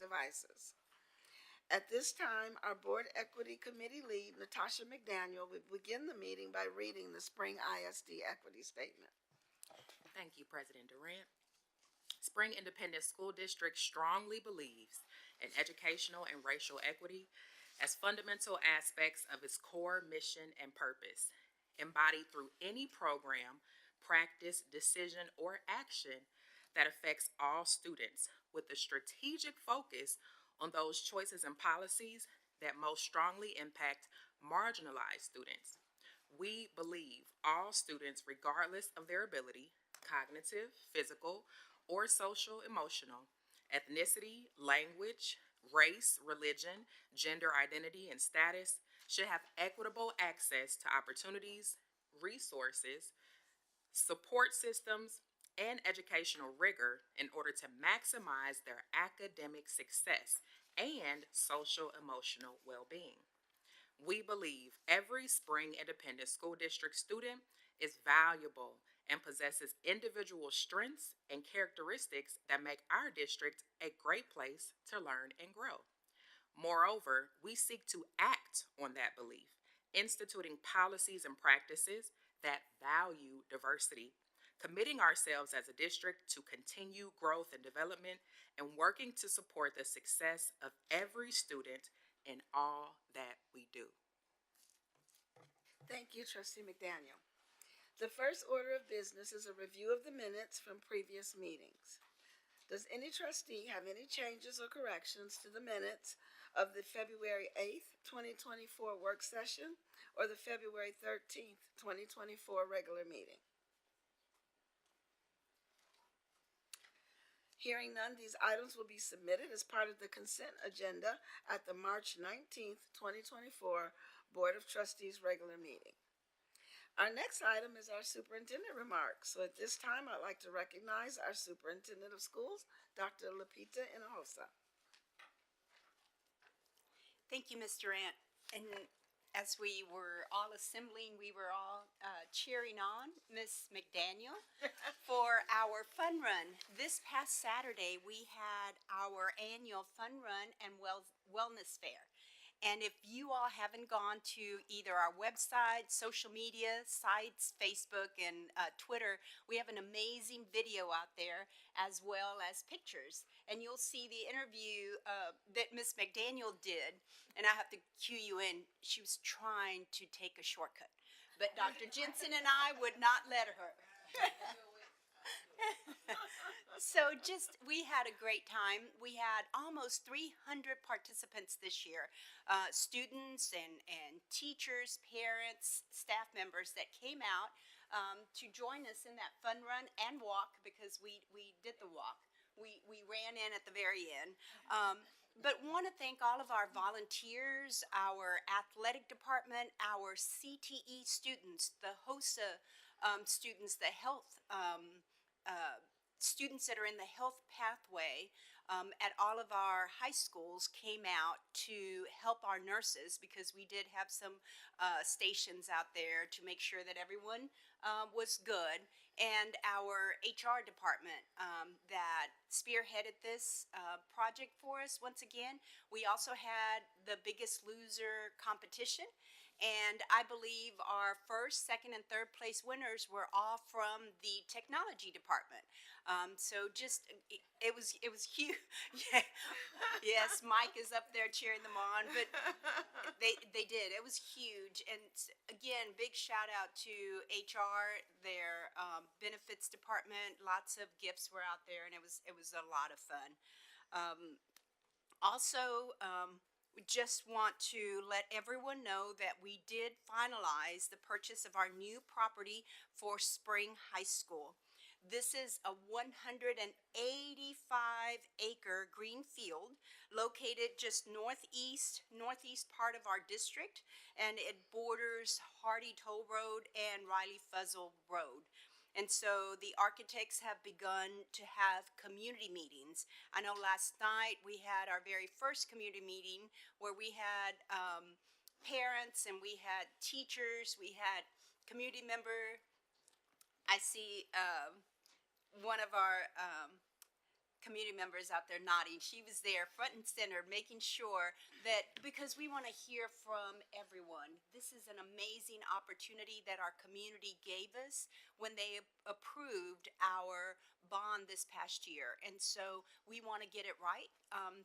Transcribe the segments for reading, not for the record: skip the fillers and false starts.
devices. At this time, our Board Equity Committee lead, Natasha McDaniel, will begin the meeting by reading the Spring ISD Equity Statement. Thank you, President Durant. Spring Independent School District strongly believes in educational and racial equity as fundamental aspects of its core mission and purpose, embodied through any program, practice, decision, or action that affects all students, with a strategic focus on those choices and policies that most strongly impact marginalized students. We believe all students, regardless of their ability, cognitive, physical, or social, emotional, ethnicity, language, race, religion, gender identity, and status, should have equitable access to opportunities, resources, support systems, and educational rigor in order to maximize their academic success and social emotional well-being. We believe every Spring Independent School District student is valuable and possesses individual strengths and characteristics that make our district a great place to learn and grow. Moreover, we seek to act on that belief, instituting policies and practices that value diversity, committing ourselves as a district to continue growth and development, and working to support the success of every student in all that we do. Thank you, Trustee McDaniel. The first order of business is a review of the minutes from previous meetings. Does any trustee have any changes or corrections to the minutes of the February 8th, 2024 work session or the February 13th, 2024 regular meeting? Hearing none, these items will be submitted as part of the consent agenda at the March 19th, 2024 Board of Trustees regular meeting. Our next item is our superintendent remarks. So at this time, I'd like to recognize our superintendent of schools, Dr. Lapita Hinojosa. Thank you, Ms. Durant. And as we were all assembling, we were all cheering on Ms. McDaniel for our fun run. This past Saturday, we had our annual fun run and wellness fair. And if you all haven't gone to either our website, social media sites, Facebook, and Twitter, we have an amazing video out there as well as pictures. And you'll see the interview that Ms. McDaniel did. And I have to cue you in. She was trying to take a shortcut. But Dr. Jensen and I would not let her. So we had a great time. We had almost 300 participants this year, students and teachers, parents, staff members that came out to join us in that fun run and walk, because we did the walk. We ran in at the very end. But want to thank all of our volunteers, our athletic department, our CTE students, the HOSA students, the health students that are in the health pathway at all of our high schools came out to help our nurses, because we did have some stations out there to make sure that everyone was good, and our HR department that spearheaded this project for us. Once again, we also had the Biggest Loser competition, and I believe our first, second, and third place winners were all from the technology department. So just it was huge. Yeah. Yes, Mike is up there cheering them on, but they did. It was huge. And again, big shout out to HR, their benefits department. Lots of gifts were out there, and it was a lot of fun. Also, we just want to let everyone know that we did finalize the purchase of our new property for Spring High School. This is a 185-acre green field located just northeast part of our district, and it borders Hardy Toll Road and Riley Fuzzle Road. And so the architects have begun to have community meetings. I know last night we had our very first community meeting where we had parents and we had teachers, we had community member. I see one of our community members out there nodding. She was there front and center, making sure that, because we want to hear from everyone. This is an amazing opportunity that our community gave us when they approved our bond this past year. And so we want to get it right.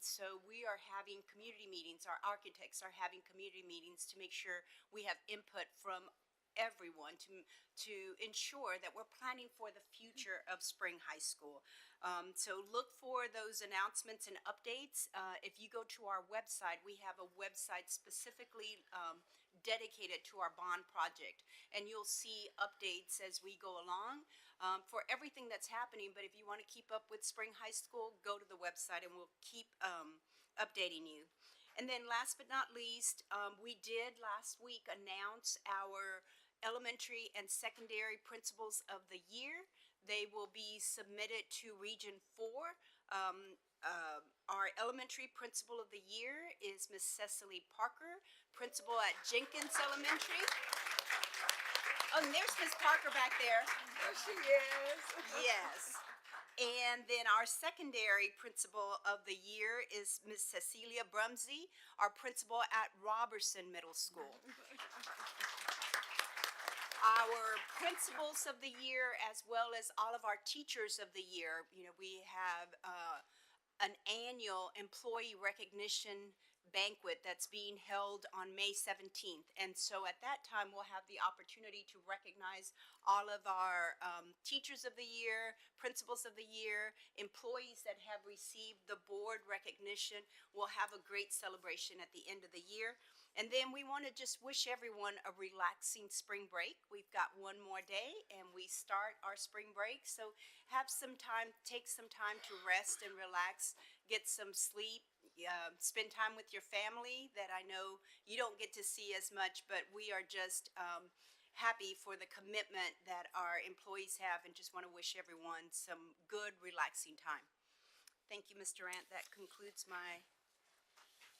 So we are having community meetings. Our architects are having community meetings to make sure we have input from everyone to ensure that we're planning for the future of Spring High School. So look for those announcements and updates. If you go to our website, we have a website specifically dedicated to our bond project, and you'll see updates as we go along for everything that's happening. But if you want to keep up with Spring High School, go to the website and we'll keep updating you. And then last but not least, we did last week announce our elementary and secondary principals of the year. They will be submitted to Region 4. Our elementary principal of the year is Miss Cecily Parker, principal at Jenkins Elementary. Oh, and there's Miss Parker back there. There she is. Yes. And then our secondary principal of the year is Miss Cecilia Brumsey, our principal at Robertson Middle School. Our principals of the year, as well as all of our teachers of the year, we have an annual employee recognition banquet that's being held on May 17th. And so at that time, we'll have the opportunity to recognize all of our teachers of the year, principals of the year, employees that have received the board recognition. We'll have a great celebration at the end of the year. And then we want to just wish everyone a relaxing spring break. We've got one more day and we start our spring break. So have some time, take some time to rest and relax, get some sleep. Spend time with your family that I know you don't get to see as much, but we are just happy for the commitment that our employees have and just want to wish everyone some good, relaxing time. Thank you, Ms. Durant. That concludes my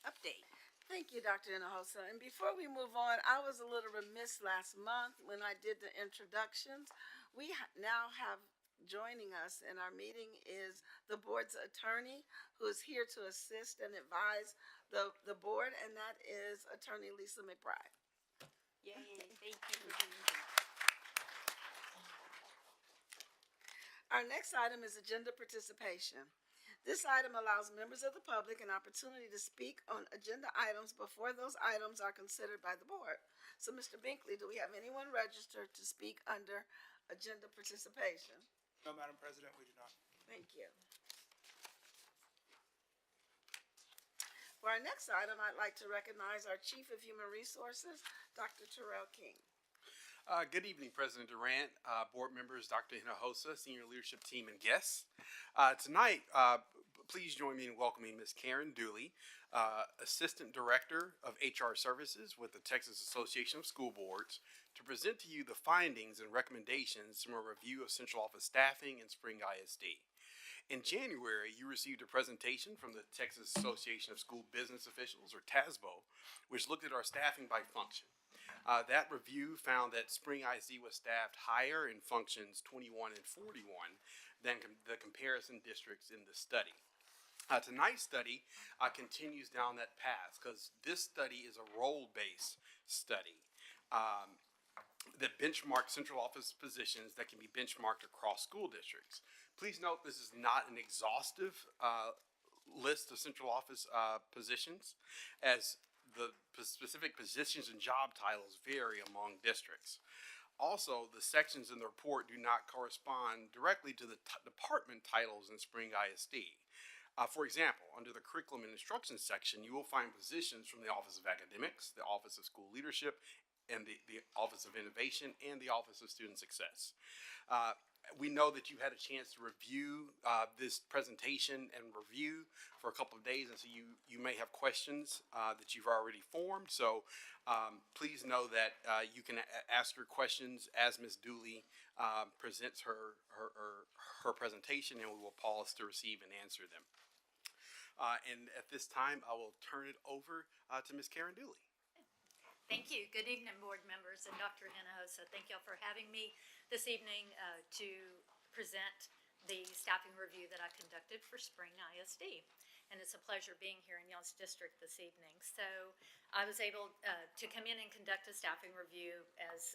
update. Thank you, Dr. Hinojosa. And before we move on, I was a little remiss last month when I did the introductions. We now have joining us in our meeting is the board's attorney who is here to assist and advise the board, and that is Attorney Lisa McBride. Yay, thank you for being here. Our next item is agenda participation. This item allows members of the public an opportunity to speak on agenda items before those items are considered by the board. So, Mr. Binkley, do we have anyone registered to speak under agenda participation? No, Madam President, we do not. Thank you. For our next item, I'd like to recognize our Chief of Human Resources, Dr. Terrell King. Good evening, President Durant, board members, Dr. Hinojosa, senior leadership team, and guests. Tonight, please join me in welcoming Ms. Karen Dooley, Assistant Director of HR Services with the Texas Association of School Boards, to present to you the findings and recommendations from a review of central office staffing in Spring ISD. In January, you received a presentation from the Texas Association of School Business Officials, or TASBO, which looked at our staffing by function. That review found that Spring ISD was staffed higher in functions 21 and 41 than the comparison districts in the study. Tonight's study continues down that path because this study is a role-based study that benchmarks central office positions that can be benchmarked across school districts. Please note this is not an exhaustive list of central office positions, as the specific positions and job titles vary among districts. Also, the sections in the report do not correspond directly to the department titles in Spring ISD. For example, under the Curriculum and Instruction section, you will find positions from the Office of Academics, the Office of School Leadership, and the Office of Innovation, and the Office of Student Success. We know that you had a chance to review this presentation and review for a couple of days, and so you may have questions that you've already formed. So please know that you can ask your questions as Ms. Dooley presents her presentation, and we will pause to receive and answer them. And at this time, I will turn it over to Ms. Karen Dooley. Thank you. Good evening, board members and Dr. Hinojosa. Thank y'all for having me this evening to present the staffing review that I conducted for Spring ISD. And it's a pleasure being here in y'all's district this evening. So I was able to come in and conduct a staffing review, as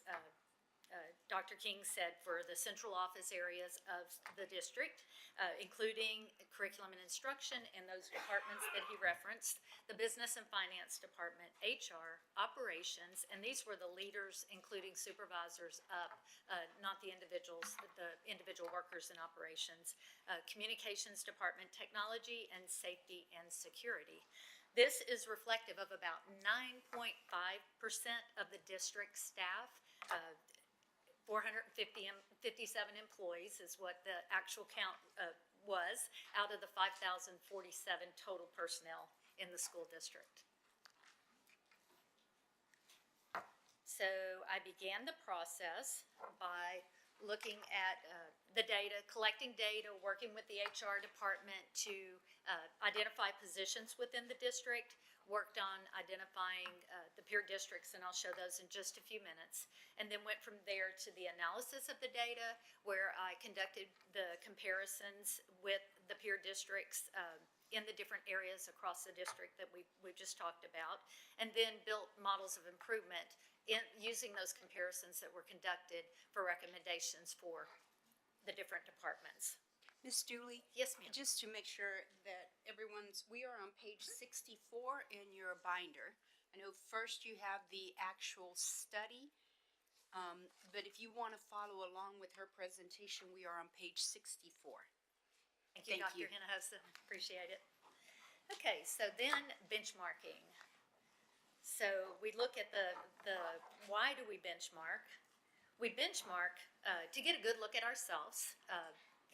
Dr. King said, for the central office areas of the district, including curriculum and instruction and those departments that he referenced, the business and finance department, HR, operations, and these were the leaders, including supervisors up, not the individual workers in operations, communications department, technology, and safety and security. This is reflective of about 9.5% of the district staff. 457 employees is what the actual count was out of the 5,047 total personnel in the school district. So I began the process by looking at the data, collecting data, working with the HR department to identify positions within the district, worked on identifying the peer districts, and I'll show those in just a few minutes, and then went from there to the analysis of the data, where I conducted the comparisons with the peer districts in the different areas across the district that we just talked about, and then built models of improvement using those comparisons that were conducted for recommendations for the different departments. Ms. Dooley? Yes, ma'am. Just to make sure that we are on page 64 in your binder. I know first you have the actual study, but if you want to follow along with her presentation, we are on page 64. Thank you, Thank Dr. you. Hinojosa. Appreciate it. Okay, so then benchmarking. So we look at the why do we benchmark? We benchmark to get a good look at ourselves.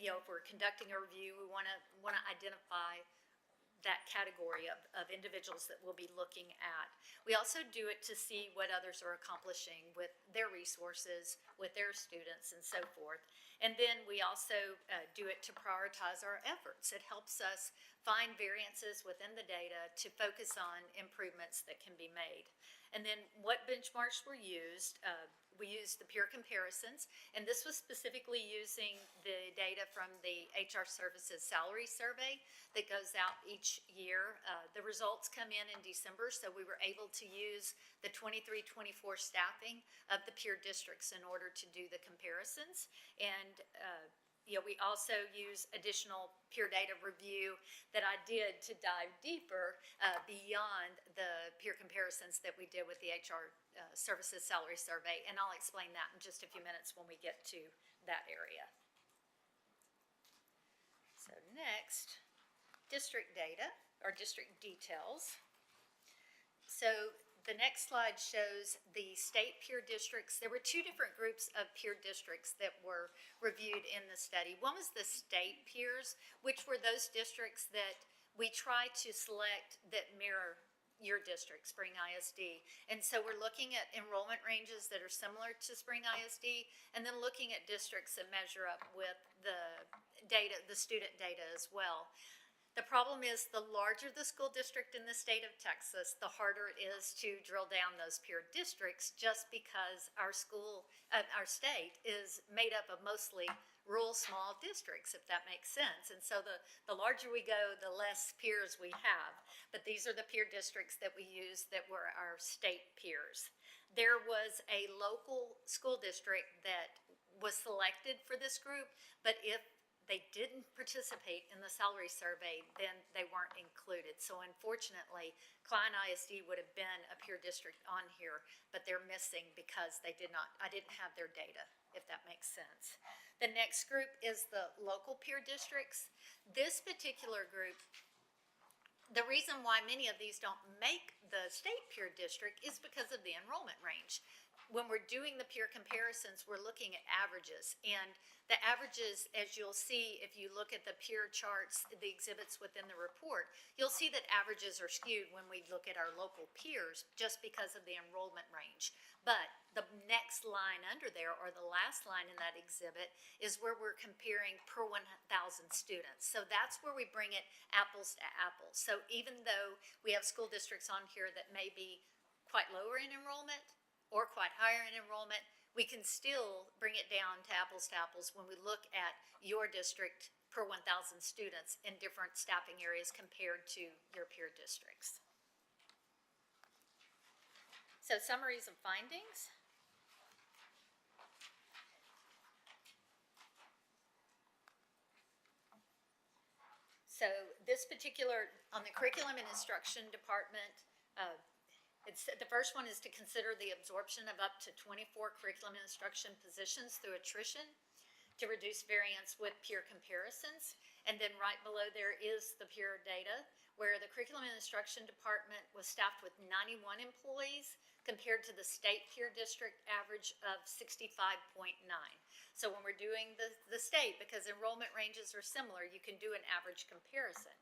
If we're conducting a review, we want to identify that category of individuals that we'll be looking at. We also do it to see what others are accomplishing with their resources, with their students, and so forth. And then we also do it to prioritize our efforts. It helps us find variances within the data to focus on improvements that can be made. And then what benchmarks were used? We used the peer comparisons, and this was specifically using the data from the HR Services Salary Survey that goes out each year. The results come in December, so we were able to use the 23-24 staffing of the peer districts in order to do the comparisons. And we also use additional peer data review that I did to dive deeper beyond the peer comparisons that we did with the HR Services Salary Survey, and I'll explain that in just a few minutes when we get to that area. So next, district data, or district details. So the next slide shows the state peer districts. There were two different groups of peer districts that were reviewed in the study. One was the state peers, which were those districts that we try to select that mirror your district, Spring ISD. And so we're looking at enrollment ranges that are similar to Spring ISD, and then looking at districts that measure up with the data, the student data as well. The problem is, the larger the school district in the state of Texas, the harder it is to drill down those peer districts, just because our state is made up of mostly rural small districts, if that makes sense. And so the larger we go, the less peers we have. But these are the peer districts that we use that were our state peers. There was a local school district that was selected for this group, but if they didn't participate in the salary survey, then they weren't included. So unfortunately, Klein ISD would have been a peer district on here, but they're missing because I didn't have their data, if that makes sense. The next group is the local peer districts. This particular group, the reason why many of these don't make the state peer district is because of the enrollment range. When we're doing the peer comparisons, we're looking at averages, and the averages, as you'll see if you look at the peer charts, the exhibits within the report, you'll see that averages are skewed when we look at our local peers just because of the enrollment range. But the next line under there, or the last line in that exhibit, is where we're comparing per 1,000 students. So that's where we bring it apples to apples. So even though we have school districts on here that may be quite lower in enrollment or quite higher in enrollment, we can still bring it down to apples when we look at your district per 1,000 students in different staffing areas compared to your peer districts. So summaries of findings. So this particular, on the curriculum and instruction department, the first one is to consider the absorption of up to 24 curriculum and instruction positions through attrition to reduce variance with peer comparisons. And then right below there is the peer data, where the curriculum and instruction department was staffed with 91 employees compared to the state peer district average of 65.9. So when we're doing the state, because enrollment ranges are similar, you can do an average comparison.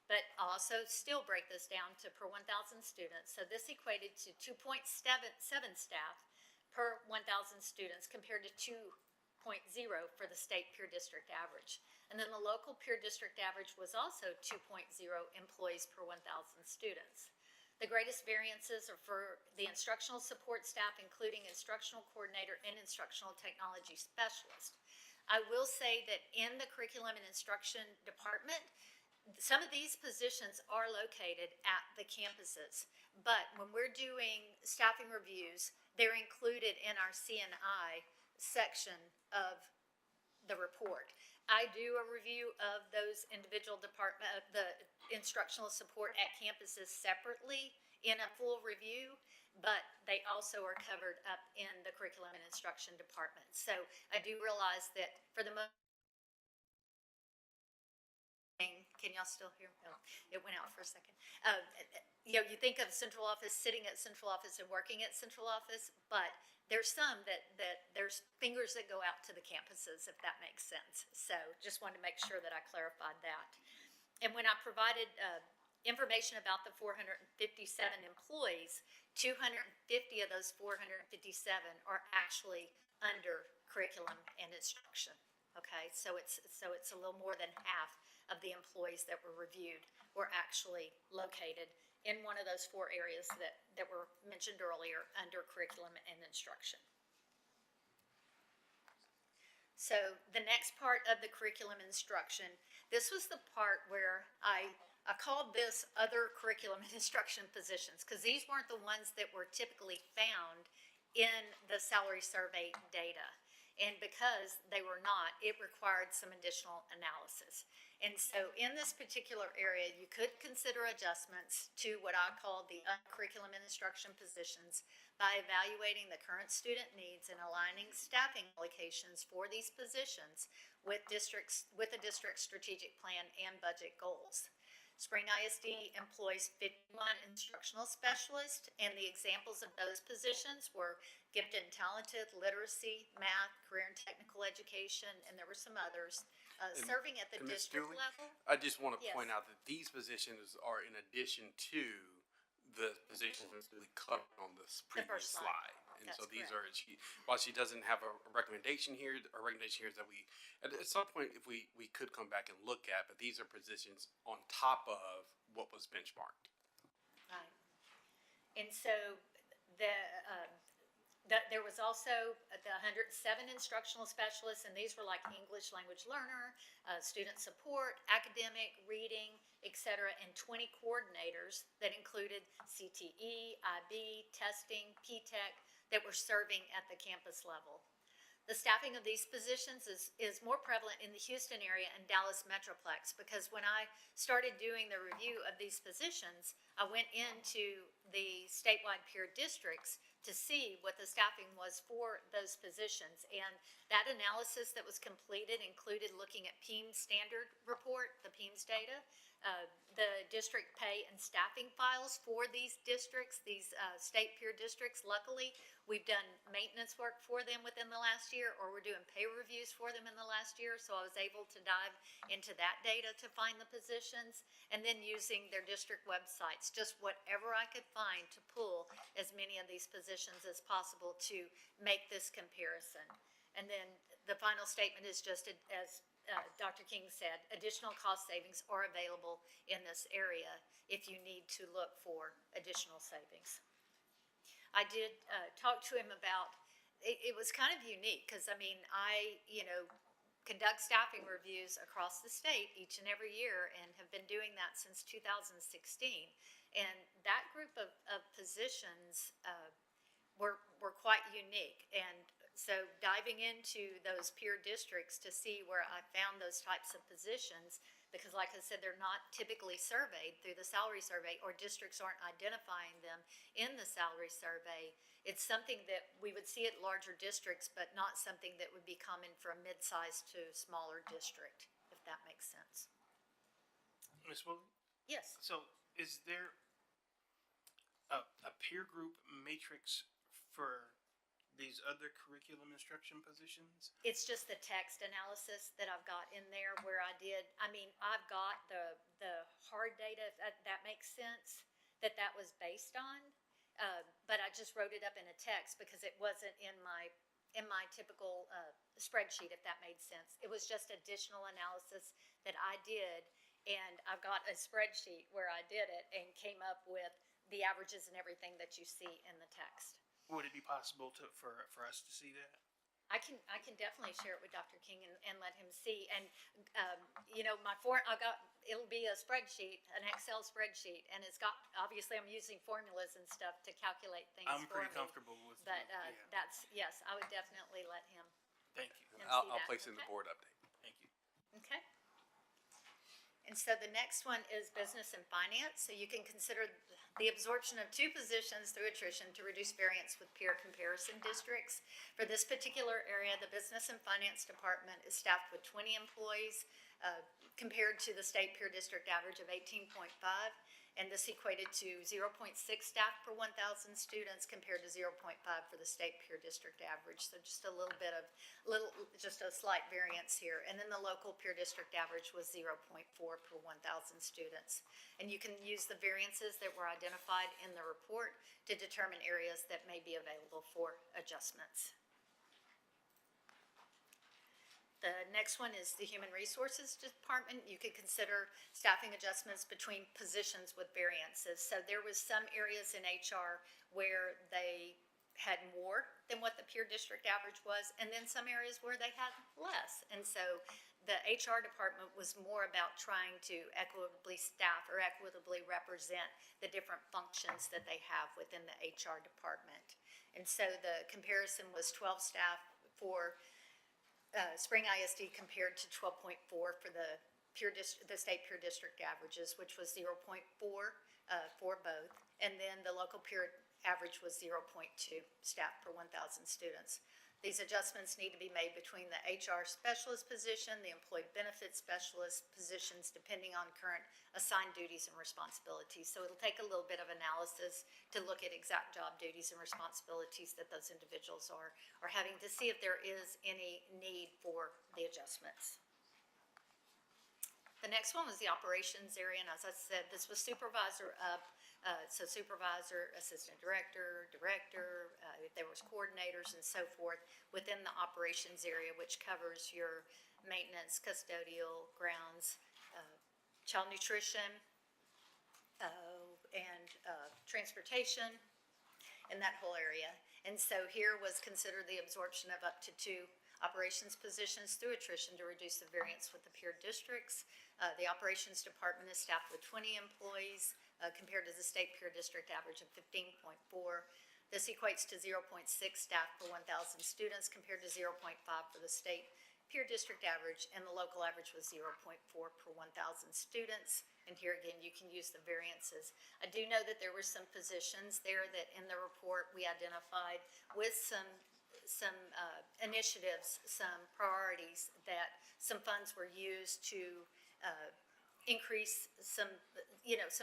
But also still break this down to per 1,000 students. So this equated to 2.7 staff per 1,000 students compared to 2.0 for the state peer district average. And then the local peer district average was also 2.0 employees per 1,000 students. The greatest variances are for the instructional support staff, including instructional coordinator and instructional technology specialist. I will say that in the curriculum and instruction department, some of these positions are located at the campuses, but when we're doing staffing reviews, they're included in our CNI section of the report. I do a review of those individual department, of the instructional support at campuses separately in a full review, but they also are covered up in the curriculum and instruction department. So I do realize that for the most, can y'all still hear? Oh, it went out for a second. You know, you think of central office, sitting at central office and working at central office, but there's some that there's fingers that go out to the campuses, if that makes sense. So just wanted to make sure that I clarified that. And when I provided information about the 457 employees, 250 of those 457 are actually under curriculum and instruction. Okay, so it's a little more than half of the employees that were reviewed were actually located in one of those 4 areas that were mentioned earlier under curriculum and instruction. So the next part of the curriculum instruction, this was the part where I called this other curriculum and instruction positions, because these weren't the ones that were typically found in the salary survey data. And because they were not, it required some additional analysis. And so in this particular area, you could consider adjustments to what I call the curriculum and instruction positions by evaluating the current student needs and aligning staffing allocations for these positions with the district's strategic plan and budget goals. Spring ISD employs 51 instructional specialists, and the examples of those positions were gifted and talented, literacy, math, career and technical education, and there were some others. Serving at the Ms. district Dooley, level. I just want to Yes. point out that these positions are in addition to the positions that we covered on this previous first slide. slide. And so That's these correct. while she doesn't have a recommendation here, our recommendation here is that we, at some point, if we could come back and look at, but these are positions on top of what was benchmarked. Right. And so there was also the 107 instructional specialists, and these were like English language learner, student support, academic, reading, etc., and 20 coordinators that included CTE, IB, testing, P-TECH, that were serving at the campus level. The staffing of these positions is more prevalent in the Houston area and Dallas Metroplex, because when I started doing the review of these positions, I went into the statewide peer districts to see what the staffing was for those positions. And that analysis that was completed included looking at PEIMS standard report, the PEIMS data, the district pay and staffing files for these districts, these state peer districts. Luckily, we've done maintenance work for them within the last year, or we're doing pay reviews for them in the last year, so I was able to dive into that data to find the positions, and then using their district websites, just whatever I could find to pull as many of these positions as possible to make this comparison. And then the final statement is just as Dr. King said, additional cost savings are available in this area if you need to look for additional savings. I did talk to him about, it was kind of unique, because I mean, conduct staffing reviews across the state each and every year and have been doing that since 2016. And that group of positions were quite unique. And so diving into those peer districts to see where I found those types of positions, because like I said, they're not typically surveyed through the salary survey, or districts aren't identifying them in the salary survey. It's something that we would see at larger districts, but not something that would be common for a mid-sized to smaller district, if that makes sense. Ms. Willie, Yes. so is there a peer group matrix for these other curriculum instruction positions? It's just the text analysis that I've got in there where I've got the hard data, if that makes sense, that was based on. But I just wrote it up in a text because it wasn't in my typical spreadsheet, if that made sense. It was just additional analysis that I did, and I've got a spreadsheet where I did it and came up with the averages and everything that you see in the text. Would it be possible for us to see that? I can definitely share it with Dr. King and let him see. And, it'll be a spreadsheet, an Excel spreadsheet, and it's got, obviously I'm using formulas and stuff to calculate things I'm for pretty me. comfortable with But, yeah. yes, I would definitely let him, Thank you. and I'll see that, place it in the okay? board update. Thank you. Okay. And so the next one is business and finance. So you can consider the absorption of 2 positions through attrition to reduce variance with peer comparison districts. For this particular area, the business and finance department is staffed with 20 employees, compared to the state peer district average of 18.5. And this equated to 0.6 staff per 1,000 students compared to 0.5 for the state peer district average. So just a little bit of, just a slight variance here. And then the local peer district average was 0.4 per 1,000 students. And you can use the variances that were identified in the report to determine areas that may be available for adjustments. The next one is the Human Resources Department. You could consider staffing adjustments between positions with variances. So there was some areas in HR where they had more than what the peer district average was, and then some areas where they had less. And so the HR department was more about trying to equitably staff or equitably represent the different functions that they have within the HR department. And so the comparison was 12 staff for Spring ISD compared to 12.4 for the state peer district averages, which was 0.4 for both. And then the local peer average was 0.2 staff per 1,000 students. These adjustments need to be made between the HR specialist position, the employee benefits specialist positions, depending on current assigned duties and responsibilities. So it'll take a little bit of analysis to look at exact job duties and responsibilities that those individuals are having to see if there is any need for the adjustments. The next one was the operations area, and as I said, this was supervisor up. So supervisor, assistant director, director, there was coordinators and so forth within the operations area, which covers your maintenance, custodial, grounds, child nutrition, and transportation, and that whole area. And so here was considered the absorption of up to 2 operations positions through attrition to reduce the variance with the peer districts. The operations department is staffed with 20 employees compared to the state peer district average of 15.4. This equates to 0.6 staff per 1,000 students compared to 0.5 for the state peer district average, and the local average was 0.4 per 1,000 students. And here again, you can use the variances. I do know that there were some positions there that in the report we identified with some initiatives, some priorities, that some funds were used to increase some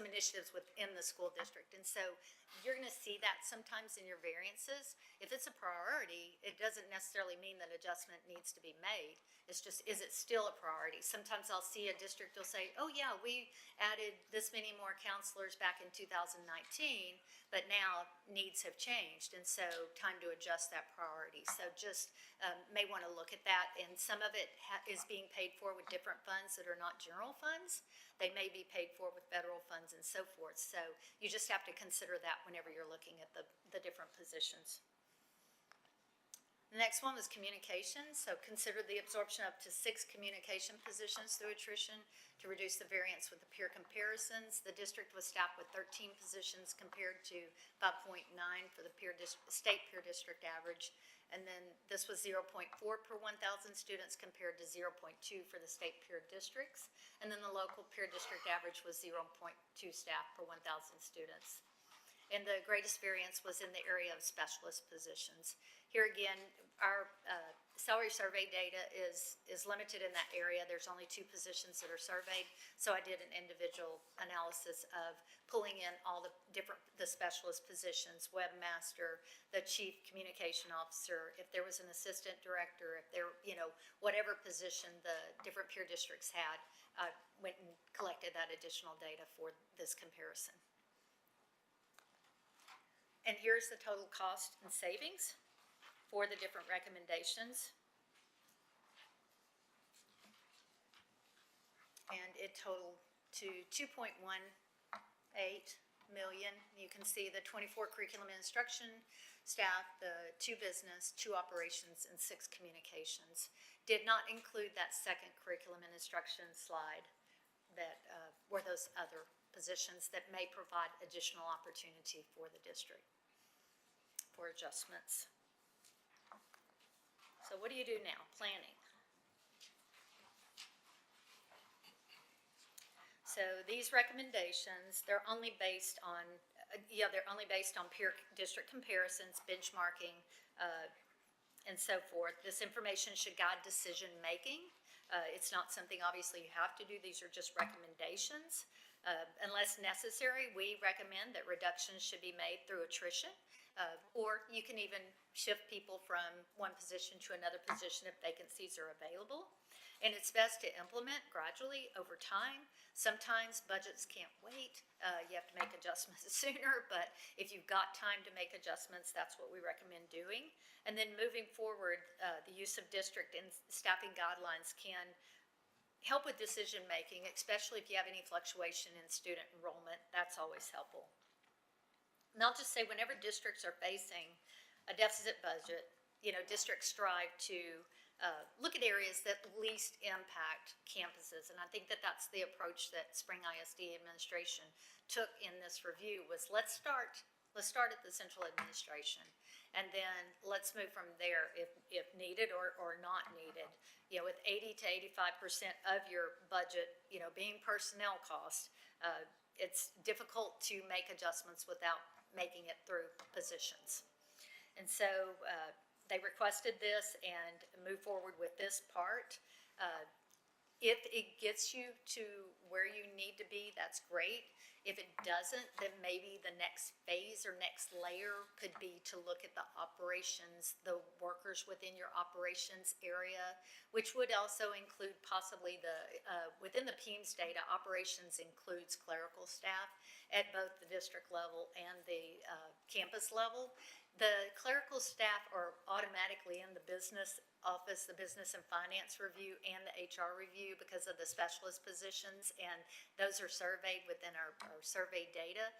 initiatives within the school district. And so you're gonna see that sometimes in your variances. If it's a priority, it doesn't necessarily mean that adjustment needs to be made. It's just, is it still a priority? Sometimes I'll see a district will say, oh yeah, we added this many more counselors back in 2019, but now needs have changed, and so time to adjust that priority. So just may wanna look at that, and some of it is being paid for with different funds that are not general funds. They may be paid for with federal funds and so forth. So you just have to consider that whenever you're looking at the different positions. The next one was communication, so consider the absorption up to 6 communication positions through attrition to reduce the variance with the peer comparisons. The district was staffed with 13 positions compared to 5.9 for the state peer district average. And then this was 0.4 per 1,000 students compared to 0.2 for the state peer districts. And then the local peer district average was 0.2 staff per 1,000 students. And the greatest variance was in the area of specialist positions. Here again, our salary survey data is limited in that area. There's only 2 positions that are surveyed. So I did an individual analysis of pulling in all the specialist positions, webmaster, the chief communication officer, if there was an assistant director, if there, whatever position the different peer districts had, went and collected that additional data for this comparison. And here's the total cost and savings for the different recommendations. And it totaled to 2.18 million. You can see the 24 curriculum and instruction staff, the 2 business, 2 operations, and 6 communications. Did not include that second curriculum and instruction slide that were those other positions that may provide additional opportunity for the district for adjustments. So what do you do now? Planning. So these recommendations, they're only based on peer district comparisons, benchmarking, and so forth. This information should guide decision making. It's not something obviously you have to do. These are just recommendations. Unless necessary, we recommend that reductions should be made through attrition. Or you can even shift people from one position to another position if vacancies are available. And it's best to implement gradually over time. Sometimes budgets can't wait. You have to make adjustments sooner, but if you've got time to make adjustments, that's what we recommend doing. And then moving forward, the use of district and staffing guidelines can help with decision making, especially if you have any fluctuation in student enrollment. That's always helpful. And I'll just say, whenever districts are facing a deficit budget, districts strive to look at areas that least impact campuses. And I think that that's the approach that Spring ISD administration took in this review was let's start at the central administration, and then let's move from there if needed or not needed. With 80 to 85% of your budget, being personnel costs, it's difficult to make adjustments without making it through positions. And so they requested this and move forward with this part. If it gets you to where you need to be, that's great. If it doesn't, then maybe the next phase or next layer could be to look at the operations, the workers within your operations area, which would also include possibly within the PEIMS data, operations includes clerical staff at both the district level and the campus level. The clerical staff are automatically in the business office, the business and finance review, and the HR review because of the specialist positions, and those are surveyed within our survey data.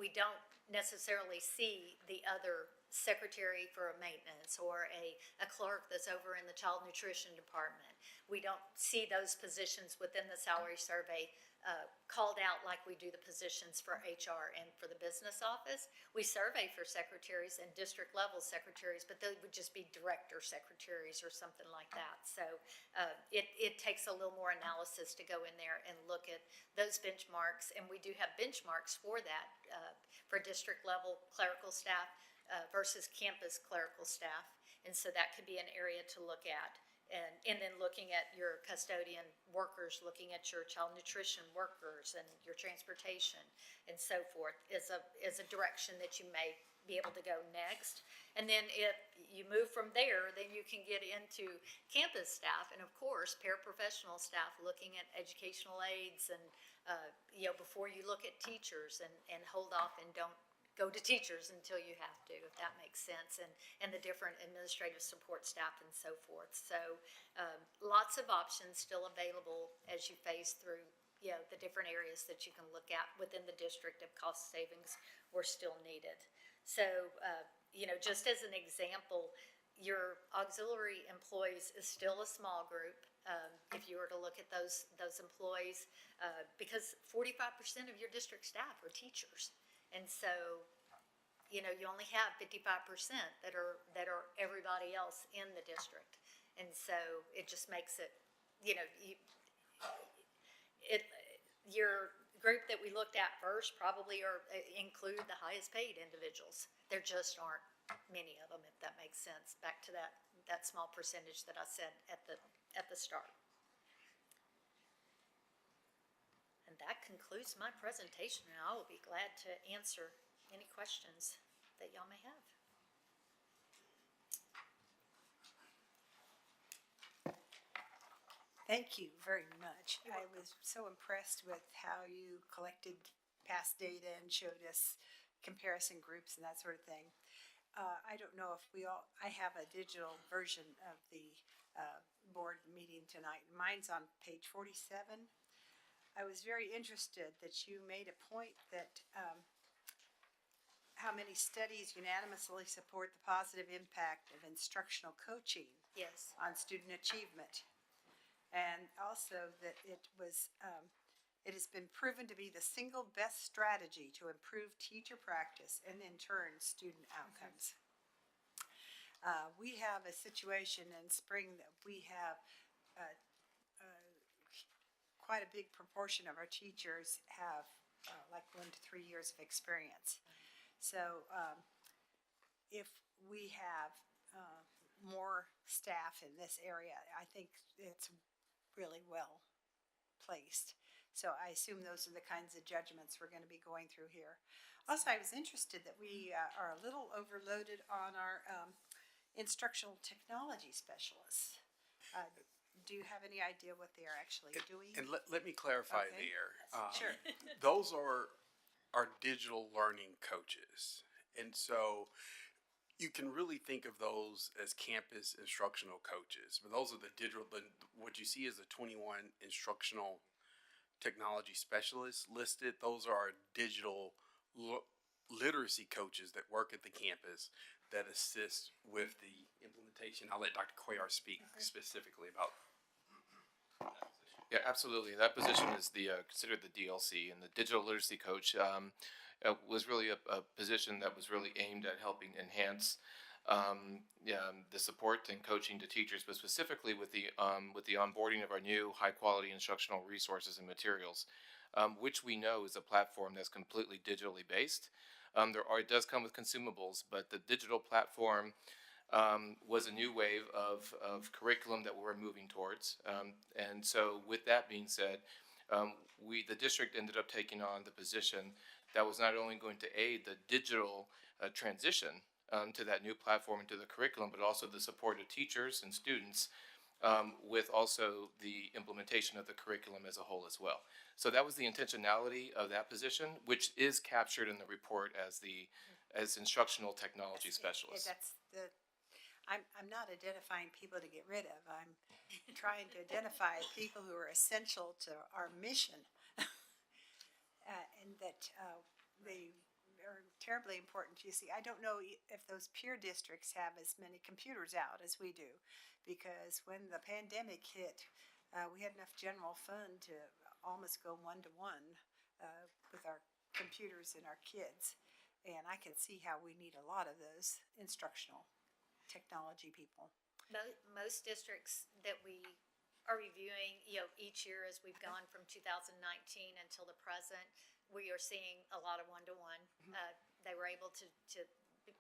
We don't necessarily see the other secretary for a maintenance or a clerk that's over in the child nutrition department. We don't see those positions within the salary survey called out like we do the positions for HR and for the business office. We survey for secretaries and district level secretaries, but they would just be director secretaries or something like that. So it takes a little more analysis to go in there and look at those benchmarks, and we do have benchmarks for that for district level clerical staff versus campus clerical staff, and so that could be an area to look at. And then looking at your custodian workers, looking at your child nutrition workers and your transportation and so forth is a direction that you may be able to go next. And then if you move from there, then you can get into campus staff and of course paraprofessional staff, looking at educational aides and before you look at teachers, and hold off and don't go to teachers until you have to, if that makes sense, and the different administrative support staff and so forth. So lots of options still available as you phase through the different areas that you can look at within the district if cost savings were still needed. So just as an example, your auxiliary employees is still a small group. If you were to look at those employees, because 45% of your district staff are teachers. And so, you know, you only have 55% that are everybody else in the district. And so it just makes it, you know, your group that we looked at first probably include the highest paid individuals. There just aren't many of them, if that makes sense. Back to that small percentage that I said at the start. And that concludes my presentation, and I will be glad to answer any questions that y'all may have. Thank you very much. I was so impressed with how you collected past data and showed us comparison groups and that sort of thing. I don't know if I have a digital version of the board meeting tonight. Mine's on page 47. I was very interested that you made a point that how many studies unanimously support the positive impact of instructional coaching Yes. on student achievement. And also that it has been proven to be the single best strategy to improve teacher practice and in turn student outcomes. We have a situation in spring that we have quite a big proportion of our teachers have like 1 to 3 years of experience. So if we have more staff in this area, I think it's really well placed. So I assume those are the kinds of judgments we're going to be going through here. Also, I was interested that we are a little overloaded on our instructional technology specialists. Do you have any idea what they are actually doing? And let me clarify Okay. there. Sure. Those are our digital learning coaches. And so you can really think of those as campus instructional coaches. But those are the digital, what you see is the 21 instructional technology specialists listed. Those are our digital literacy coaches that work at the campus that assist with the implementation. I'll let Dr. Cuellar speak specifically about that position. Yeah, absolutely. That position is considered the DLC, and the digital literacy coach was really a position that was really aimed at helping enhance the support and coaching to teachers, but specifically with the onboarding of our new high quality instructional resources and materials, which we know is a platform that's completely digitally based. It does come with consumables, but the digital platform was a new wave of curriculum that we're moving towards. And so with that being said, the district ended up taking on the position that was not only going to aid the digital transition to that new platform and to the curriculum, but also the support of teachers and students with also the implementation of the curriculum as a whole as well. So that was the intentionality of that position, which is captured in the report as instructional technology specialist. I'm not identifying people to get rid of. I'm trying to identify people who are essential to our mission, and that they are terribly important. You see, I don't know if those peer districts have as many computers out as we do, because when the pandemic hit, we had enough general fund to almost go one-to-one with our computers and our kids, and I can see how we need a lot of those instructional technology people. Most districts that we are reviewing, each year as we've gone from 2019 until the present, we are seeing a lot of one-to-one. They were able to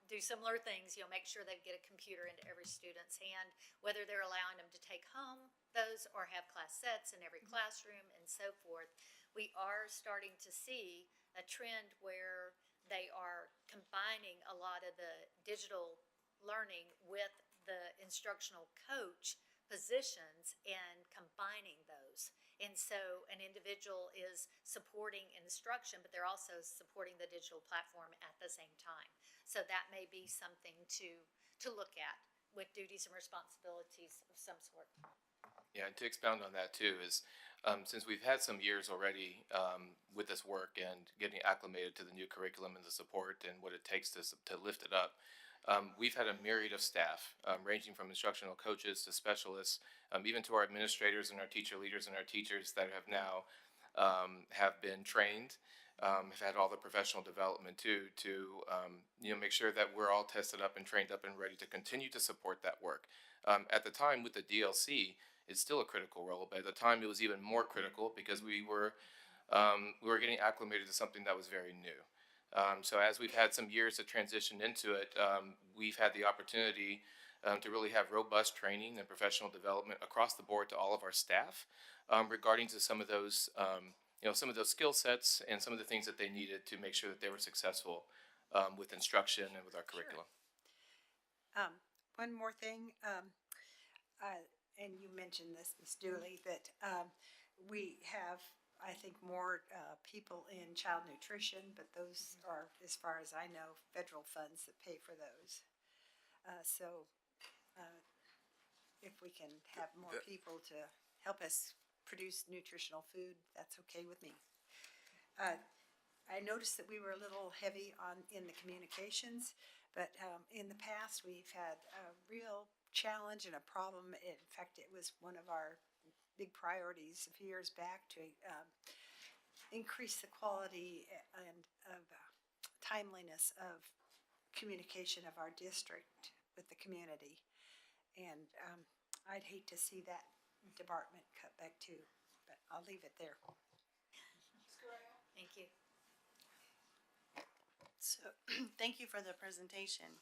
do similar things, make sure they get a computer into every student's hand, whether they're allowing them to take home those or have class sets in every classroom and so forth. We are starting to see a trend where they are combining a lot of the digital learning with the instructional coach positions and combining those. And so an individual is supporting instruction, but they're also supporting the digital platform at the same time. So that may be something to look at with duties and responsibilities of some sort. Yeah, and to expound on that too is, since we've had some years already with this work and getting acclimated to the new curriculum and the support and what it takes to lift it up, We've had a myriad of staff, ranging from instructional coaches to specialists, even to our administrators and our teacher leaders and our teachers that have now have been trained, have had all the professional development too, to make sure that we're all tested up and trained up and ready to continue to support that work. At the time with the DLC, it's still a critical role, but at the time it was even more critical because we were getting acclimated to something that was very new. So as we've had some years to transition into it, we've had the opportunity to really have robust training and professional development across the board to all of our staff regarding to some of those some of those skill sets and some of the things that they needed to make sure that they were successful with instruction and with our curriculum. One more thing, and you mentioned this, Ms. Dooley, that we have, I think, more people in child nutrition, but those are, as far as I know, federal funds that pay for those. So if we can have more people to help us produce nutritional food, that's okay with me. I noticed that we were a little heavy in the communications, but in the past we've had a real challenge and a problem. In fact, it was one of our big priorities a few years back to increase the quality and of timeliness of communication of our district with the community. And I'd hate to see that department cut back too, but I'll leave it there. Thank you. So, thank you for the presentation.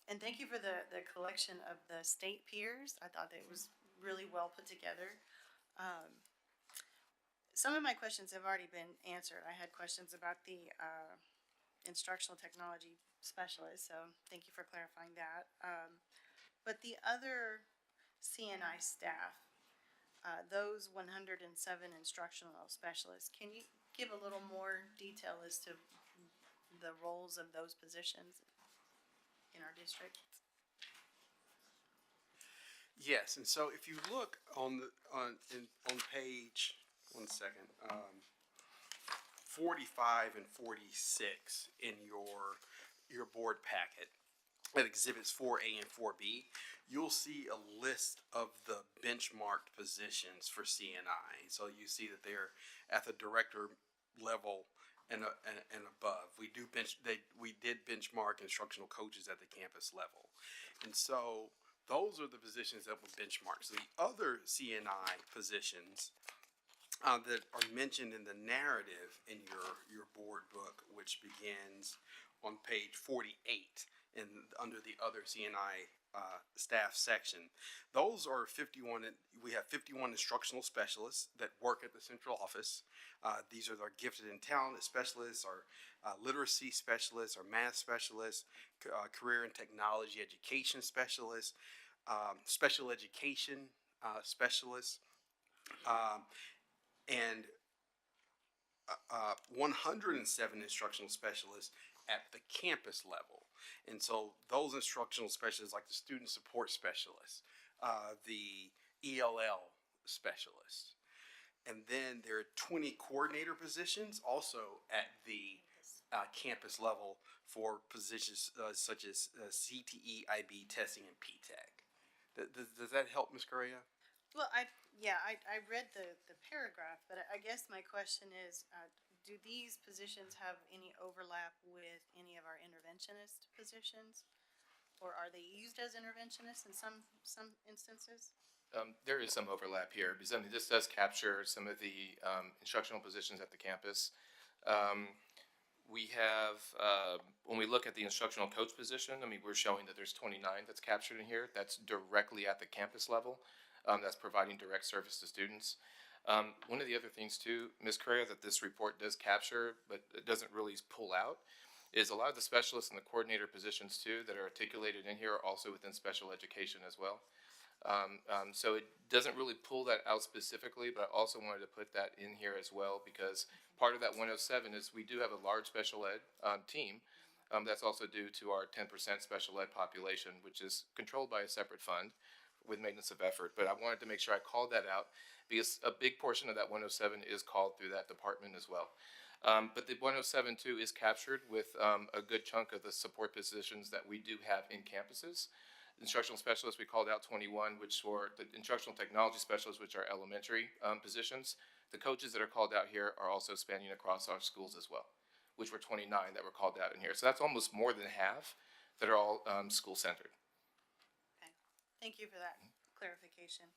And thank you for the collection of the state peers. I thought that it was really well put together. Some of my questions have already been answered. I had questions about the instructional technology specialist, so thank you for clarifying that. But the other CNI staff, those 107 instructional specialists, can you give a little more detail as to the roles of those positions in our district? Yes, and so if you look on page 45 and 46 in your board packet at exhibits 4A and 4B, you'll see a list of the benchmarked positions for CNI. So you see that they're at the director level and above. We did benchmark instructional coaches at the campus level, and so those are the positions that were benchmarked. So the other CNI positions that are mentioned in the narrative in your board book, which begins on page 48 and under the other CNI staff section, those are 51. We have 51 instructional specialists that work at the central office. These are our gifted and talented specialists, our literacy specialists, our math specialists, career and technology education specialists, special education specialists, and 107 instructional specialists at the campus level. And so those instructional specialists, like the student support specialists, the ELL specialists, and then there are 20 coordinator positions also at the campus level for positions such as CTE, IB testing, and PTEC. Does that help, Ms. Correa? Well, I read the paragraph, but I guess my question is, do these positions have any overlap with any of our interventionist positions? Or are they used as interventionists in some instances? There is some overlap here because this does capture some of the instructional positions at the campus. We have, when we look at the instructional coach position, we're showing that there's 29 that's captured in here. That's directly at the campus level. That's providing direct service to students. One of the other things too, Ms. Correa, that this report does capture, but it doesn't really pull out, is a lot of the specialists and the coordinator positions too that are articulated in here are also within special education as well. So it doesn't really pull that out specifically, but I also wanted to put that in here as well because part of that 107 is we do have a large special ed team. That's also due to our 10% special ed population, which is controlled by a separate fund with maintenance of effort. But I wanted to make sure I called that out because a big portion of that 107 is called through that department as well. But the 107 too is captured with a good chunk of the support positions that we do have in campuses. Instructional specialists, we called out 21, which were the instructional technology specialists, which are elementary positions. The coaches that are called out here are also spanning across our schools as well, which were 29 that were called out in here. So that's almost more than half that are all school-centered. Okay, thank you for that clarification.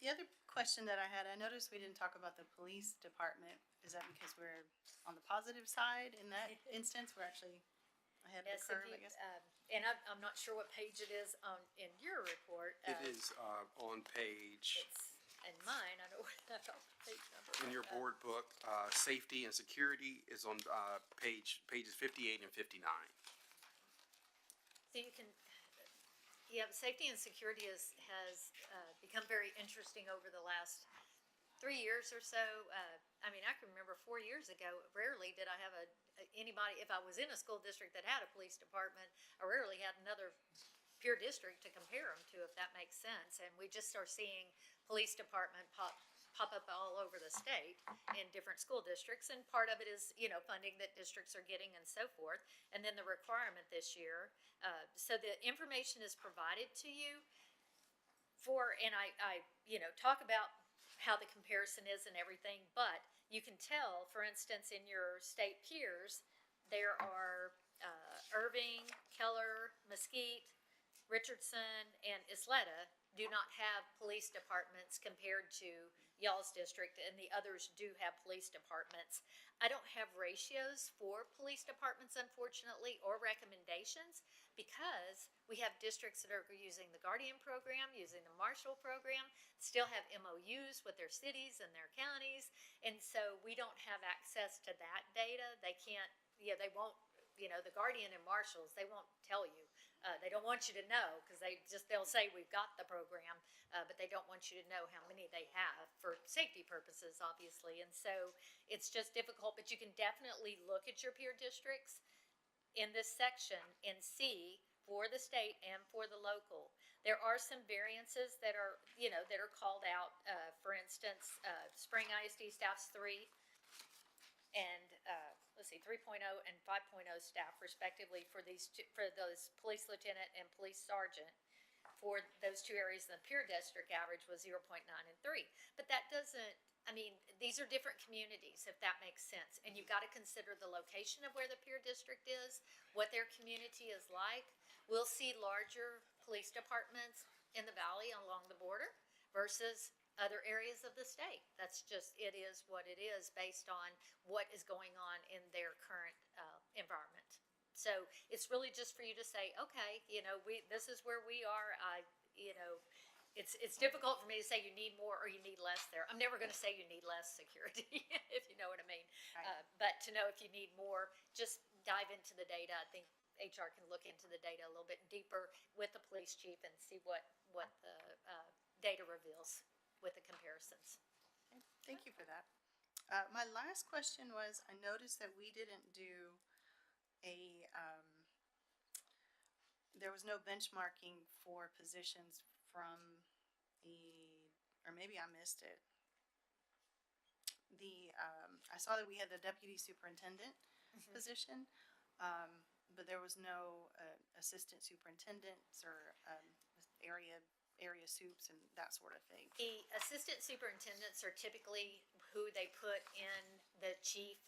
The other question that I had, I noticed we didn't talk about the police department. Is that because we're on the positive side in that instance? We're actually ahead of the Yes, if curve, you, I guess? and I'm not sure what page it is on, in your report. It is on page, It's in mine, I don't know what the page number. in your board book, safety and security is on pages 58 and 59. So you can, yeah, safety and security has become very interesting over the last 3 years or so. I mean, I can remember 4 years ago, rarely did I have anybody, if I was in a school district that had a police department, I rarely had another peer district to compare them to, if that makes sense. And we just are seeing police department pop up all over the state in different school districts. And part of it is, you know, funding that districts are getting and so forth. And then the requirement this year. So the information is provided to you and I, you know, talk about how the comparison is and everything, but you can tell, for instance, in your state peers, there are Irving, Keller, Mesquite, Richardson, and Isleta do not have police departments compared to y'all's district, and the others do have police departments. I don't have ratios for police departments, unfortunately, or recommendations, because we have districts that are using the Guardian program, using the Marshall program, still have MOUs with their cities and their counties, and so we don't have access to that data. They can't, yeah, they won't, you know, the Guardian and Marshalls, they won't tell you. They don't want you to know, because they'll say we've got the program, but they don't want you to know how many they have for safety purposes, obviously. And so it's just difficult, but you can definitely look at your peer districts in this section and see for the state and for the local. There are some variances that are, you know, that are called out. For instance, Spring ISD staff's 3, and let's see, 3.0 and 5.0 staff respectively for those police lieutenant and police sergeant. For those two areas, the peer district average was 0.9 and 3. But that doesn't, I mean, these are different communities, if that makes sense. And you've got to consider the location of where the peer district is, what their community is like. We'll see larger police departments in the valley along the border versus other areas of the state. That's just, it is what it is based on what is going on in their current environment. So it's really just for you to say, okay, you know, this is where we are. You know, it's difficult for me to say you need more or you need less there. I'm never going to say you need less security, if you know what I mean. Right. But to know if you need more, just dive into the data. I think HR can look into the data a little bit deeper with the police chief and see what the data reveals with the comparisons. Okay, thank you for that. My last question was, I noticed that we didn't do there was no benchmarking for positions from or maybe I missed it. I saw that we had the deputy superintendent position, but there was no assistant superintendents or area soups and that sort of thing. The assistant superintendents are typically who they put in the chief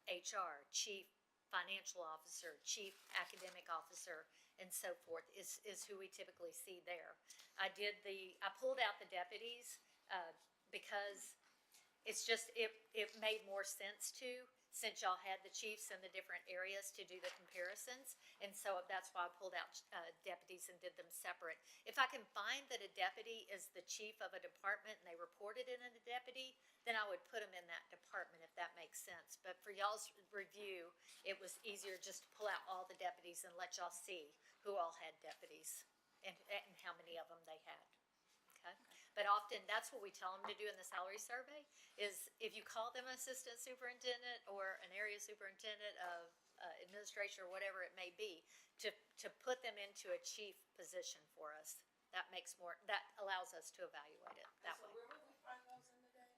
HR, chief financial officer, chief academic officer, and so forth is who we typically see there. I pulled out the deputies because it's just, it made more sense since y'all had the chiefs in the different areas to do the comparisons. And so that's why I pulled out deputies and did them separate. If I can find that a deputy is the chief of a department and they reported in a deputy, then I would put them in that department, if that makes sense. But for y'all's review, it was easier just to pull out all the deputies and let y'all see who all had deputies and how many of them they had. Okay? But often, that's what we tell them to do in the salary survey, is if you call them assistant superintendent or an area superintendent of administration or whatever it may be, to put them into a chief position for us. that makes more, that allows us to evaluate it that way. Where would we find those in the data?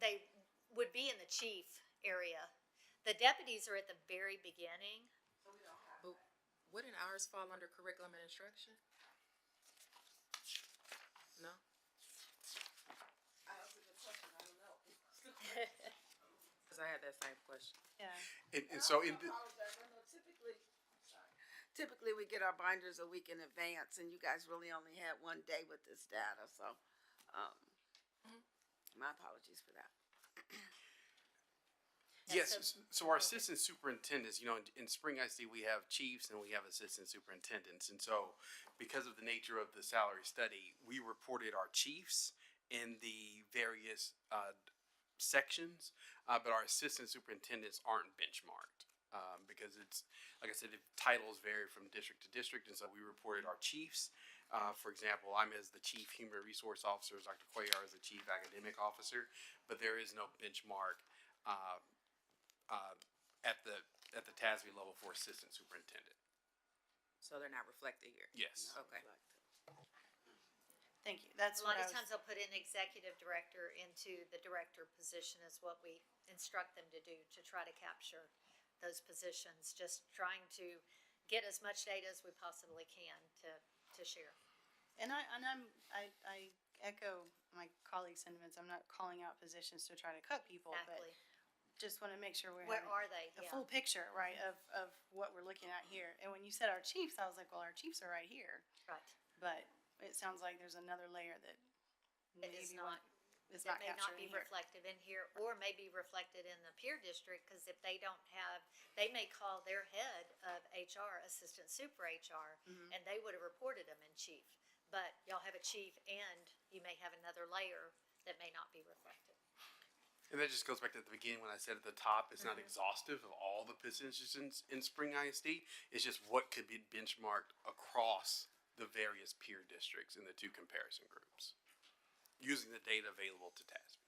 They would be in the chief area. The deputies are at the very beginning. But wouldn't ours fall under curriculum and instruction? No? That's a good question, I don't know. Because I had that same question. Yeah. And so in I apologize, I know typically we get our binders a week in advance, and you guys really only had one day with this data, so, my apologies for that. yes, so- so our assistant superintendents, in Spring ISD, we have chiefs and we have assistant superintendents. And so because of the nature of the salary study, we reported our chiefs in the various sections, but our assistant superintendents aren't benchmarked. Because it's, like I said, the titles vary from district to district, and so we reported our chiefs. For example, I'm as the chief human resource officer, Dr. Cuellar is the chief academic officer, but there is no benchmark at the TASB level for assistant superintendent. So they're not reflected here? Yes. Okay. Thank you. That's A what lot I of was, times they'll put in executive director into the director position is what we instruct them to do, to try to capture those positions, just trying to get as much data as we possibly can to share. and I echo my colleagues' sentiments. I'm not calling out positions to try to cut people, but Exactly. just want to make sure we're Where having are they? a Yeah. full picture, right, of what we're looking at here. And when you said our chiefs, I was like, well, our chiefs are right here. Right. But it sounds like there's another layer that It maybe is not, is that not may not captured be in here. reflected in here, or may be reflected in the peer district, because if they don't have, they may call their head of HR, assistant super HR, Mm-hmm. and they would have reported them in chief. But y'all have a chief, and you may have another layer that may not be reflected. And that just goes back to the beginning when I said at the top, it's not exhaustive of all the positions in Spring ISD. It's just what could be benchmarked across the various peer districts in the two comparison groups, using the data available to TASB.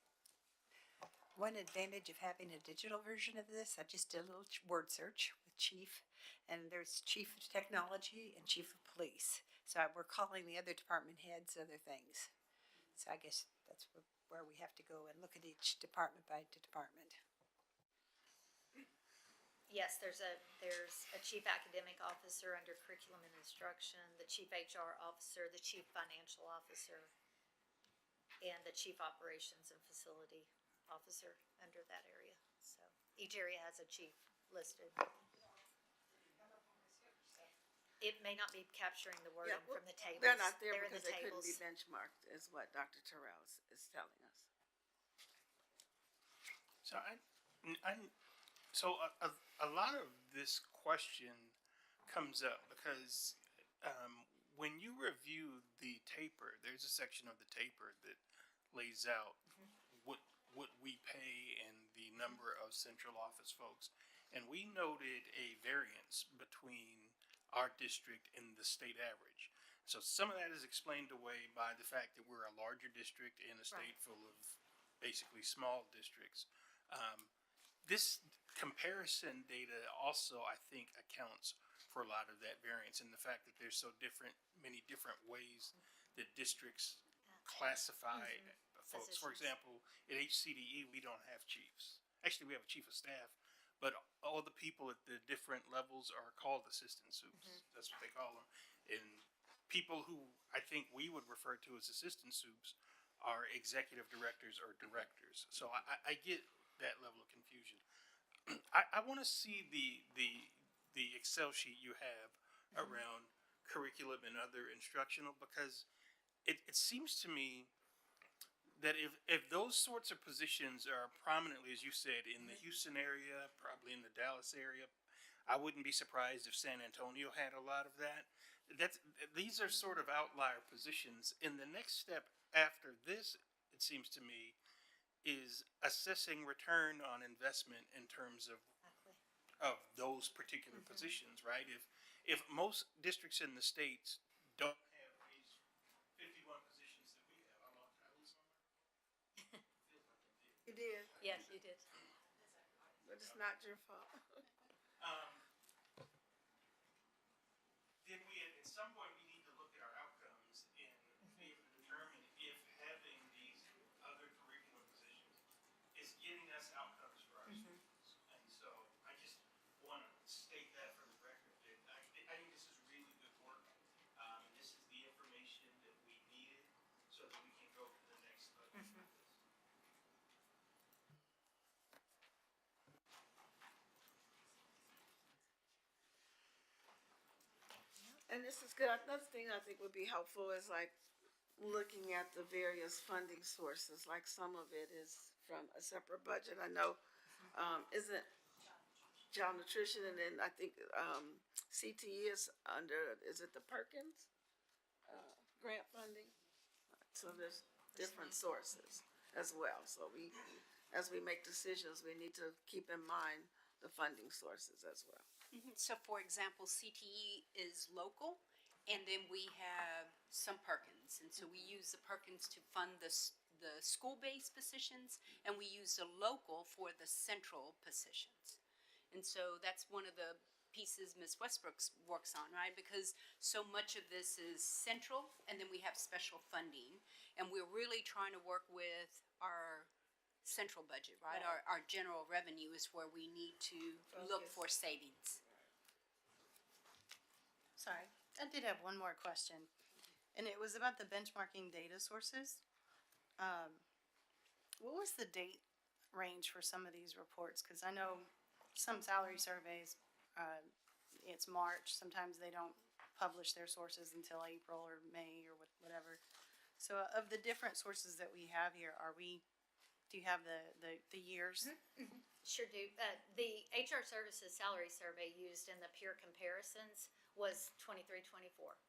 One advantage of having a digital version of this, I just did a little word search with chief, and there's chief of technology and chief of police. So we're calling the other department heads other things. So I guess that's where we have to go and look at each department by department. Yes, there's a chief academic officer under curriculum and instruction, the chief HR officer, the chief financial officer, and the chief operations and facility officer under that area. So each area has a chief listed. It may not be capturing the wording Yeah, well, from the tables. They're not there They're in because the they couldn't be tables. benchmarked, is what Dr. Terrell is telling us. So a lot of this question comes up because when you review the taper, there's a section of the taper that lays out what we pay and the number of central office folks, and we noted a variance between our district and the state average. So some of that is explained away by the fact that we're a larger district in a state full of basically small districts. This comparison data also, I think, accounts for a lot of that variance and the fact that there's so many different ways that districts classify folks. For Positions. example, at HCDE, we don't have chiefs. Actually, we have a chief of staff, but all the people at the different levels are called assistant soups. That's what they call them. And people who I think we would refer to as assistant soups are executive directors or directors. So I get that level of confusion. I want to see the Excel sheet you have around curriculum and other instructional, because it seems to me that if those sorts of positions are prominently, as you said, in the Houston area, probably in the Dallas area, I wouldn't be surprised if San Antonio had a lot of that. These are sort of outlier positions. And the next step after this, it seems to me, is assessing return on investment in terms of those particular positions, right? If most districts in the states don't have these 51 positions that we have, did I lose my mark? You did, Yes, you did. but it's not your fault. Then at some point we need to look at our outcomes so that we can go to the next level. And this is good. Another thing I think would be helpful is like looking at the various funding sources, like some of it is from a separate budget. I know, isn't child nutrition, and then I think, CTE is under, is it the Perkins? Grant funding? So there's different sources as well. So we, as we make decisions, we need to keep in mind the funding sources as well. So for example, CTE is local, and then we have some Perkins. And so we use the Perkins to fund the school-based positions, and we use the local for the central positions. And so that's one of the pieces Ms. Westbrook works on, right? Because so much of this is central, and then we have special funding. And we're really trying to work with our central budget, right? Our general revenue is where we need to look for savings. Sorry, I did have one more question, and it was about the benchmarking data sources. What was the date range for some of these reports? Because I know some salary surveys, it's March, sometimes they don't publish their sources until April or May or whatever. So of the different sources that we have here, do you have the years? Sure do. The HR Services Salary Survey used in the peer comparisons was 23-24.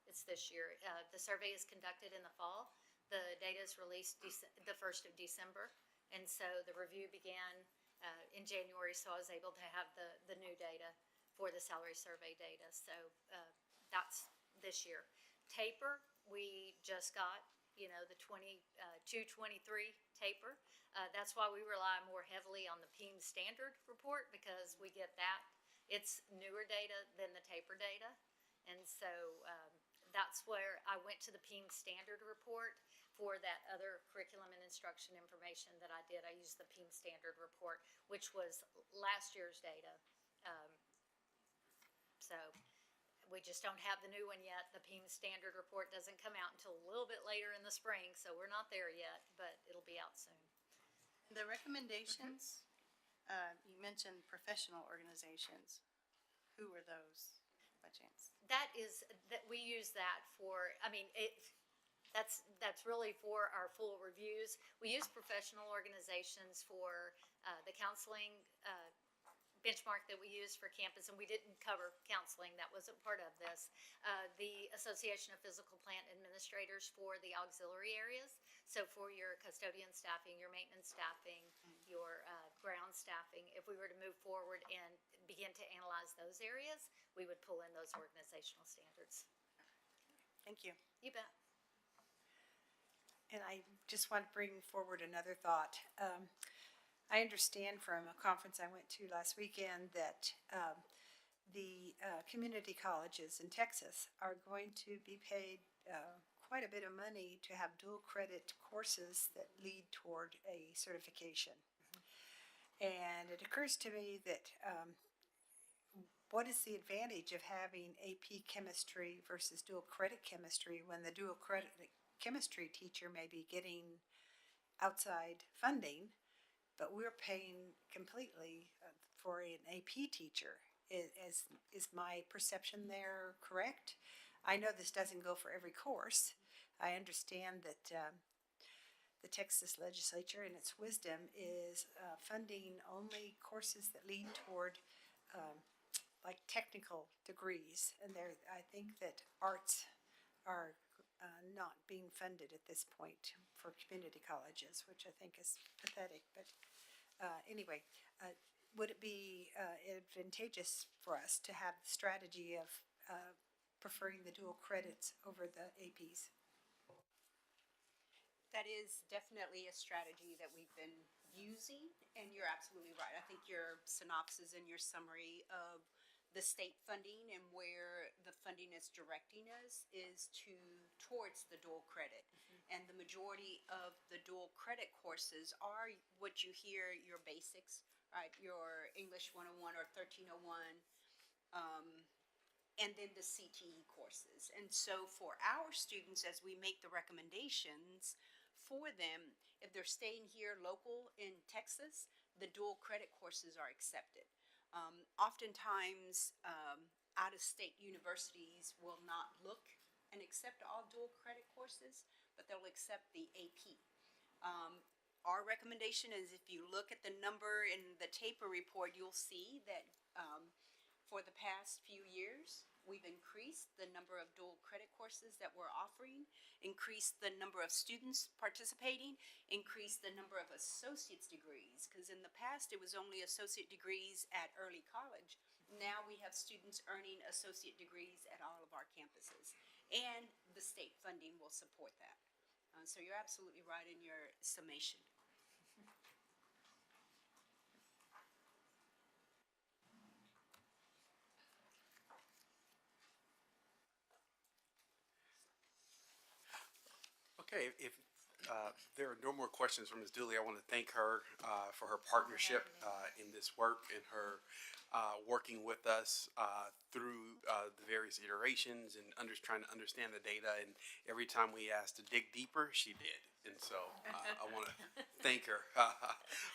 It's this year. The survey is conducted in the fall. The data is released the 1st of December. And so the review began in January, so I was able to have the new data for the salary survey data. So that's this year. Taper, we just got, the 22-23 taper. That's why we rely more heavily on the PEEM standard report, because we get that. It's newer data than the taper data. And so that's where I went to the PEEM standard report for that other curriculum and instruction information that I did. I used the PEEM standard report, which was last year's data. So we just don't have the new one yet. The PEEM standard report doesn't come out until a little bit later in the spring, so we're not there yet, but it'll be out soon. The recommendations, you mentioned professional organizations. Who are those, by chance? That we use that for, that's really for our full reviews. We use professional organizations for the counseling benchmark that we use for campus, and we didn't cover counseling. That wasn't part of this. The Association of Physical Plant Administrators for the auxiliary areas. So for your custodian staffing, your maintenance staffing, your ground staffing, if we were to move forward and begin to analyze those areas, we would pull in those organizational standards. Thank you. You bet. And I just want to bring forward another thought. I understand from a conference I went to last weekend that the community colleges in Texas are going to be paid quite a bit of money to have dual credit courses that lead toward a certification. And it occurs to me that what is the advantage of having AP chemistry versus dual credit chemistry when the dual credit chemistry teacher may be getting outside funding, but we're paying completely for an AP teacher? Is my perception there correct? I know this doesn't go for every course. I understand that the Texas legislature, in its wisdom, is funding only courses that lead toward like technical degrees, and I think that arts are not being funded at this point for community colleges, which I think is pathetic. But anyway, would it be advantageous for us to have the strategy of preferring the dual credits over the APs? That is definitely a strategy that we've been using, and you're absolutely right. I think your synopsis and your summary of the state funding and where the funding is directing us is towards the dual credit. And the majority of the dual credit courses are what you hear, your basics, right? Your English 101 or 1301, and then the CTE courses. And so for our students, as we make the recommendations for them, if they're staying here local in Texas, the dual credit courses are accepted. Oftentimes, out-of-state universities will not look and accept all dual credit courses, but they'll accept the AP. Our recommendation is, if you look at the number in the TAPER report, you'll see that for the past few years, we've increased the number of dual credit courses that we're offering, increased the number of students participating, increased the number of associate's degrees, because in the past it was only associate degrees at early college. Now we have students earning associate degrees at all of our campuses, and the state funding will support that. So you're absolutely right in your summation. Okay, if there are no more questions from Ms. Dooley, I want to thank her for her partnership in this work and her working with us through the various iterations and trying to understand the data. And every time we asked to dig deeper, she did. And so I want to thank her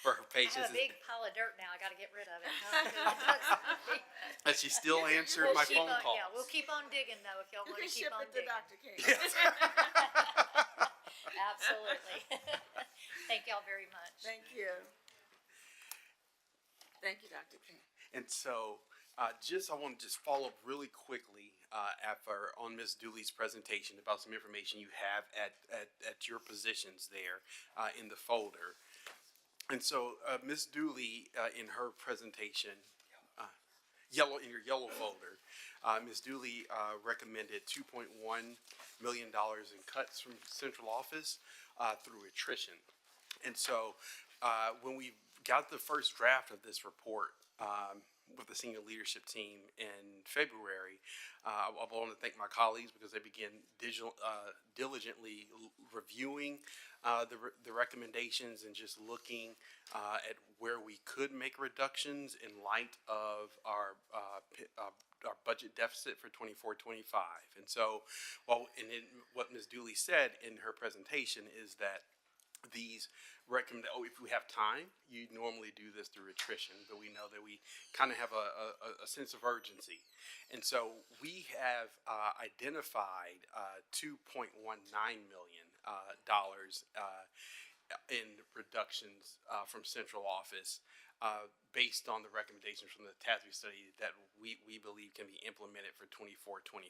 for her I patience. have a big pile of dirt now, I gotta get rid of it. And she still answered my phone calls. Yeah, we'll keep on digging though, if y'all You wanna can keep ship on it to digging. Dr. King. Absolutely. Thank y'all very much. Thank you. Thank you, Dr. King. And so, I want to just follow up really quickly after on Ms. Dooley's presentation about some information you have at your positions there in the folder. And so, Ms. Dooley, in her presentation, in your yellow folder, Ms. Dooley recommended $2.1 million in cuts from central office through attrition. And so, when we got the first draft of this report with the senior leadership team in February, I want to thank my colleagues because they began diligently reviewing the recommendations and just looking at where we could make reductions in light of our budget deficit for 24-25. And so, what Ms. Dooley said in her presentation is that these if we have time, you normally do this through attrition, but we know that we kind of have a sense of urgency. And so we have identified $2.19 million in reductions from central office based on the recommendations from the TASB study that we believe can be implemented for 24-25.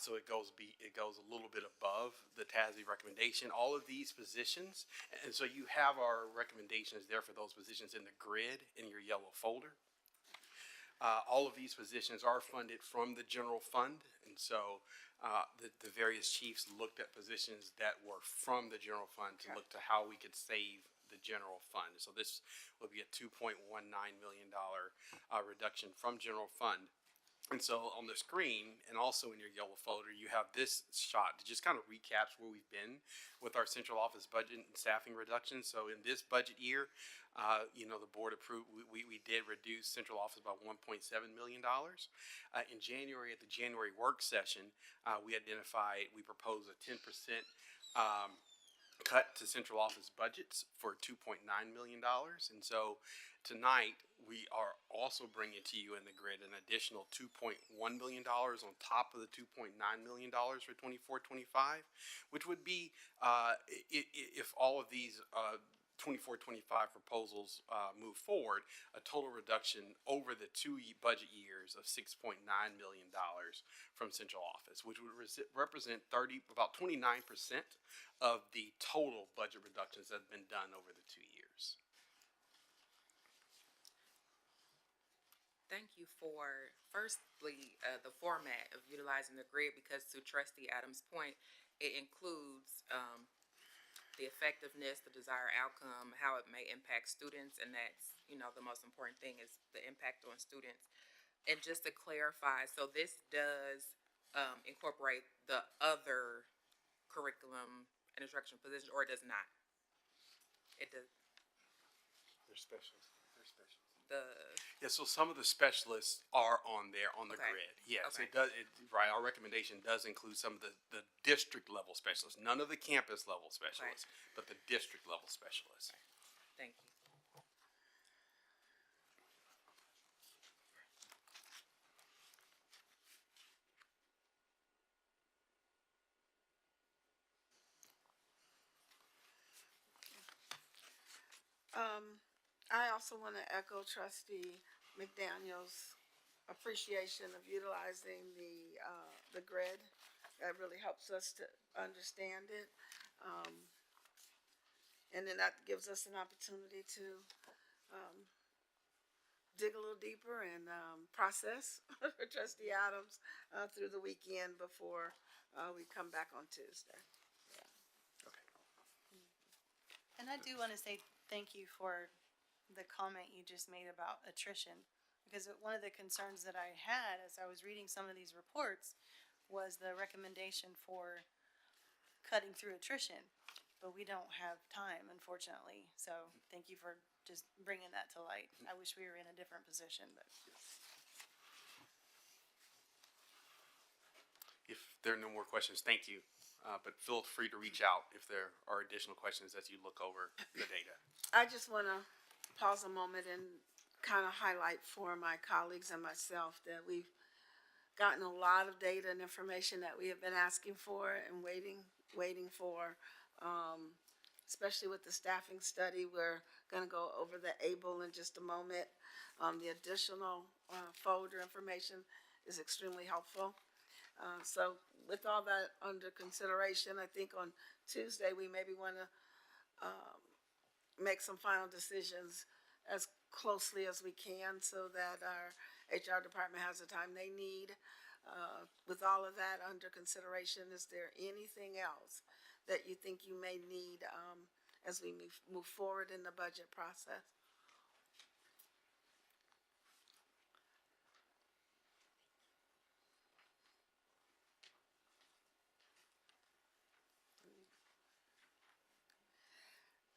So it goes a little bit above the TASB recommendation. All of these positions, and so you have our recommendations there for those positions in the grid in your yellow folder. All of these positions are funded from the general fund, and so the various chiefs looked at positions that were from the general fund to look to how we could save the general fund. So this will be a $2.19 million reduction from general fund. And so on the screen and also in your yellow folder, you have this shot that just kind of recaps where we've been with our central office budget and staffing reductions. So in this budget year, the board approved, we did reduce central office by $1.7 million. In January, at the January work session, we proposed a 10% cut to central office budgets for $2.9 million. And so tonight, we are also bringing to you in the grid an additional $2.1 million on top of the $2.9 million for 24-25, which would be, if all of these 24-25 proposals move forward, a total reduction over the two budget years of $6.9 million from central office, which would represent about 29% of the total budget reductions that have been done over the 2 years. Thank you for, firstly, the format of utilizing the grid, because to Trustee Adams' point, it includes the effectiveness, the desired outcome, how it may impact students, and that's, the most important thing is the impact on students. And just to clarify, so this does incorporate the other curriculum and instructional positions, or it does not? It does. They're special Yeah, so some of the specialists are on there on the Okay. grid. Yes, Okay. it does. Right, our recommendation does include some of the district level specialists, none of the campus level specialists, but the district level specialists. Thank you. I also want to echo Trustee McDaniel's appreciation of utilizing the grid. That really helps us to understand it. And then that gives us an opportunity to, dig a little deeper and, process for Trustee Adams, through the weekend before, we come back on Tuesday. And I do want to say thank you for the comment you just made about attrition. Because one of the concerns that I had as I was reading some of these reports was the recommendation for cutting through attrition. But we don't have time, unfortunately. So thank you for just bringing that to light. I wish we were in a different position, but. If there are no more questions, thank you. But feel free to reach out if there are additional questions as you look over the data. I just want to pause a moment and kind of highlight for my colleagues and myself that we've gotten a lot of data and information that we have been asking for and waiting for, especially with the staffing study. We're going to go over the ABLE in just a moment. The additional folder information is extremely helpful. So with all that under consideration, I think on Tuesday, we maybe want to make some final decisions as closely as we can so that our HR department has the time they need. With all of that under consideration, is there anything else that you think you may need as we move forward in the budget process?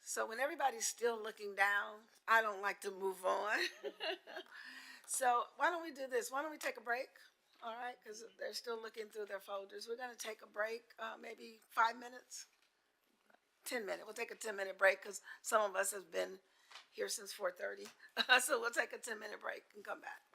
So when everybody's still looking down, I don't like to move on. So why don't we do this? Why don't we take a break? All right, because they're still looking through their folders. We're going to take a break, maybe 5 minutes, 10 minutes. We'll take a 10-minute break because some of us have been here since 4:30. So we'll take a 10-minute break and come back.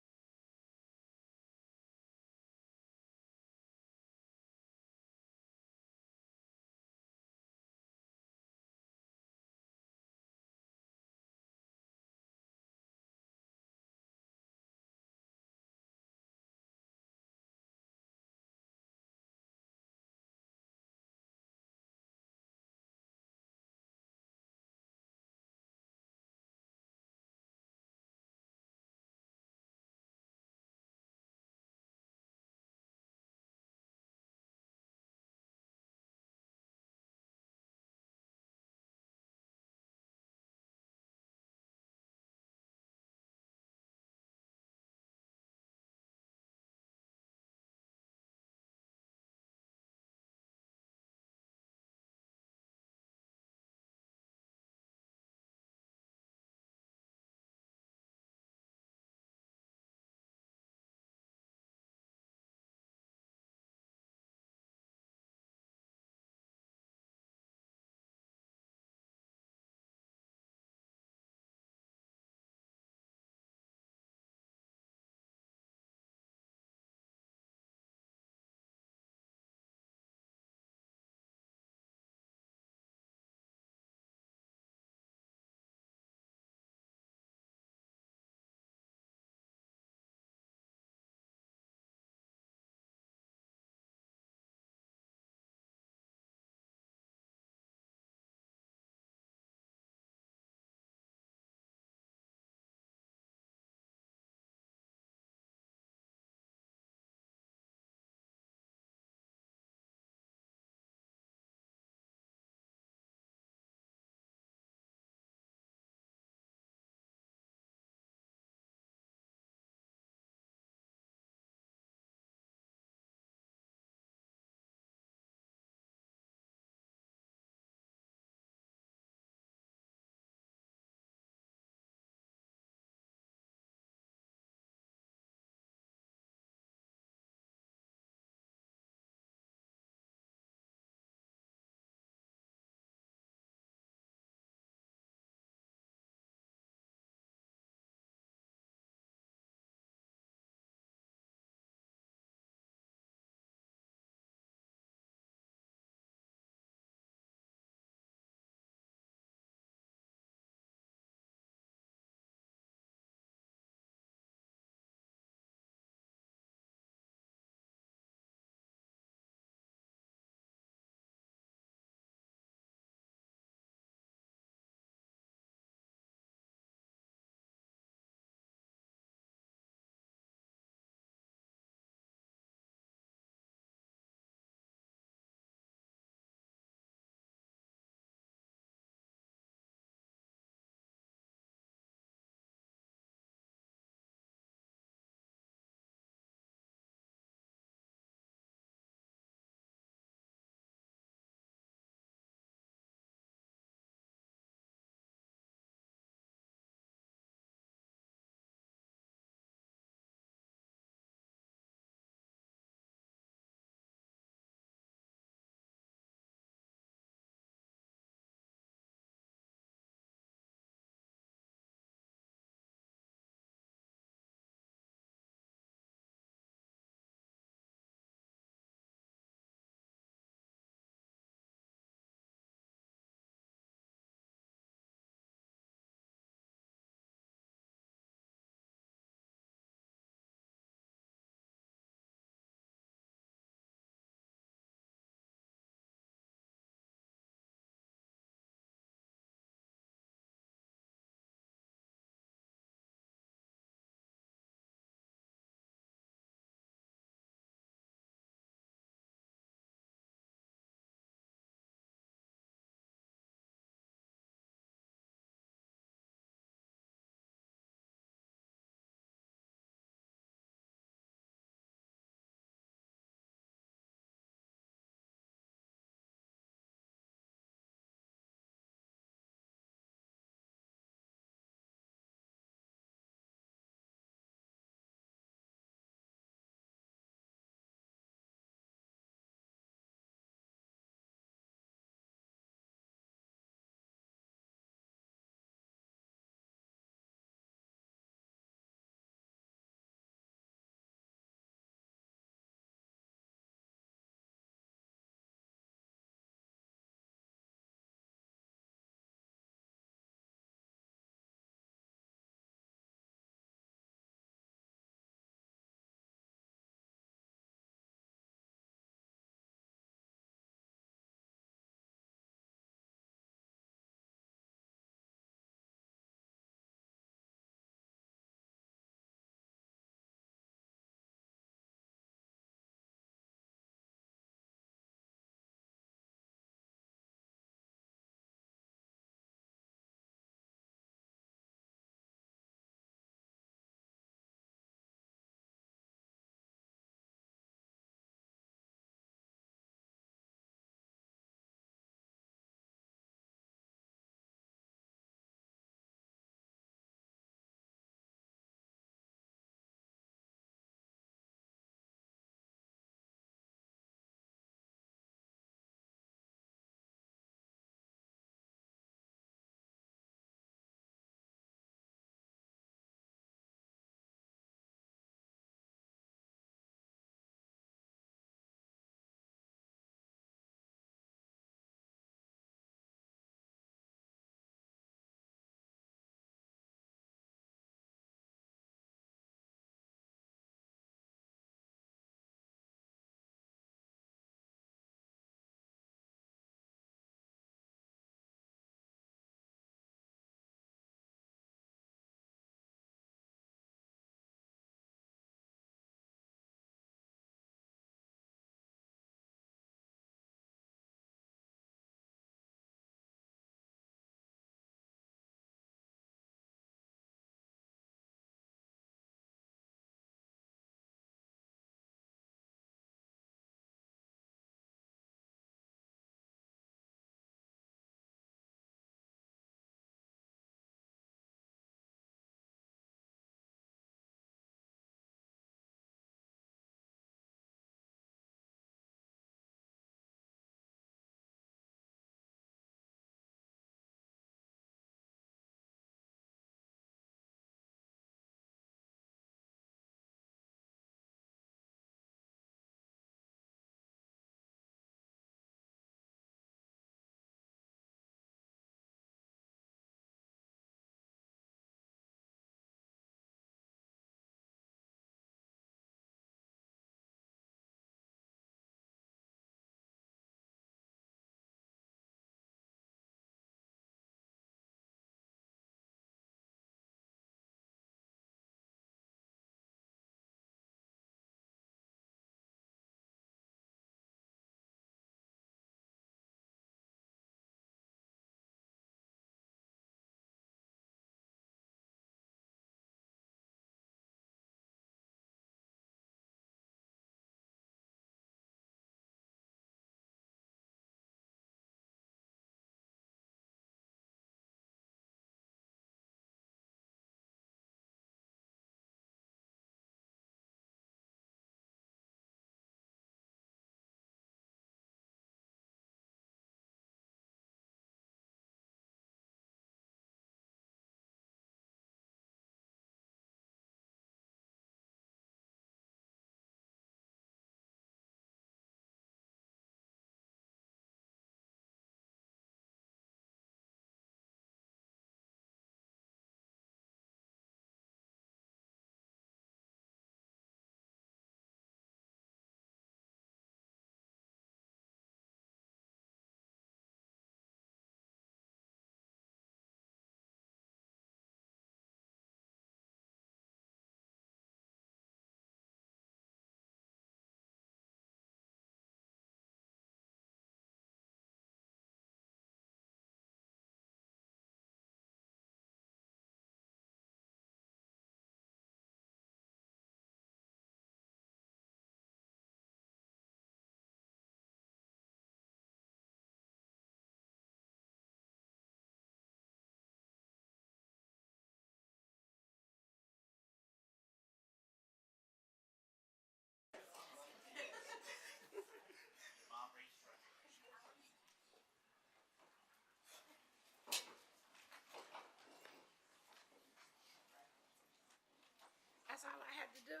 That's all I had to do.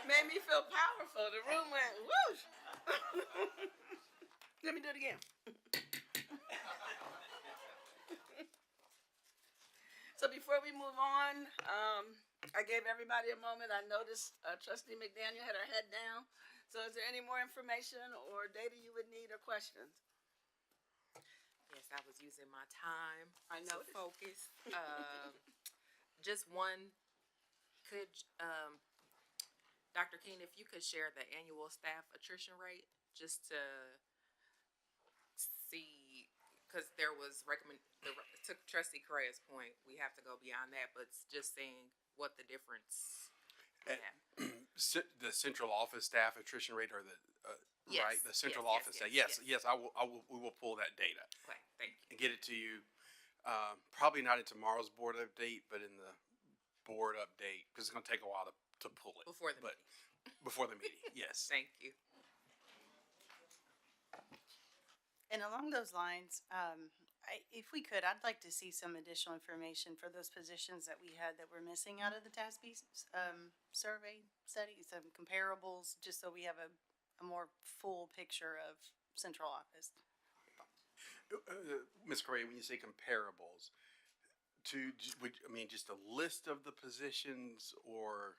Made me feel powerful. The room went whoosh. Let me do it again. So before we move on, I gave everybody a moment. I noticed Trustee McDaniel had her head down. So is there any more information or data you would need or questions? Yes, I was using my time I to noticed. focus. Just one, could, Dr. King, if you could share the annual staff attrition rate, just to see, because there was to Trustee Correa's point, we have to go beyond that, but just seeing what the difference. Eh, The central office staff attrition rate, or the Yes, right, the central yes, office yes, staff. yes. Yes, we will pull that data Okay, thank you. and get it to you. Probably not in tomorrow's board update, but in the board update, because it's going to take a while to pull it. Before the But meeting. before the meeting, yes. Thank you. And along those lines, if we could, I'd like to see some additional information for those positions that we had that were missing out of the TASB survey study, some comparables, just so we have a more full picture of central office. Ms. Correa, when you say comparables, just a list of the positions, or,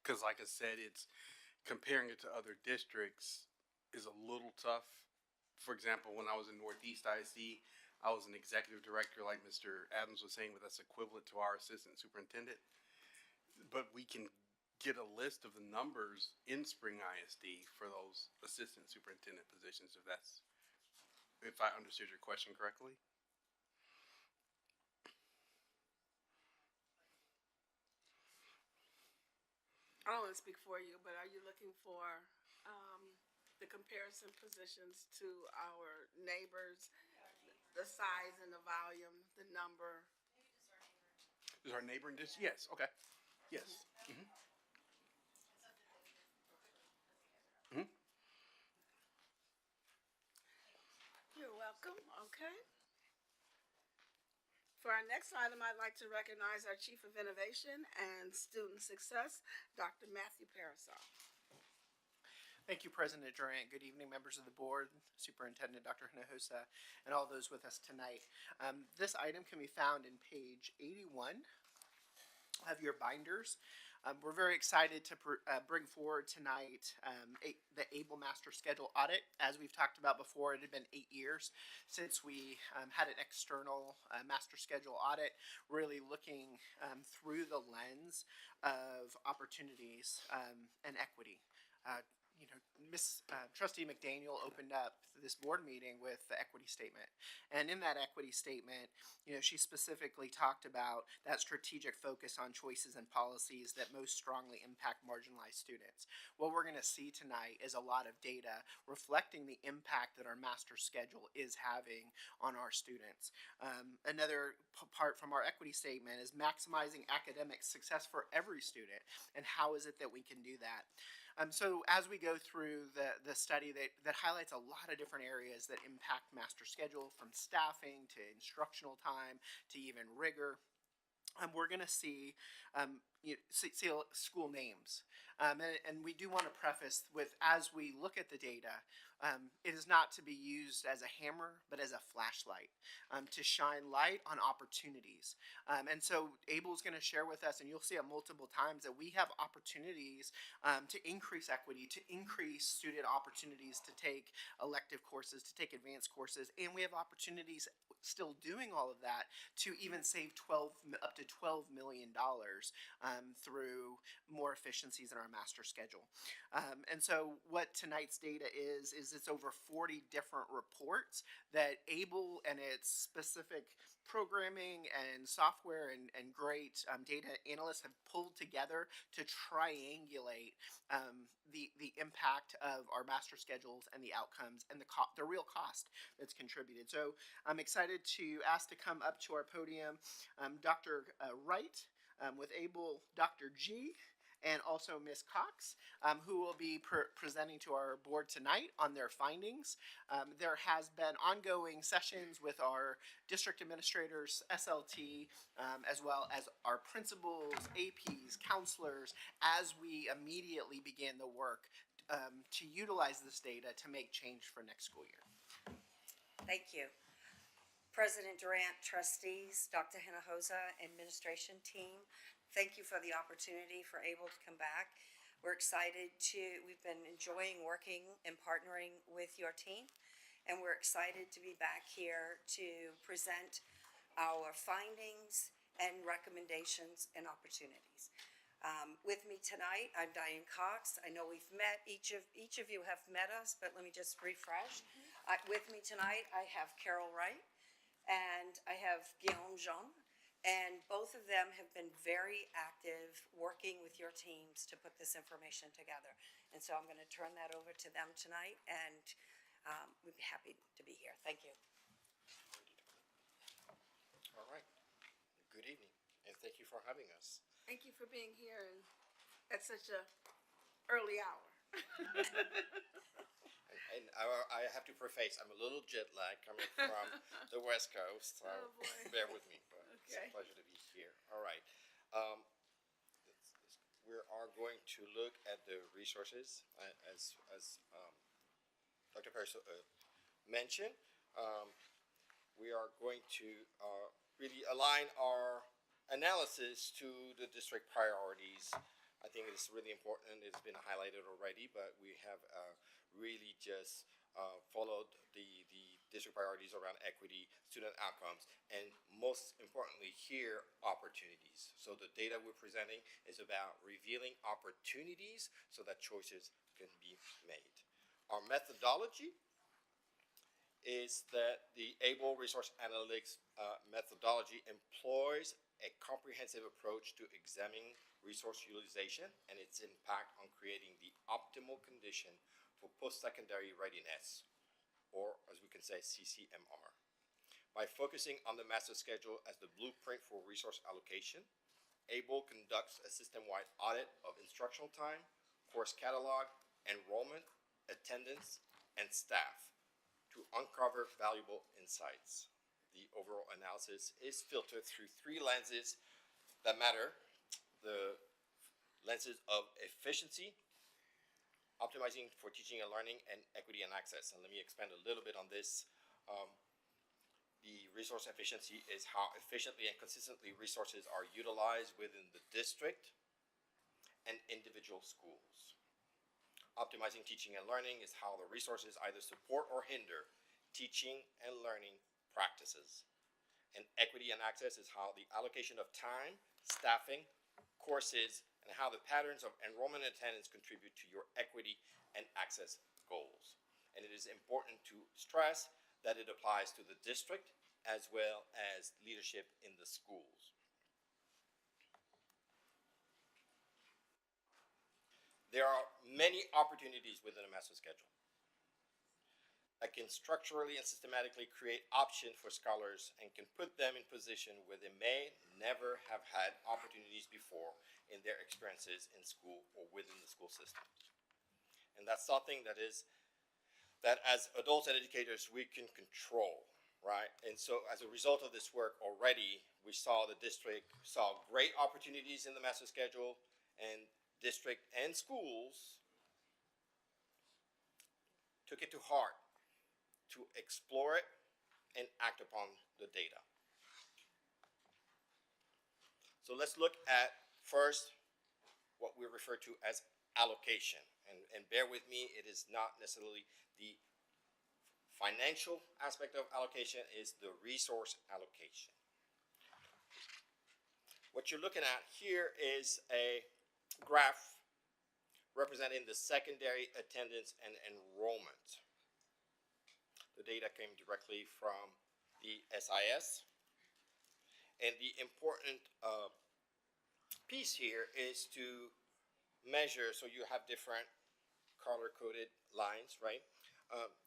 because like I said, it's comparing it to other districts is a little tough. For example, when I was in Northeast IC, I was an executive director, like Mr. Adams was saying, but that's equivalent to our assistant superintendent. But we can get a list of the numbers in Spring ISD for those assistant superintendent positions, if I understood your question correctly. I don't want to speak for you, but are you looking for the comparison positions to our neighbors, the size and the volume, the number? Is our neighboring district? Yes, okay. Yes. Mm-hmm. Mm-hmm. You're welcome, okay. For our next item, I'd like to recognize our Chief of Innovation and Student Success, Dr. Matthew Parasol. Thank you, President Durant. Good evening, members of the board, Superintendent Dr. Hinojosa, and all those with us tonight. This item can be found in page 81 of your binders. We're very excited to bring forward tonight the ABLE Master Schedule Audit. As we've talked about before, it had been 8 years since we had an external Master Schedule Audit, really looking through the lens of opportunities and equity. Trustee McDaniel opened up this board meeting with the equity statement. And in that equity statement, she specifically talked about that strategic focus on choices and policies that most strongly impact marginalized students. What we're going to see tonight is a lot of data reflecting the impact that our master schedule is having on our students. Another part from our equity statement is maximizing academic success for every student. And how is it that we can do that? So as we go through the study that highlights a lot of different areas that impact master schedule, from staffing to instructional time to even rigor, we're going to see school names. And we do want to preface with, as we look at the data, it is not to be used as a hammer, but as a flashlight to shine light on opportunities. And so ABLE is going to share with us, and you'll see it multiple times, that we have opportunities to increase equity, to increase student opportunities to take elective courses, to take advanced courses, and we have opportunities still doing all of that to even save up to $12 million through more efficiencies in our master schedule. And so what tonight's data is it's over 40 different reports that ABLE and its specific programming and software and great data analysts have pulled together to triangulate the impact of our master schedules and the outcomes and the real cost that's contributed. So I'm excited to ask to come up to our podium Dr. Wright with ABLE, Dr. G, and also Ms. Cox, who will be presenting to our board tonight on their findings. There has been ongoing sessions with our district administrators, SLT, as well as our principals, APs, counselors, as we immediately begin the work to utilize this data to make change for next school year. Thank you. President Durant, trustees, Dr. Hinojosa, administration team, thank you for the opportunity for able to come back. We're excited we've been enjoying working and partnering with your team, and we're excited to be back here to present our findings and recommendations and opportunities. With me tonight, I'm Diane Cox. I know we've met, each of you have met us, but let me just refresh. With me tonight, I have Carol Wright, and I have Guillaume Jean, and both of them have been very active working with your teams to put this information together. And so I'm going to turn that over to them tonight, and we'd be happy to be here. Thank you. All right. Good evening, and thank you for having us. Thank you for being here at such a early hour. And I have to preface, I'm a little jet lagged coming from the West Coast, so Oh, boy. bear with me, but it's Okay. a pleasure to be here. All right. We are going to look at the resources, as Dr. Perez mentioned. We are going to really align our analysis to the district priorities. I think it's really important. It's been highlighted already, but we have really just followed the district priorities around equity, student outcomes, and most importantly here, opportunities. So the data we're presenting is about revealing opportunities so that choices can be made. Our methodology is that the ABLE Resource Analytics methodology employs a comprehensive approach to examining resource utilization and its impact on creating the optimal condition for post-secondary readiness, or as we can say, CCMR. By focusing on the master schedule as the blueprint for resource allocation, ABLE conducts a system-wide audit of instructional time, course catalog, enrollment, attendance, and staff to uncover valuable insights. The overall analysis is filtered through three lenses that matter: the lenses of efficiency, optimizing for teaching and learning, and equity and access. And let me expand a little bit on this. The resource efficiency is how efficiently and consistently resources are utilized within the district and individual schools. Optimizing teaching and learning is how the resources either support or hinder teaching and learning practices. And equity and access is how the allocation of time, staffing, courses, and how the patterns of enrollment and attendance contribute to your equity and access goals. And it is important to stress that it applies to the district as well as leadership in the schools. There are many opportunities within a master schedule that can structurally and systematically create options for scholars and can put them in position where they may never have had opportunities before in their experiences in school or within the school system. And that's something that as adults and educators we can control, right? And so as a result of this work already, we saw the district saw great opportunities in the master schedule, and district and schools took it to heart to explore it and act upon the data. So let's look at first what we refer to as allocation. And bear with me, it is not necessarily the financial aspect of allocation, is the resource allocation. What you're looking at here is a graph representing the secondary attendance and enrollment. The data came directly from the SIS. And the important piece here is to measure, so you have different color-coded lines, right?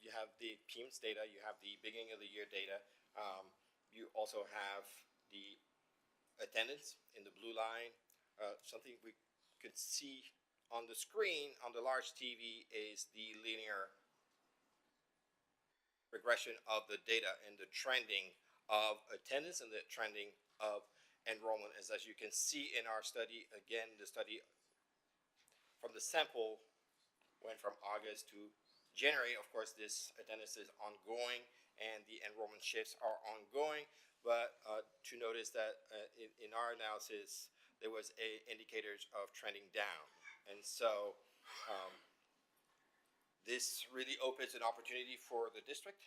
You have the PIMS data, you have the beginning of the year data. You also have the attendance in the blue line, something we can see on the screen on the large TV is the linear regression of the data and the trending of attendance and the trending of enrollment. As you can see in our study, again, the study from the sample went from August to January. Of course, this attendance is ongoing and the enrollment shifts are ongoing, but to notice that in our analysis, there was indicators of trending down. And so this really opens an opportunity for the district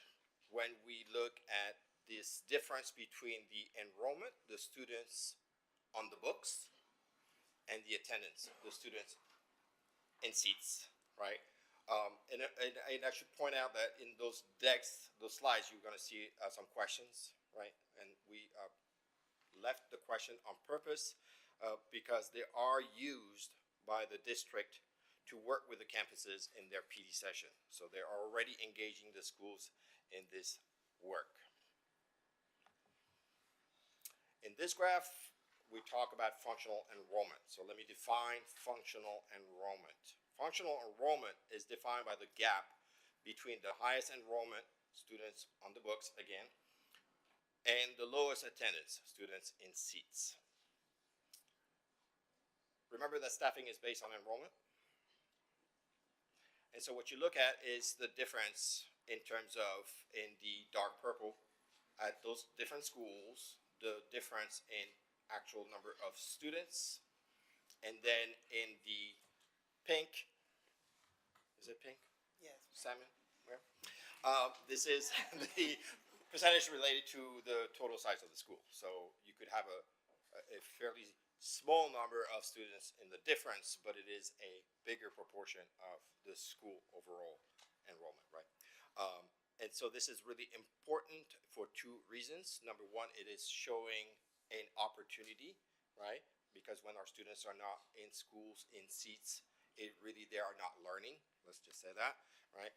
when we look at this difference between the enrollment, the students on the books, and the attendance, the students in seats, right? And I should point out that in those decks, those slides, you're going to see some questions, right? And we left the question on purpose because they are used by the district to work with the campuses in their PD session. So they're already engaging the schools in this work. In this graph, we talk about functional enrollment. So let me define functional enrollment. Functional enrollment is defined by the gap between the highest enrollment, students on the books again, and the lowest attendance, students in seats. Remember that staffing is based on enrollment? And so what you look at is the difference in terms of, in the dark purple, at those different schools, the difference in actual number of students, and then in the pink, is it pink? Yes. Salmon, where? This is the percentage related to the total size of the school. So you could have a fairly small number of students in the difference, but it is a bigger proportion of the school overall enrollment, right? And so this is really important for two reasons. Number one, it is showing an opportunity, right? Because when our students are not in schools, in seats, they are not learning. Let's just say that, right?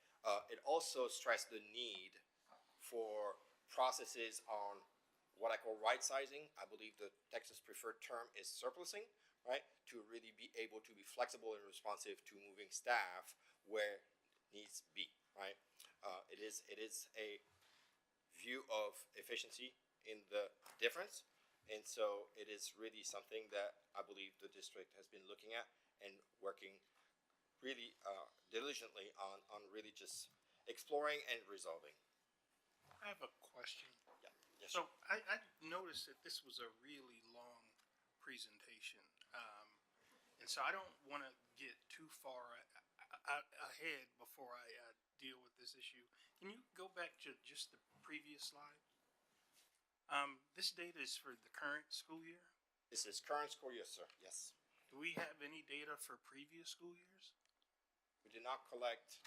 It also stressed the need for processes on what I call right sizing. I believe the Texas preferred term is surplusing, right? To really be able to be flexible and responsive to moving staff where needs be, right? It is a view of efficiency in the difference. And so it is really something that I believe the district has been looking at and working really diligently on really just exploring and resolving. I have a question. Yeah. Yes, So I noticed that this was a really long presentation. And so I don't want to get too far ahead before I deal with this issue. Can you go back to just the previous slide? This data is for the current school year. This is current school year, sir. Yes. Do we have any data for previous school years? We did not collect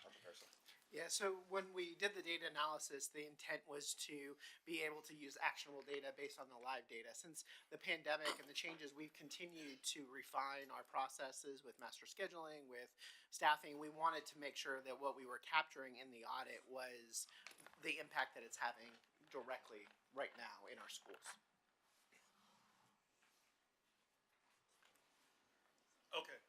Dr. Pearson. Yeah, so when we did the data analysis, the intent was to be able to use actionable data based on the live data. Since the pandemic and the changes, we've continued to refine our processes with master scheduling, with staffing. We wanted to make sure that what we were capturing in the audit was the impact that it's having directly right now in our schools. Okay.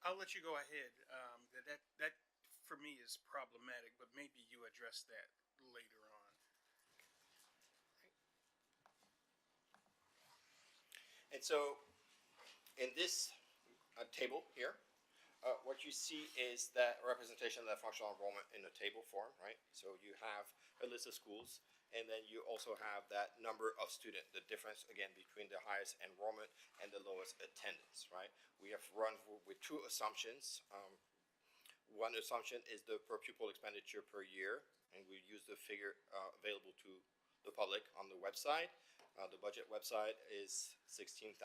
I'll let you go ahead. That for me is problematic, but maybe you address that later on. And so in this table here, what you see is that representation of that functional enrollment in a table form, right? So you have a list of schools, and then you also have that number of students, the difference, again, between the highest enrollment and the lowest attendance, right? We have run with two assumptions. One assumption is the per pupil expenditure per year, and we use the figure available to the public on the website. The budget website is $16,548,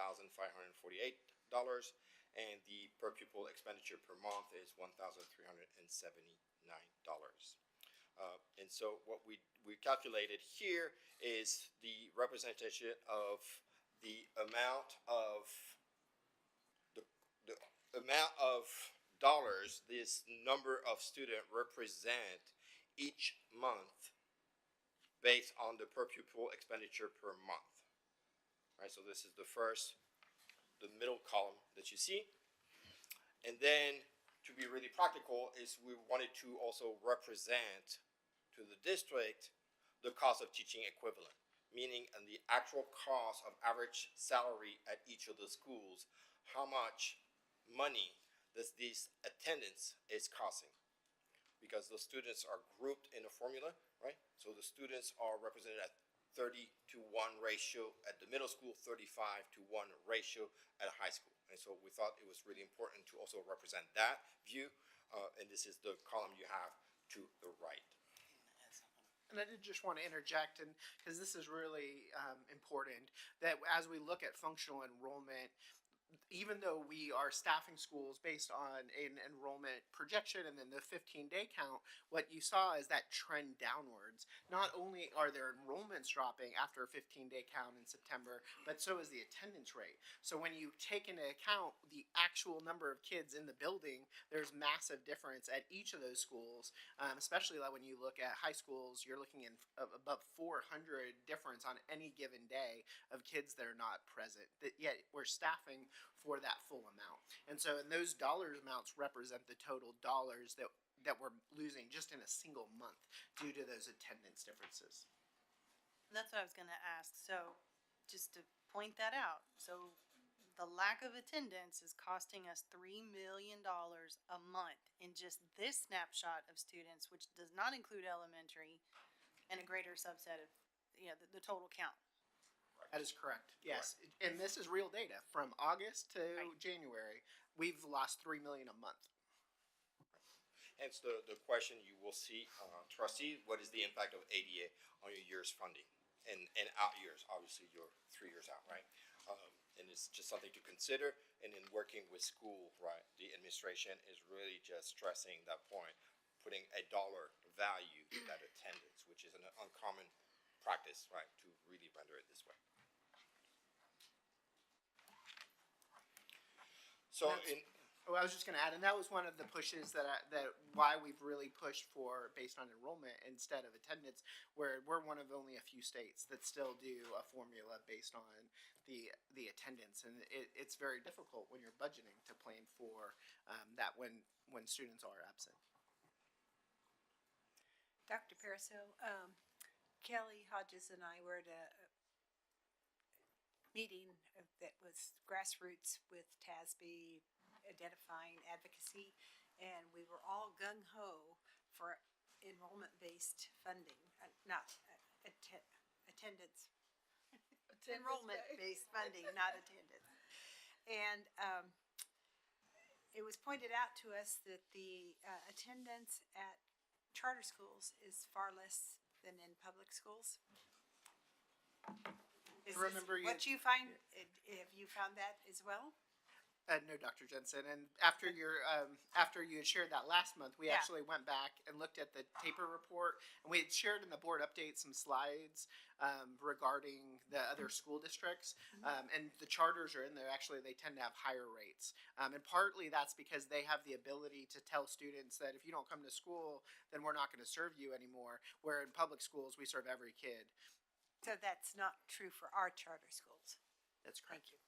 and the per pupil expenditure per month is $1,379. And so what we calculated here is the representation of the amount of the amount of dollars this number of students represent each month based on the per pupil expenditure per month. Right, so this is the middle column that you see. And then, to be really practical, is we wanted to also represent to the district the cost of teaching equivalent, meaning and the actual cost of average salary at each of the schools, how much money this attendance is costing. Because the students are grouped in a formula, right? So the students are represented at 30-1 ratio at the middle school, 35-1 ratio at a high school. And so we thought it was really important to also represent that view. And this is the column you have to the right. And I did just want to interject, and because this is really important, that as we look at functional enrollment, even though we are staffing schools based on an enrollment projection and then the 15-day count, what you saw is that trend downwards. Not only are their enrollments dropping after a 15-day count in September, but so is the attendance rate. So when you take into account the actual number of kids in the building, there's massive difference at each of those schools, especially like when you look at high schools, you're looking in above 400 difference on any given day of kids that are not present. Yet we're staffing for that full amount. And so, and those dollar amounts represent the total dollars that we're losing just in a single month due to those attendance differences. That's what I was gonna ask, so, just to point that out, so the lack of attendance is costing us $3 million a month in just this snapshot of students, which does not include elementary and a greater subset of, the total count. That is correct, yes. And this is real data. From August to January, we've lost $3 million a month. Hence the question you will see, trustee, what is the impact of ADA on your year's funding? And out years, obviously you're 3 years out, right? And it's just something to consider. And in working with school, right, the administration is really just stressing that point, putting a dollar value to that attendance, which is an uncommon practice, right, to really render it this way. So I was just going to add, and that was one of the pushes that why we've really pushed for based on enrollment instead of attendance, where we're one of only a few states that still do a formula based on the attendance, and it's very difficult when you're budgeting to plan for that when students are absent. Dr. Pariseau, Kelly Hodges and I were at a meeting that was grassroots with TASB, identifying advocacy, and we were all gung-ho for enrollment-based funding, not attendance. Enrollment-based funding, not attendance. And it was pointed out to us that the attendance at charter schools is far less than in public schools. Is this what you find? Have you found that as well? No, Dr. Jensen. And after after you had shared that last month, we actually went back and looked at the TAPER report, and we had shared in the board update some slides regarding the other school districts. And the charters are in there. Actually, they tend to have higher rates. And partly that's because they have the ability to tell students that if you don't come to school, then we're not going to serve you anymore. Where in public schools, we serve every kid. So that's not true for our charter schools. That's correct. Thank you.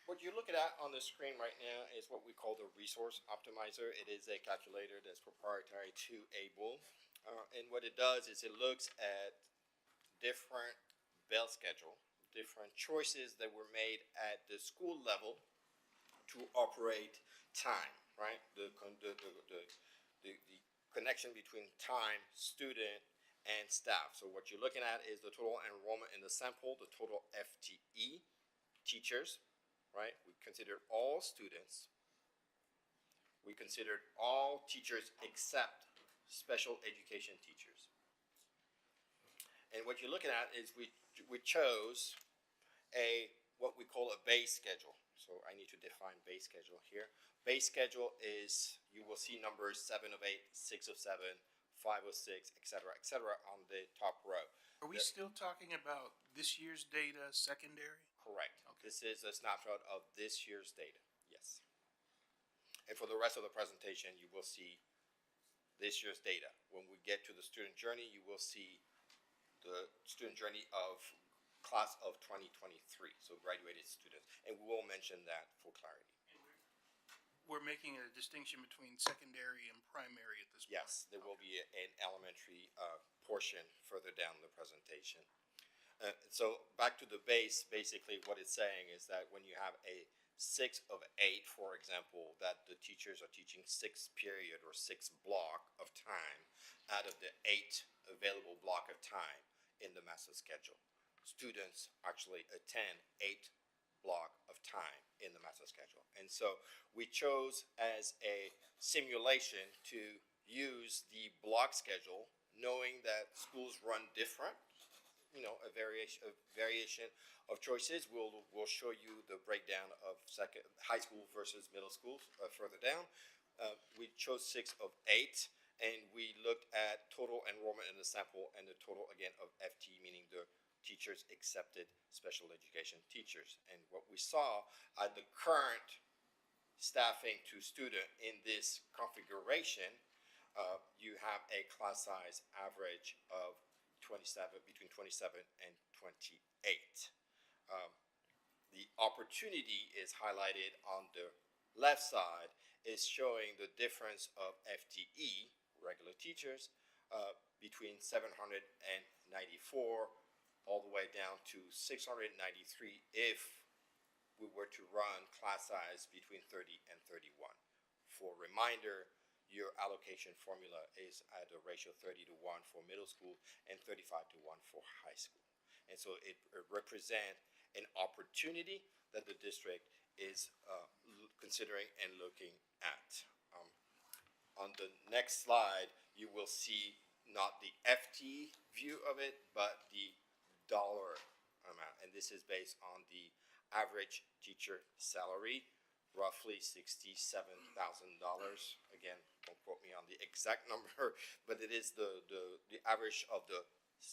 What you're looking at on the screen right now is what we call the resource optimizer. It is a calculator that's proprietary to ABLE. And what it does is it looks at different bell schedule, different choices that were made at the school level to operate time, right? The connection between time, student, and staff. So what you're looking at is the total enrollment in the sample, the total FTE, teachers, right? We considered all students. We considered all teachers except special education teachers. And what you're looking at is we chose what we call a base schedule. So I need to define base schedule here. Base schedule is, you will see numbers 7 of 8, 6 of 7, 5 of 6, et cetera, on the top row. Are we still talking about this year's data secondary? Correct. Okay. This is a snapshot of this year's data, yes. And for the rest of the presentation, you will see this year's data. When we get to the student journey, you will see the student journey of class of 2023, so graduated students, and we will mention that for clarity. We're making a distinction between secondary and primary at this point. Yes, there will be an elementary portion further down the presentation. So back to the base, basically what it's saying is that when you have a 6 of 8, for example, that the teachers are teaching 6 period or 6 block of time out of the 8 available block of time in the master schedule. Students actually attend 8 block of time in the master schedule. And so we chose as a simulation to use the block schedule, knowing that schools run different, you know, a variation of choices. We'll show you the breakdown of high school versus middle school further down. We chose 6 of 8, and we looked at total enrollment in the sample and the total again of FT, meaning the teachers accepted special education teachers. And what we saw at the current staffing to student in this configuration, you have a class size average of 27, between 27 and 28. The opportunity is highlighted on the left side, is showing the difference of FTE, regular teachers, between 794 all the way down to 693 if we were to run class size between 30 and 31. For reminder, your allocation formula is at a ratio 30 to 1 for middle school and 35 to 1 for high school. And so it represents an opportunity that the district is considering and looking at. On the next slide, you will see not the FT view of it, but the dollar amount. And this is based on the average teacher salary, roughly $67,000. Again, don't quote me on the exact number, but it is the average of the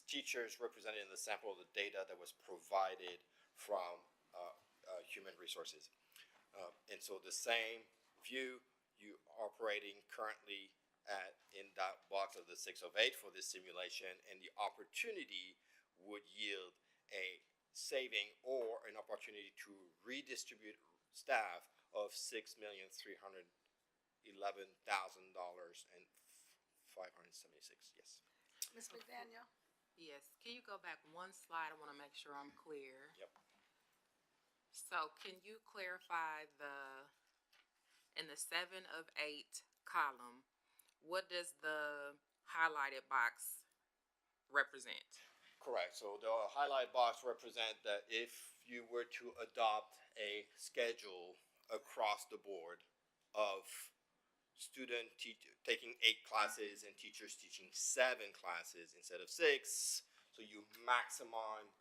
teachers represented in the sample of the data that was provided from human resources. And so the same view, you operating currently in that box of the 6 of 8 for this simulation, and the opportunity would yield a saving or an opportunity to redistribute staff of $6,311,576. Yes. Ms. McDaniel? Yes, can you go back one slide? I want to make sure I'm clear. Yep. So can you clarify in the 7 of 8 column, what does the highlighted box represent? Correct. So the highlight box represent that if you were to adopt a schedule across the board of student taking 8 classes and teachers teaching 7 classes instead of 6, so you maximize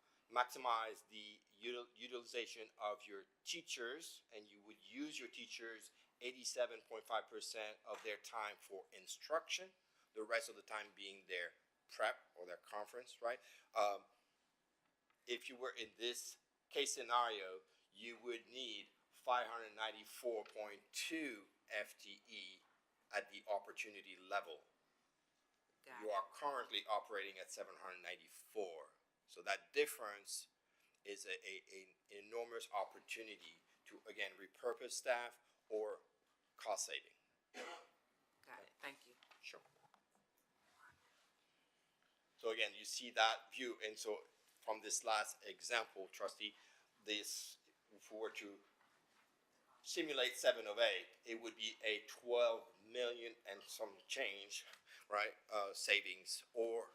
the utilization of your teachers, and you would use your teachers 87.5% of their time for instruction, the rest of the time being their prep or their conference, right? If you were in this case scenario, you would need 594.2 FTE at the opportunity level. Got You it. are currently operating at 794. So that difference is an enormous opportunity to, again, repurpose staff or cost saving. Got it, thank you. Sure. So again, you see that view, and so from this last example, trustee, this, if we were to simulate 7 of 8, it would be a 12 million and some change, right, savings or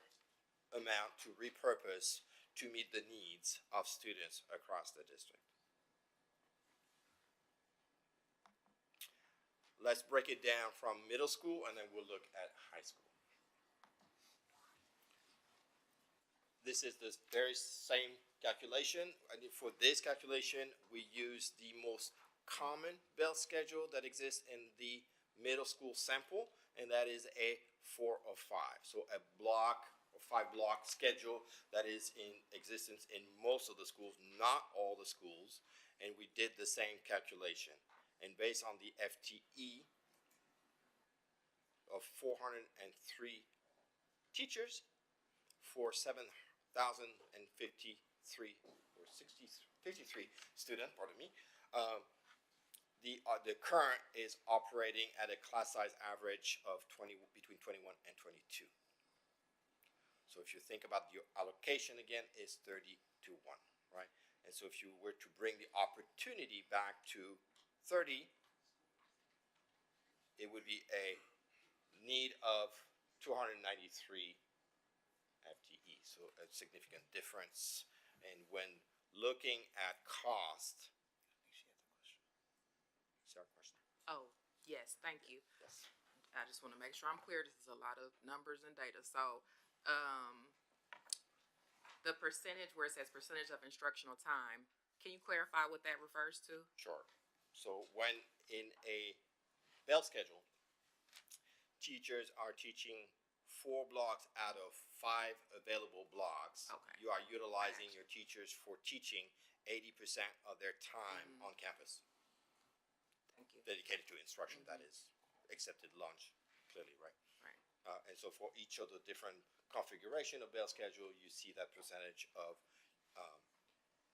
amount to repurpose to meet the needs of students across the district. Let's break it down from middle school, and then we'll look at high school. This is the very same calculation. And for this calculation, we use the most common bell schedule that exists in the middle school sample, and that is a 4 of 5. So a block or 5 block schedule that is in existence in most of the schools, not all the schools. And we did the same calculation. And based on the FTE of 403 teachers for 7,053 or 53 students, pardon me. The current is operating at a class size average of between 21 and 22. So if you think about your allocation again, is 30 to 1, right? And so if you were to bring the opportunity back to 30, it would be a need of 293 FTE, so a significant difference. And when looking at cost, is there a question? Oh, yes, thank you. Yes. I just want to make sure I'm clear. This is a lot of numbers and data. So, the percentage where it says percentage of instructional time, can you clarify what that refers to? Sure. So when in a bell schedule, teachers are teaching 4 blocks out of 5 available blocks. Okay. You are utilizing your teachers for teaching 80% of their time on campus, Thank you. dedicated to instruction, that is, accepted lunch, clearly, right? Right. And so for each of the different configuration of bell schedule, you see that percentage of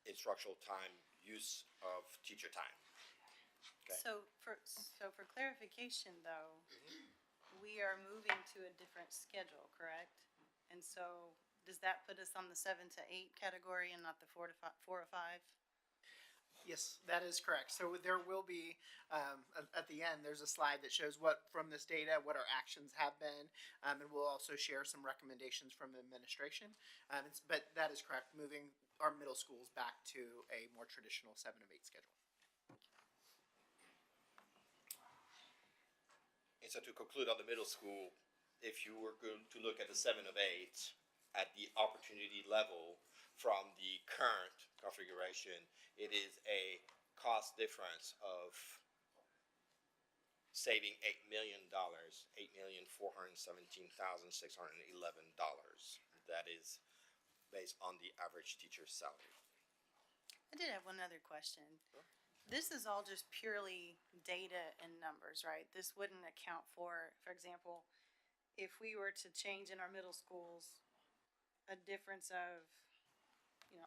instructional time, use of teacher time. Okay. So for clarification though, we are moving to a different schedule, correct? And so does that put us on the 7 to 8 category and not the 4 to 5? Yes, that is correct. So there will be, at the end, there's a slide that shows what, from this data, what our actions have been. And we'll also share some recommendations from administration. But that is correct, moving our middle schools back to a more traditional 7 of 8 schedule. And so to conclude on the middle school, if you were going to look at the 7 of 8 at the opportunity level from the current configuration, it is a cost difference of saving $8 million, $8,417,611. That is based on the average teacher's salary. I did have one other question. This is all just purely data and numbers, right? This wouldn't account for example, if we were to change in our middle schools a difference of,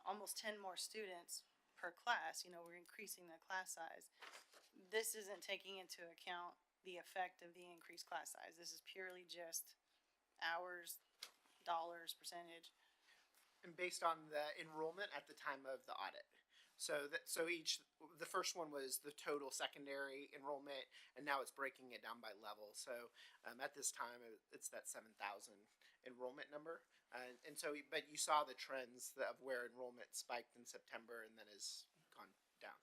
almost 10 more students per class, we're increasing the class size. This isn't taking into account the effect of the increased class size. This is purely just hours, dollars, percentage. And based on the enrollment at the time of the audit. So the first one was the total secondary enrollment, and now it's breaking it down by level. So at this time, it's that 7,000 enrollment number. But you saw the trends of where enrollment spiked in September and then has gone down.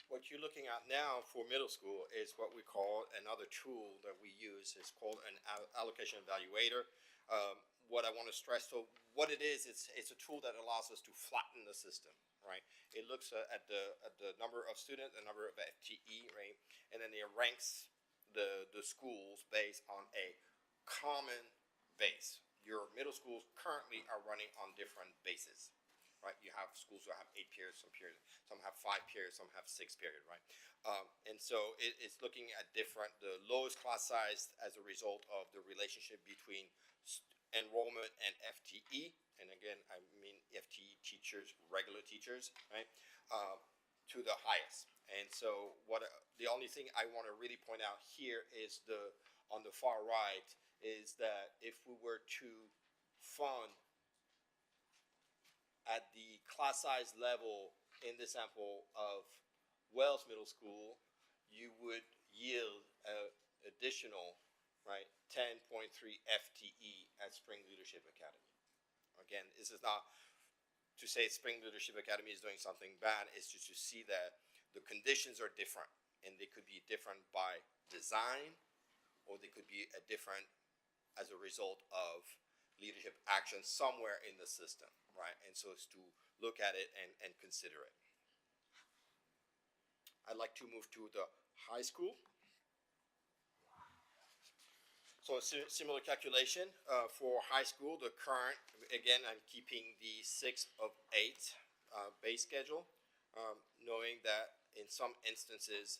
What you're looking at now for middle school is what we call another tool that we use. It's called an allocation evaluator. What I want to stress, so what it is, it's a tool that allows us to flatten the system, right? It looks at the number of students, the number of FTE, right? And then it ranks the schools based on a common base. Your middle schools currently are running on different bases, right? You have schools that have 8 periods, some have 5 periods, some have 6 periods, right? And so it's looking at the lowest class size as a result of the relationship between enrollment and FTE, and again, I mean FTE teachers, regular teachers, right, to the highest. And so the only thing I want to really point out here is on the far right is that if we were to fund at the class size level in the sample of Wells Middle School, you would yield additional, right, 10.3 FTE at Spring Leadership Academy. Again, this is not to say Spring Leadership Academy is doing something bad. It's just to see that the conditions are different, and they could be different by design, or they could be different as a result of leadership action somewhere in the system, right? And so it's to look at it and consider it. I'd like to move to the high school. So a similar calculation for high school. The current, again, I'm keeping the 6 of 8 base schedule, knowing that in some instances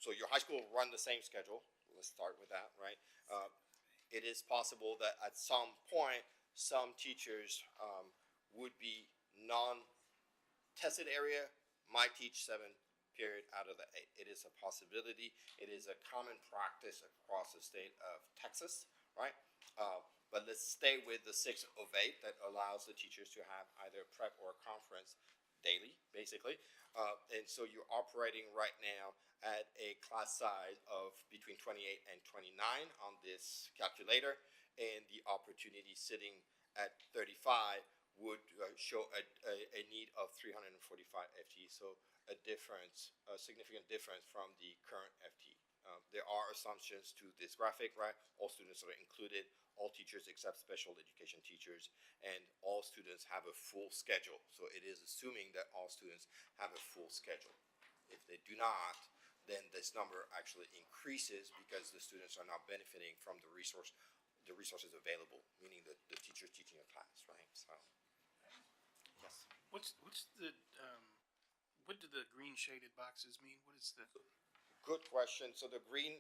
so your high school will run the same schedule. Let's start with that, right? It is possible that at some point, some teachers would be non-tested area, might teach 7 period out of the 8. It is a possibility. It is a common practice across the state of Texas, right? But let's stay with the 6 of 8 that allows the teachers to have either prep or conference daily, basically. And so you're operating right now at a class size of between 28 and 29 on this calculator, and the opportunity sitting at 35 would show a need of 345 FTE. So a difference, a significant difference from the current FTE. There are assumptions to this graphic, right? All students are included, all teachers except special education teachers, and all students have a full schedule. So it is assuming that all students have a full schedule. If they do not, then this number actually increases because the students are not benefiting from the resources available, meaning the teachers teaching a class, right? So, yes. What's the what do the green shaded boxes mean? What is the? Good question. So the green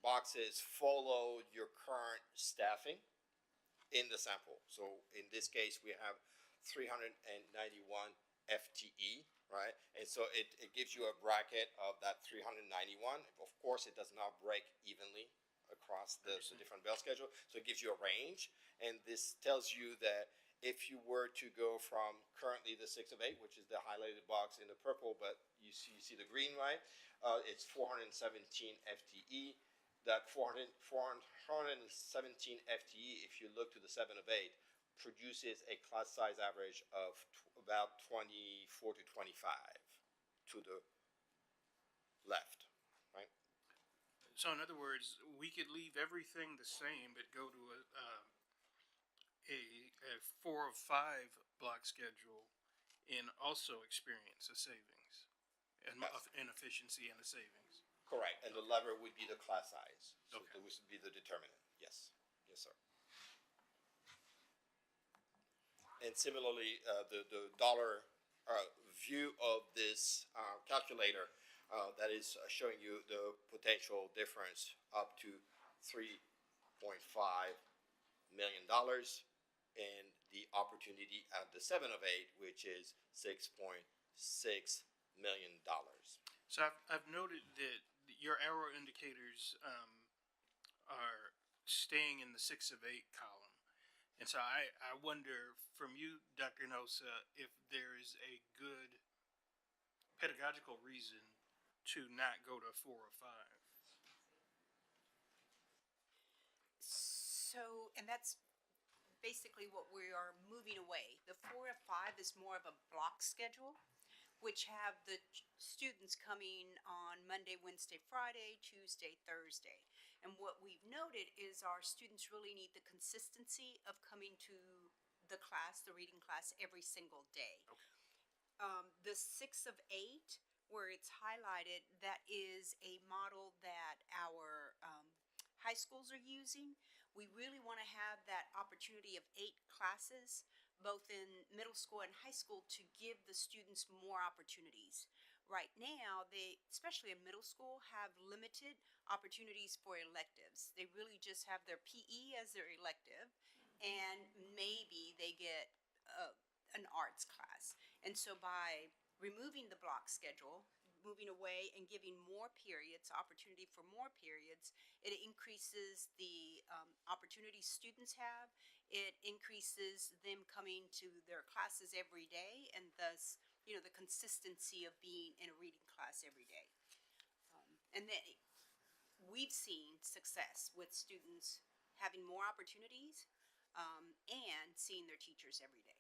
boxes follow your current staffing in the sample. So in this case, we have 391 FTE, right? And so it gives you a bracket of that 391. Of course, it does not break evenly across the different bell schedule. So it gives you a range. And this tells you that if you were to go from currently the 6 of 8, which is the highlighted box in the purple, but you see the green, right? It's 417 FTE. That 417 FTE, if you look to the 7 of 8, produces a class size average of about 24 to 25 to the left, right? So in other words, we could leave everything the same, but go to a 4 of 5 block schedule and also experience a savings and Yes. an efficiency and a savings. Correct. And the lever would be the class size. So Okay. this would be the determinant. Yes. Yes, sir. And similarly, the dollar view of this calculator that is showing you the potential difference up to $3.5 million, and the opportunity at the 7 of 8, which is $6.6 million. So I've noted that your arrow indicators are staying in the 6 of 8 column. And so I wonder from you, Dr. Nosa, if there is a good pedagogical reason to not go to 4 or 5. So, and that's basically what we are moving away. The 4 of 5 is more of a block schedule, which have the students coming on Monday, Wednesday, Friday, Tuesday, Thursday. And what we've noted is our students really need the consistency of coming to the class, the reading class, every single day. The 6 of 8, where it's highlighted, that is a model that our high schools are using. We really want to have that opportunity of 8 classes, both in middle school and high school, to give the students more opportunities. Right now, they, especially in middle school, have limited opportunities for electives. They really just have their PE as their elective, and maybe they get an arts class. And so by removing the block schedule, moving away and giving more periods, opportunity for more periods, it increases the opportunities students have. It increases them coming to their classes every day, and thus, you know, the consistency of being in a reading class every day. And then we've seen success with students having more opportunities and seeing their teachers every day.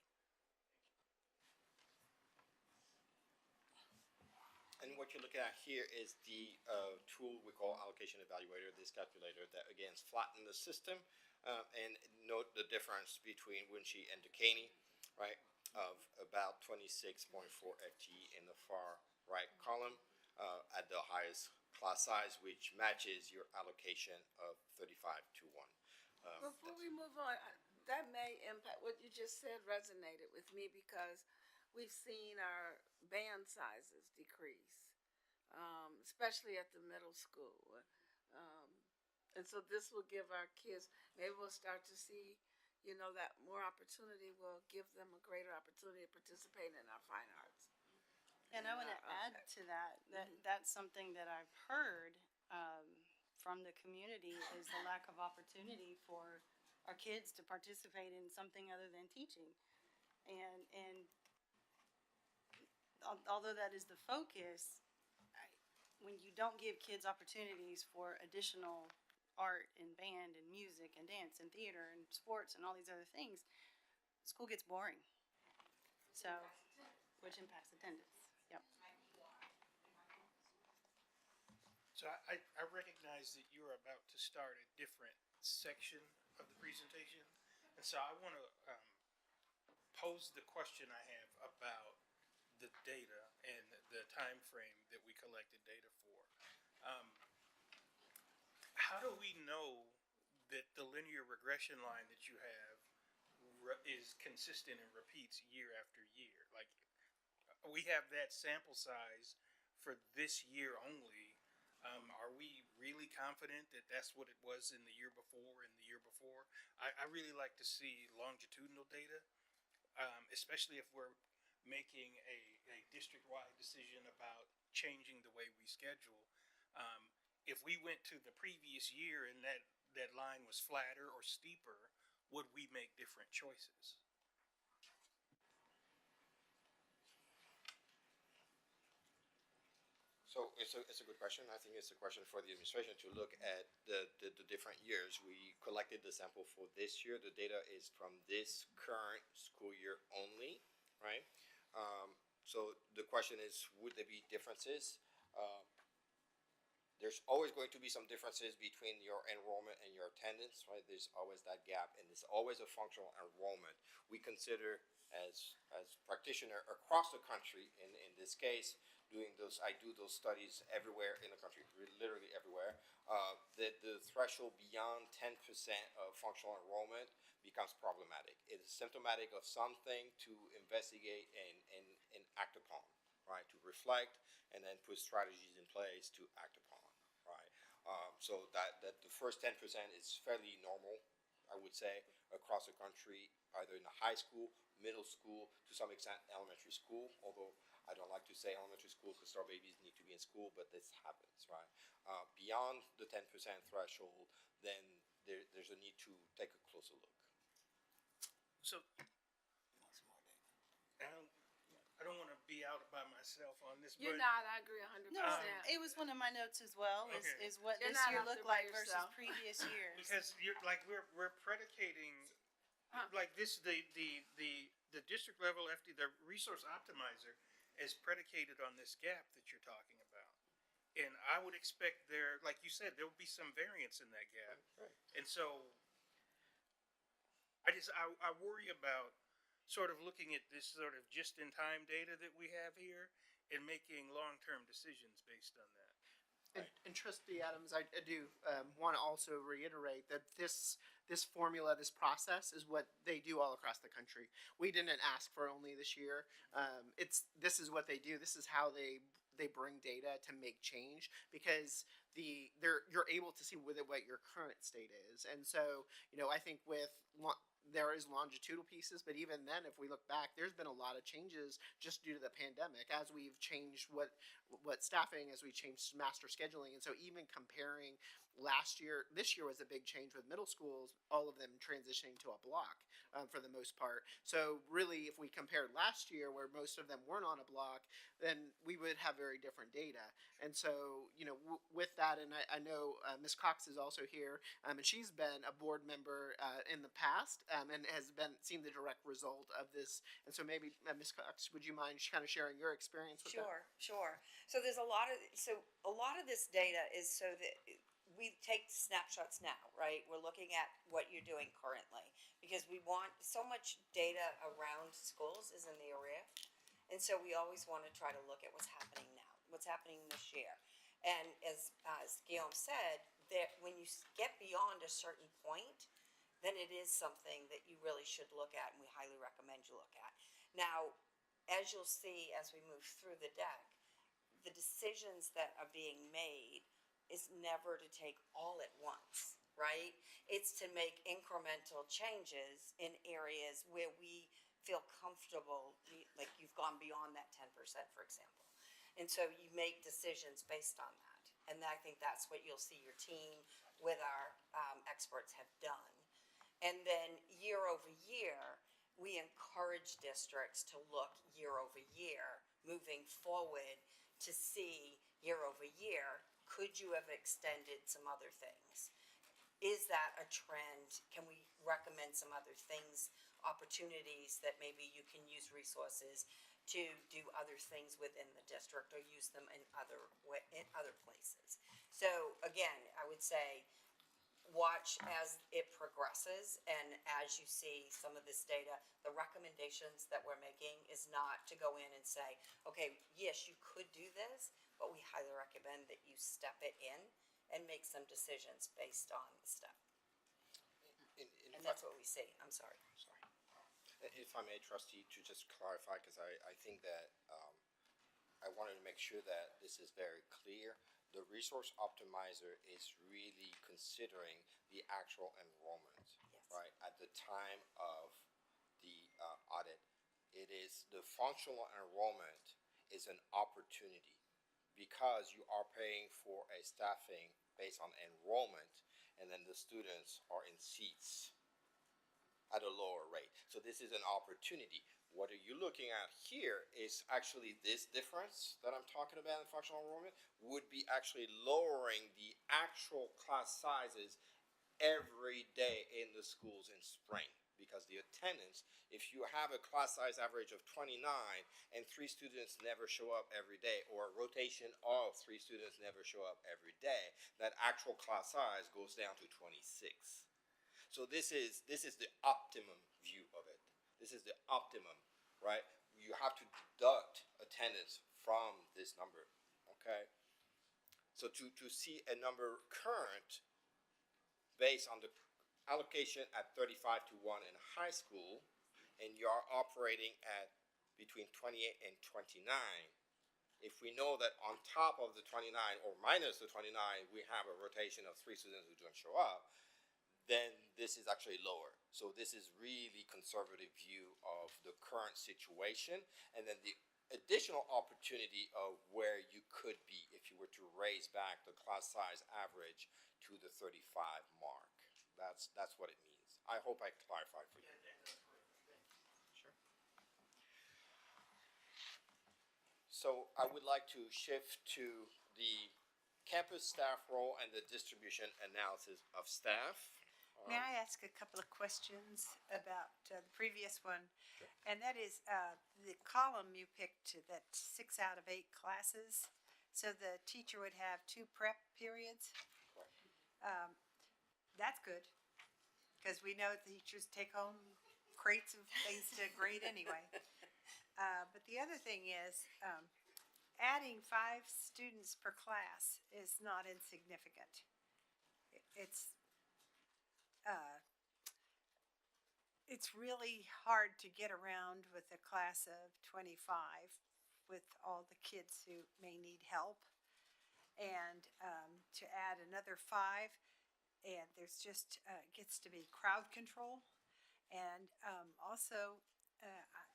And what you're looking at here is the tool we call Allocation Evaluator, this calculator that, again, flattens the system. And note the difference between Winship and Duquesne, right, of about 26.4 FTE in the far right column at the highest class size, which matches your allocation of 35 to 1. Before we move on, that may impact, what you just said resonated with me because we've seen our band sizes decrease. especially at the middle school. And so this will give our kids, maybe we'll start to see, that more opportunity will give them a greater opportunity to participate in our fine arts. And I want to add to that, that's something that I've heard from the community is the lack of opportunity for our kids to participate in something other than teaching. And although that is the focus, when you don't give kids opportunities for additional art and band and music and dance and theater and sports and all these other things, school gets boring. So, which impacts attendance. Yep. So I recognize that you're about to start a different section of the presentation, and so I want to pose the question I have about the data and the time frame that we collected data for. How do we know that the linear regression line that you have is consistent and repeats year after year? Like, we have that sample size for this year only. Are we really confident that that's what it was in the year before and the year before? I really like to see longitudinal data, especially if we're making a district-wide decision about changing the way we schedule. If we went to the previous year and that line was flatter or steeper, would we make different choices? So it's a good question. I think it's a question for the administration to look at the different years. We collected the sample for this year. The data is from this current school year only, right? So the question is, would there be differences? There's always going to be some differences between your enrollment and your attendance, right? There's always that gap, and it's always a functional enrollment. We consider as practitioner across the country, in this case, I do those studies everywhere in the country, literally everywhere, that the threshold beyond 10% of functional enrollment becomes problematic. It is symptomatic of something to investigate and act upon, right? To reflect and then put strategies in place to act upon, right? So that the first 10% is fairly normal, I would say, across the country, either in the high school, middle school, to some extent elementary school, although I don't like to say elementary school because our babies need to be in school, but this happens, right? Beyond the 10% threshold, then there's a need to take a closer look. So, I don't want to be out by myself on this, You're but not, I agree 100%. No, it was one of my notes as well, Okay. is what You're this not year out there looked by like versus yourself. previous years. because you're like we're predicating like this the district level FD, the resource optimizer is predicated on this gap that you're talking about, and I would expect there, like you said, there will be some variance in that gap, Right. and so I worry about sort of looking at this sort of just in time data that we have here and making long term decisions based on that. And Trustee Adams, I do want to also reiterate that this formula, this process, is what they do all across the country. We didn't ask for only this year. This is what they do. This is how they bring data to make change, because you're able to see what your current state is. And so, I think there is longitudinal pieces, but even then, if we look back, there's been a lot of changes just due to the pandemic, as we've changed what staffing, as we changed master scheduling. And so even comparing this year was a big change with middle schools, all of them transitioning to a block for the most part. So really, if we compared last year, where most of them weren't on a block, then we would have very different data. And so, with that, and I know Ms. Cox is also here, and she's been a board member in the past, and has seen the direct result of this. And so maybe, Ms. Cox, would you mind kind of sharing your experience with that? Sure. So there's a lot of this data is so that we take snapshots now, right? We're looking at what you're doing currently, because we want so much data around schools is in the area. And so we always want to try to look at what's happening now, what's happening this year. And as Guillaume said, that when you get beyond a certain point, then it is something that you really should look at, and we highly recommend you look at. Now, as you'll see as we move through the deck, the decisions that are being made is never to take all at once, right? It's to make incremental changes in areas where we feel comfortable, like you've gone beyond that 10%, for example. And so you make decisions based on that. And I think that's what you'll see your team with our experts have done. And then year over year, we encourage districts to look year over year, moving forward to see year over year, could you have extended some other things? Is that a trend? Can we recommend some other things, opportunities that maybe you can use resources to do other things within the district or use them in other places? So again, I would say watch as it progresses, and as you see some of this data, the recommendations that we're making is not to go in and say, okay, yes, you could do this, but we highly recommend that you step it in and make some decisions based on the step. In And fact, that's what we see. I'm sorry. sorry. If I may, trustee, to just clarify, because I think that I wanted to make sure that this is very clear. The resource optimizer is really considering the actual enrollment, Yes. right? At the time of the audit, it is the functional enrollment is an opportunity because you are paying for a staffing based on enrollment, and then the students are in seats at a lower rate. So this is an opportunity. What are you looking at here is actually this difference that I'm talking about in functional enrollment would be actually lowering the actual class sizes every day in the schools in spring. Because the attendance, if you have a class size average of 29 and 3 students never show up every day, or a rotation of 3 students never show up every day, that actual class size goes down to 26. So this is the optimum view of it. This is the optimum, right? You have to deduct attendance from this number, okay? So to see a number current based on the allocation at 35 to 1 in high school, and you are operating at between 28 and 29, if we know that on top of the 29 or minus the 29, we have a rotation of 3 students who don't show up, then this is actually lower. So this is really conservative view of the current situation, and then the additional opportunity of where you could be if you were to raise back the class size average to the 35 mark. That's what it means. I hope I clarified for you. Sure. So I would like to shift to the campus staff role and the distribution analysis of staff. May I ask a couple of questions about the previous one? And that is, the column you picked, that 6 out of 8 classes, so the teacher would have 2 prep periods? That's good, because we know teachers take home crates of things to grade anyway. But the other thing is, adding 5 students per class is not insignificant. It's really hard to get around with a class of 25 with all the kids who may need help. And to add another 5, and there's just, gets to be crowd control. And also,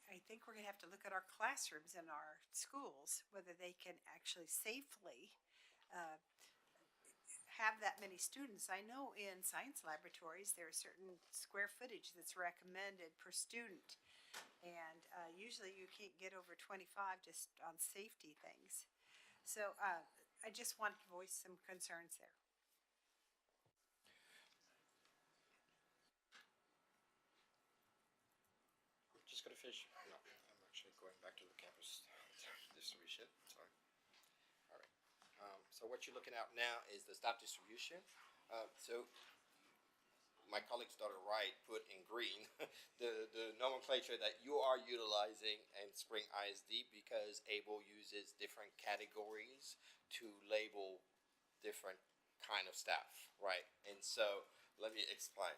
I think we're gonna have to look at our classrooms in our schools, whether they can actually safely have that many students. I know in science laboratories, there are certain square footage that's recommended per student. And usually you can't get over 25 just on safety things. So I just wanted to voice some concerns there. Just gonna finish. No, I'm actually going back to the campus distribution. Sorry. All right. So what you're looking at now is the staff distribution. So my colleague's daughter Wright put in green the nomenclature that you are utilizing in Spring ISD because ABLE uses different categories to label different kind of staff, right? And so let me explain.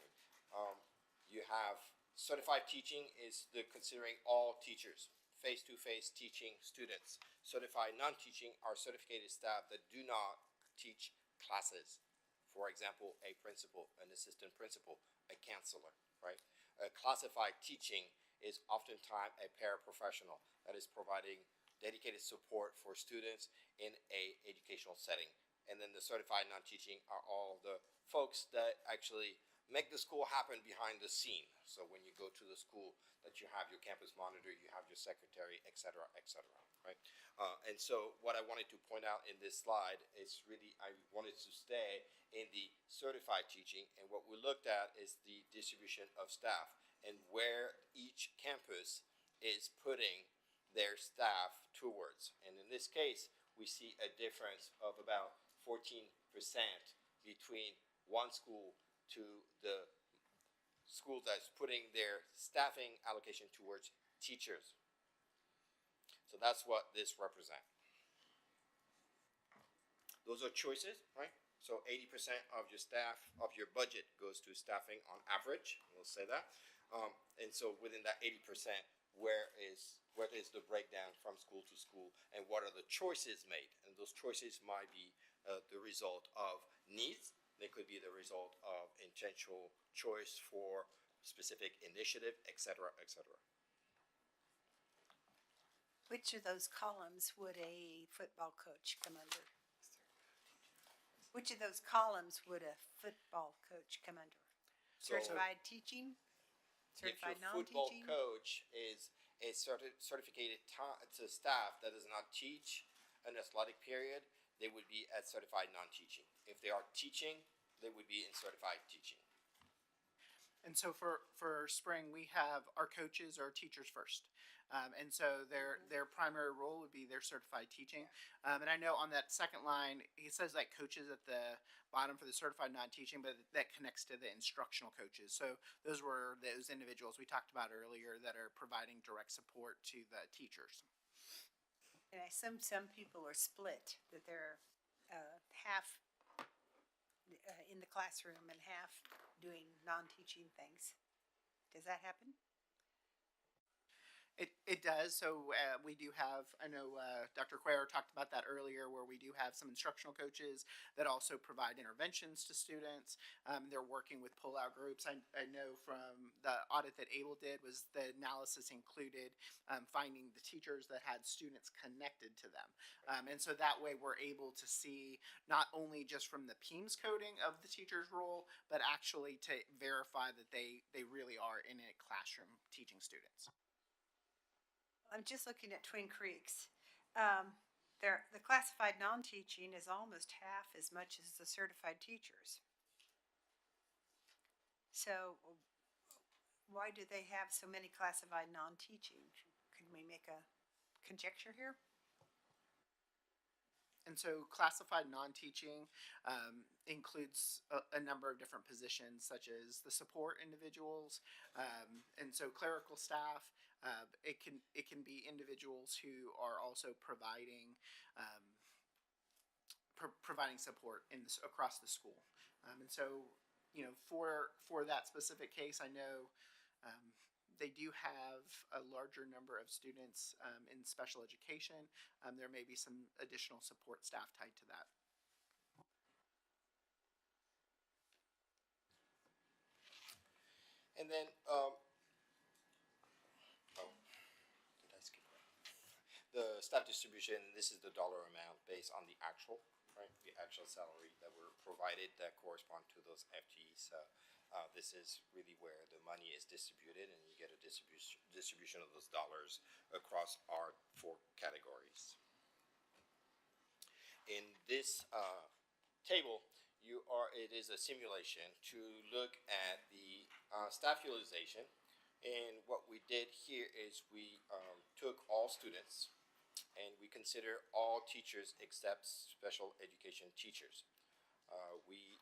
You have certified teaching is the considering all teachers face-to-face teaching students. Certified non-teaching are certificated staff that do not teach classes. For example, a principal, an assistant principal, a counselor, right? Classified teaching is oftentimes a paraprofessional that is providing dedicated support for students in a educational setting. And then the certified non-teaching are all the folks that actually make the school happen behind the scene. So when you go to the school, that you have your campus monitor, you have your secretary, et cetera, right? And so what I wanted to point out in this slide is really, I wanted to stay in the certified teaching, and what we looked at is the distribution of staff and where each campus is putting their staff towards. And in this case, we see a difference of about 14% between one school to the school that's putting their staffing allocation towards teachers. So that's what this represents. Those are choices, right? So 80% of your staff, of your budget goes to staffing on average, we'll say that. And so within that 80%, where is the breakdown from school to school, and what are the choices made? And those choices might be the result of needs. They could be the result of intentional choice for specific initiative, et cetera, et cetera. Which of those columns would a football coach come under? Which of those columns would a football coach come under? So Certified teaching? if your Certified football non-teaching? coach is a certificated to staff that does not teach an athletic period, they would be at certified non-teaching. If they are teaching, they would be in certified teaching. And so for spring, we have our coaches are teachers first. And so their primary role would be their certified teaching. And I know on that second line, it says like coaches at the bottom for the certified non-teaching, but that connects to the instructional coaches. So those were those individuals we talked about earlier that are providing direct support to the teachers. And I assume some people are split, that they're half in the classroom and half doing non-teaching things. Does that happen? It does. So we do have, I know Dr. Cuellar talked about that earlier, where we do have some instructional coaches that also provide interventions to students. They're working with pull-out groups. I know from the audit that Able did was the analysis included finding the teachers that had students connected to them. And so that way we're able to see not only just from the PEAMS coding of the teacher's role, but actually to verify that they really are in a classroom teaching students. I'm just looking at Twin Creeks. The classified non-teaching is almost half as much as the certified teachers. So why do they have so many classified non-teaching? Could we make a conjecture here? And so classified non-teaching includes a number of different positions, such as the support individuals, and so clerical staff. It can be individuals who are also providing providing support across the school. And so, you know, for that specific case, I know they do have a larger number of students in special education. There may be some additional support staff tied to that. And then, did I skip that? The staff distribution, this is the dollar amount based on the actual, right? The actual salary that were provided that correspond to those FTEs. This is really where the money is distributed, and you get a distribution of those dollars across our 4 categories. In this table, it is a simulation to look at the staff utilization, and what we did here is we took all students and we consider all teachers except special education teachers. We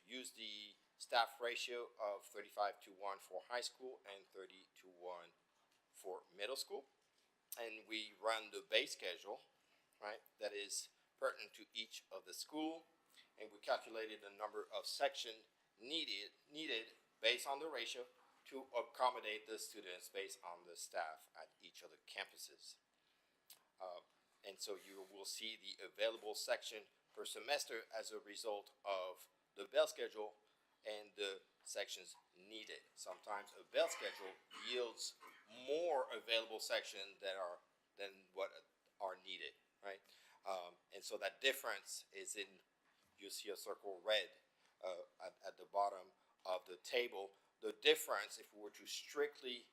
used the staff ratio of 35:1 for high school and 30:1 for middle school, and we run the base schedule, right, that is pertinent to each of the school, and we calculated the number of sections needed based on the ratio to accommodate the students based on the staff at each of the campuses. And so you will see the available section per semester as a result of the bell schedule and the sections needed. Sometimes a bell schedule yields more available sections than what are needed, right? And so that difference is in, you see a circle red at the bottom of the table. The difference, if we were to strictly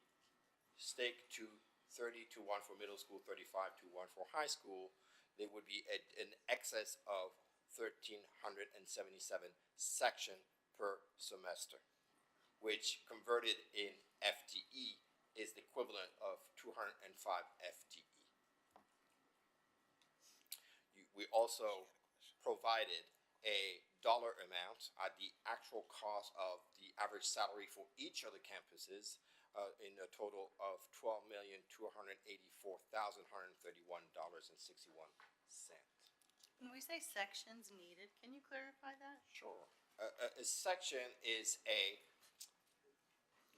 stick to 30 to 1 for middle school, 35 to 1 for high school, there would be an excess of 1,377 section per semester, which converted in FTE is the equivalent of 205 FTE. We also provided a dollar amount at the actual cost of the average salary for each of the campuses in a total of $12,284,131.61. When we say sections needed, can you clarify that? Sure. A section is a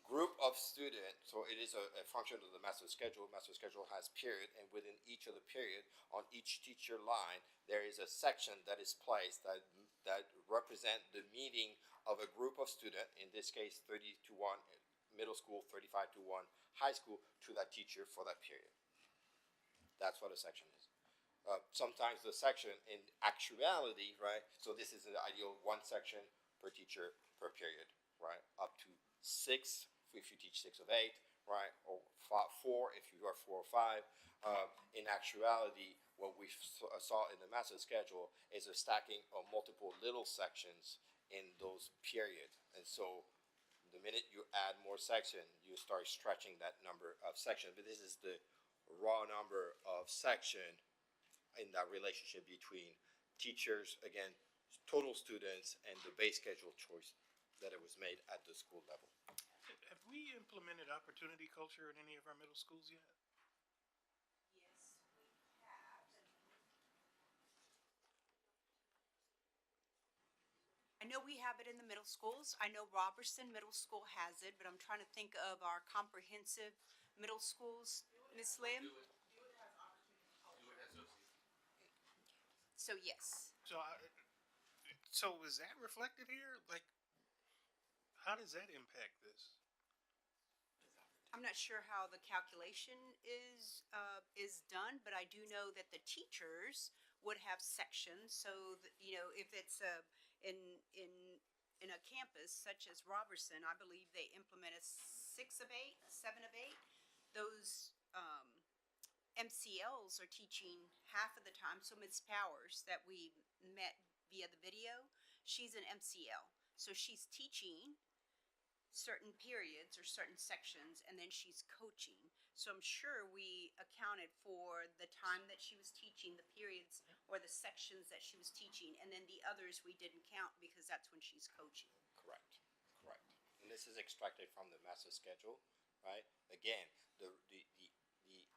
group of students, so it is a function of the master schedule. Master schedule has period, and within each of the period, on each teacher line, there is a section that is placed that represent the meaning of a group of students, in this case 30 to 1 middle school, 35 to 1 high school, to that teacher for that period. That's what a section is. Sometimes the section in actuality, right, so this is the ideal one section per teacher per period, right, up to 6 if you teach 6 of 8, right, or 4 if you are 4 or 5. In actuality, what we saw in the master schedule is a stacking of multiple little sections in those periods. And so the minute you add more section, you start stretching that number of sections. But this is the raw number of section in that relationship between teachers, again, total students, and the base schedule choice that it was made at the school level. Have we implemented opportunity culture in any of our middle schools yet? Yes, we have. I know we have it in the middle schools. I know Robertson Middle School has it, but I'm trying to think of our comprehensive middle schools. Ms. Lim? So yes. So is that reflected here? Like, how does that impact this? I'm not sure how the calculation is done, but I do know that the teachers would have sections. So that, you know, if it's in a campus such as Robertson, I believe they implemented 6 of 8, 7 of 8. Those MCLs are teaching half of the time. So Ms. Powers that we met via the video, she's an MCL. So she's teaching certain periods or certain sections, and then she's coaching. So I'm sure we accounted for the time that she was teaching, the periods or the sections that she was teaching, and then the others we didn't count because that's when she's coaching. Correct. And this is extracted from the master schedule, right? Again, the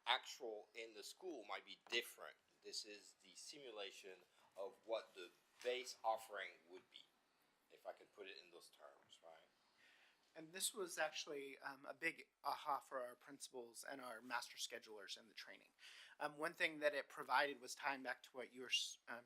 actual in the school might be different. This is the simulation of what the base offering would be, if I could put it in those terms, right? And this was actually a big aha for our principals and our master schedulers in the training. One thing that it provided was tying back to what you were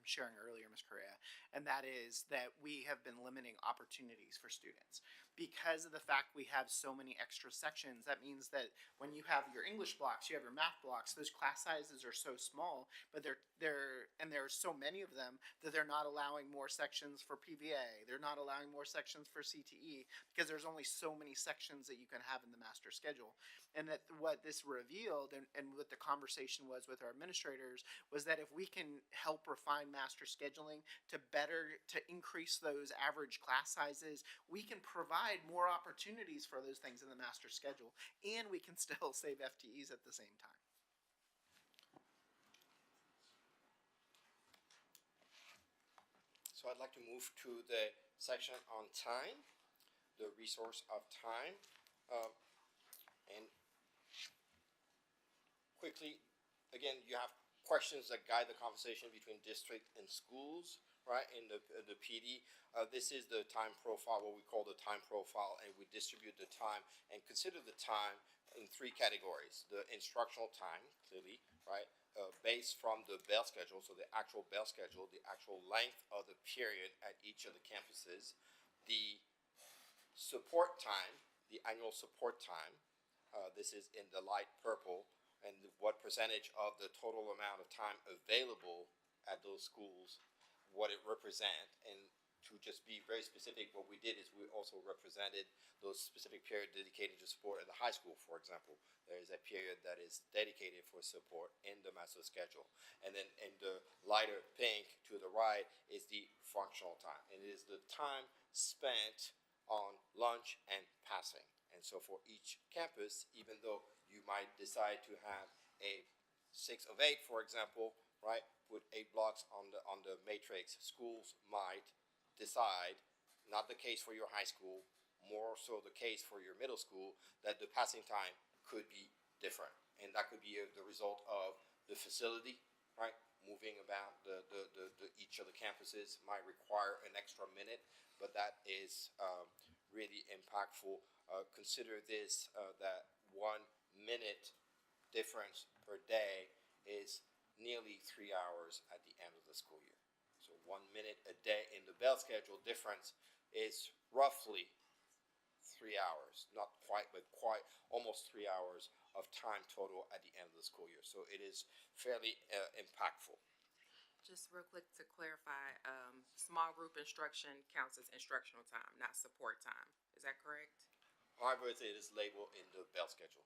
sharing earlier, Ms. Correa, and that is that we have been limiting opportunities for students. Because of the fact we have so many extra sections, that means that when you have your English blocks, you have your math blocks, those class sizes are so small, but there are so many of them that they're not allowing more sections for PVA. They're not allowing more sections for CTE because there's only so many sections that you can have in the master schedule. And that what this revealed and what the conversation was with our administrators was that if we can help refine master scheduling to increase those average class sizes, we can provide more opportunities for those things in the master schedule, and we can still save FTEs at the same time. So I'd like to move to the section on time, the resource of time. And quickly, again, you have questions that guide the conversation between district and schools, right, in the PD. This is the time profile, what we call the time profile, and we distribute the time and consider the time in three categories. The instructional time, clearly, right, based from the bell schedule, so the actual bell schedule, the actual length of the period at each of the campuses. The support time, the annual support time, this is in the light purple, and what percentage of the total amount of time available at those schools, what it represent. And to just be very specific, what we did is we also represented those specific periods dedicated to support at the high school, for example. There is a period that is dedicated for support in the master schedule. And then in the lighter pink to the right is the functional time. And it is the time spent on lunch and passing. And so for each campus, even though you might decide to have a 6 of 8, for example, right, put 8 blocks on the matrix, schools might decide, not the case for your high school, more so the case for your middle school, that the passing time could be different. And that could be the result of the facility, right? Moving about the each of the campuses might require an extra minute, but that is really impactful. Consider this, that 1 minute difference per day is nearly 3 hours at the end of the school year. So 1 minute a day in the bell schedule difference is roughly 3 hours, not quite, but quite almost 3 hours of time total at the end of the school year. So it is fairly impactful. Just real quick to clarify, small group instruction counts as instructional time, not support time. Is that correct? However, it is labeled in the bell schedule.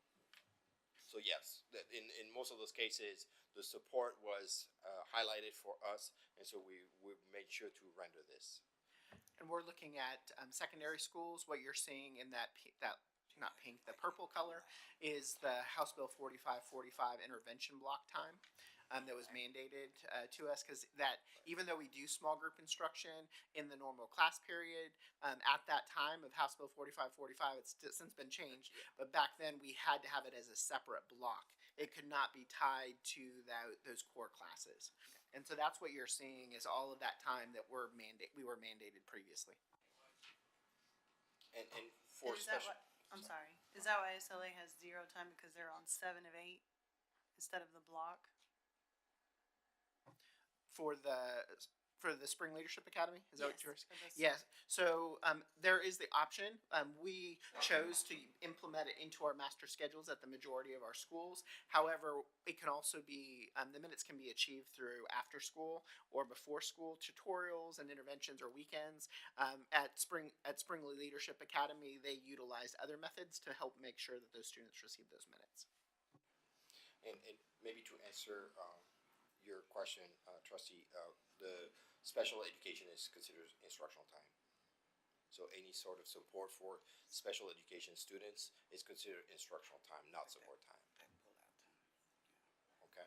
So yes, in most of those cases, the support was highlighted for us, and so we made sure to render this. And we're looking at secondary schools. What you're seeing in that not pink, the purple color is the House Bill 4545 intervention block time that was mandated to us, because that even though we do small group instruction in the normal class period, at that time of House Bill 4545, it's since been changed, but back then we had to have it as a separate block. It could not be tied to those core classes. And so that's what you're seeing is all of that time that we were mandated previously. And for Is that special, what, I'm sorry, is that why SLA has 0 time, because they're on 7 of 8 instead of the block? For the Spring Leadership Academy? Is that what you're Yes, for this- Yes. So there is the option. We chose to implement it into our master schedules at the majority of our schools. However, it can also be, the minutes can be achieved through after school or before school tutorials and interventions or weekends. At Spring Leadership Academy, they utilized other methods to help make sure that those students receive those minutes. and maybe to answer your question, trustee, the special education is considered instructional time. So any sort of support for special education students is considered instructional time, not support time. Okay.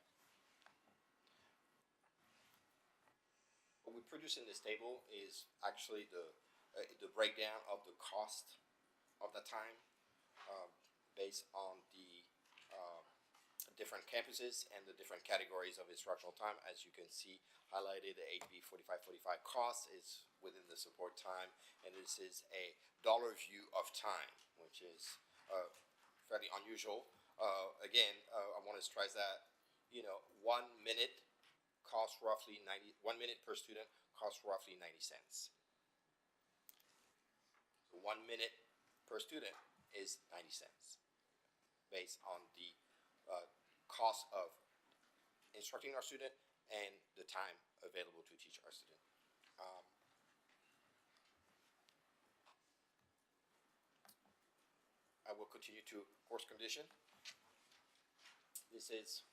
What we produce in this table is actually the breakdown of the cost of the time based on the different campuses and the different categories of instructional time. As you can see highlighted, the HB 4545 cost is within the support time, and this is a dollar view of time, which is fairly unusual. Again, I want to stress that 1 minute costs roughly 1 minute per student costs roughly 90 cents. So 1 minute per student is 90 cents based on the cost of instructing our student and the time available to teach our student. I will continue to course condition. This is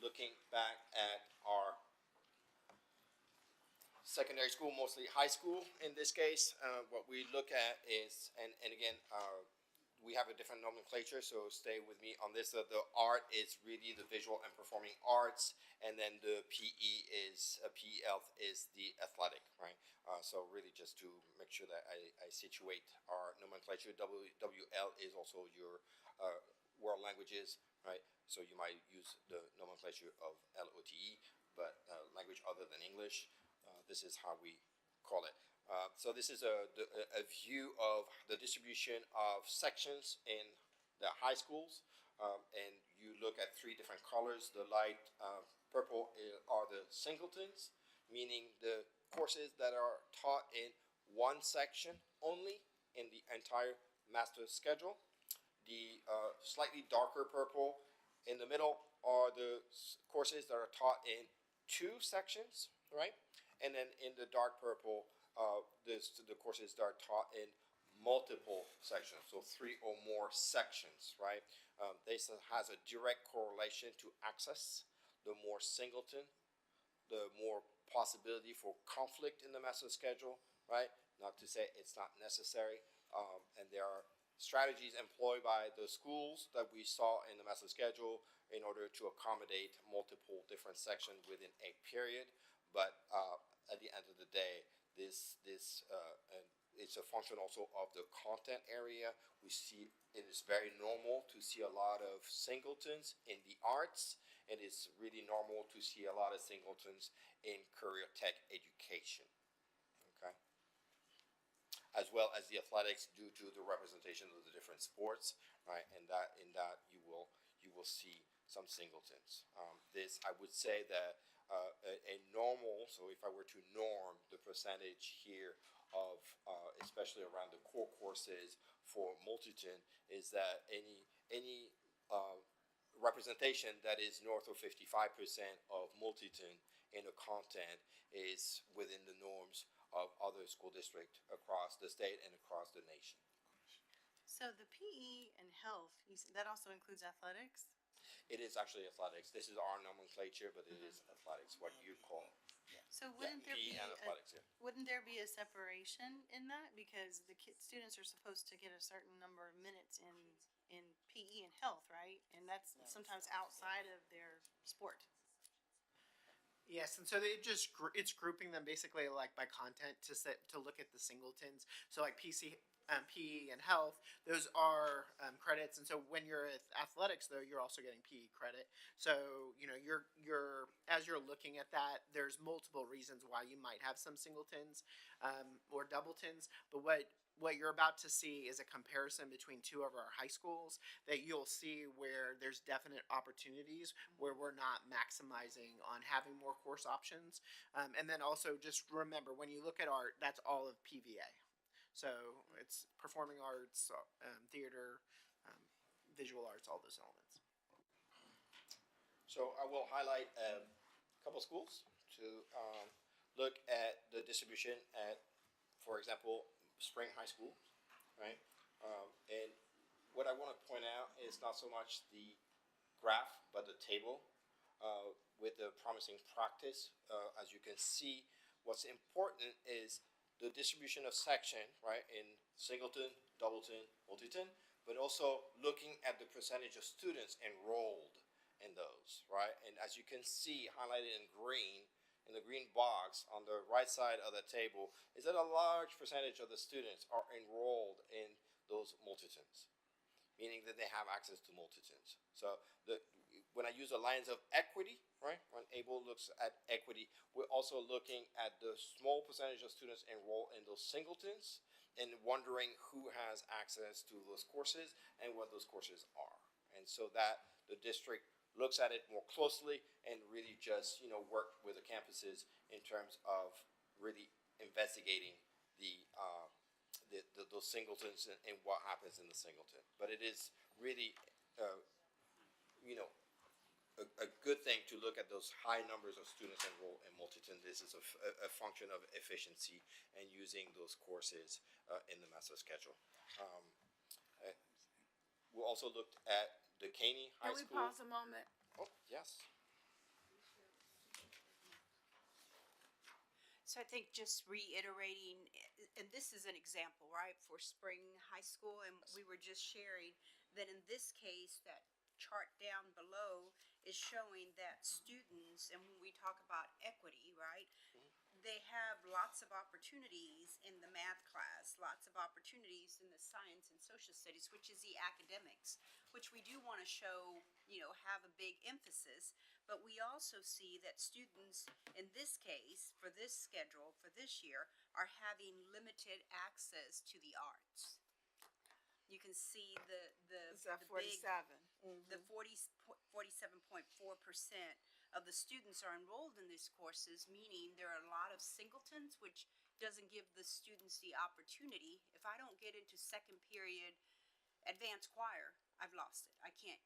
looking back at our secondary school, mostly high school in this case. What we look at is, and again, we have a different nomenclature, so stay with me on this. The art is really the visual and performing arts, and then the PE is PE is the athletic, right? So really just to make sure that I situate our nomenclature. WL is also your world languages, right? So you might use the nomenclature of LOTE, but language other than English. This is how we call it. So this is a view of the distribution of sections in the high schools. And you look at three different colors. The light purple are the singletons, meaning the courses that are taught in one section only in the entire master schedule. The slightly darker purple in the middle are the courses that are taught in two sections, right? And then in the dark purple, the courses that are taught in multiple sections, so three or more sections, right? This has a direct correlation to access. The more singleton, the more possibility for conflict in the master schedule, right? Not to say it's not necessary. And there are strategies employed by the schools that we saw in the master schedule in order to accommodate multiple different sections within a period. But at the end of the day, and it's a function also of the content area. We see it is very normal to see a lot of singletons in the arts. It is really normal to see a lot of singletons in career tech education. Okay, as well as the athletics due to the representation of the different sports, right? And in that you will see some singletons. This I would say that a normal. So if I were to norm the percentage here of especially around the core courses for multiton, is that any representation that is north of 55% of multiton in the content is within the norms of other school districts across the state and across the nation. So the PE and health, that also includes athletics? It is actually athletics. This is our nomenclature, but it is athletics, what you call. So wouldn't there PE be and athletics, yeah. wouldn't there be a separation in that, because the students are supposed to get a certain number of minutes in PE and health, right? And that's sometimes outside of their sport. Yes, and so it's grouping them basically like by content to look at the singletons. So like PE and health, those are credits, and so when you're at athletics, though, you're also getting PE credit. So you're as you're looking at that, there's multiple reasons why you might have some singletons or doubletons, but what you're about to see is a comparison between two of our high schools that you'll see where there's definite opportunities where we're not maximizing on having more course options. And then also just remember, when you look at art, that's all of PVA. So it's performing arts, theater, visual arts, all those elements. So I will highlight a couple schools to look at the distribution at, for example, Spring High School, right? And what I want to point out is not so much the graph, but the table with the promising practice. As you can see, what's important is the distribution of section, right, in singleton, doubleton, multiton, but also looking at the percentage of students enrolled in those, right? And as you can see, highlighted in green, in the green box on the right side of the table, is that a large percentage of the students are enrolled in those multitons, meaning that they have access to multitons. So when I use the lines of equity, right, when ABLE looks at equity, we're also looking at the small percentage of students enrolled in those singletons and wondering who has access to those courses and what those courses are. And so that the district looks at it more closely and really just, work with the campuses in terms of really investigating those singletons and what happens in the singleton. But it is really, a good thing to look at those high numbers of students enrolled in multiton. This is a function of efficiency and using those courses in the master schedule. We also looked at the Caney High Can we School. pause a moment? Oh, yes. So I think just reiterating, and this is an example, right, for Spring High School, and we were just sharing that in this case, that chart down below is showing that students, and when we talk about equity, right, they have lots of opportunities in the math class, lots of opportunities in the science and social studies, which is the academics, which we do want to show, have a big emphasis. But we also see that students, in this case, for this schedule, for this year, are having limited access to the arts. You can see It's at the big 47. the 47.4% of the students are enrolled in these courses, meaning there are a lot of singletons, which doesn't give the students the opportunity. If I don't get into second period advanced choir, I've lost it. I can't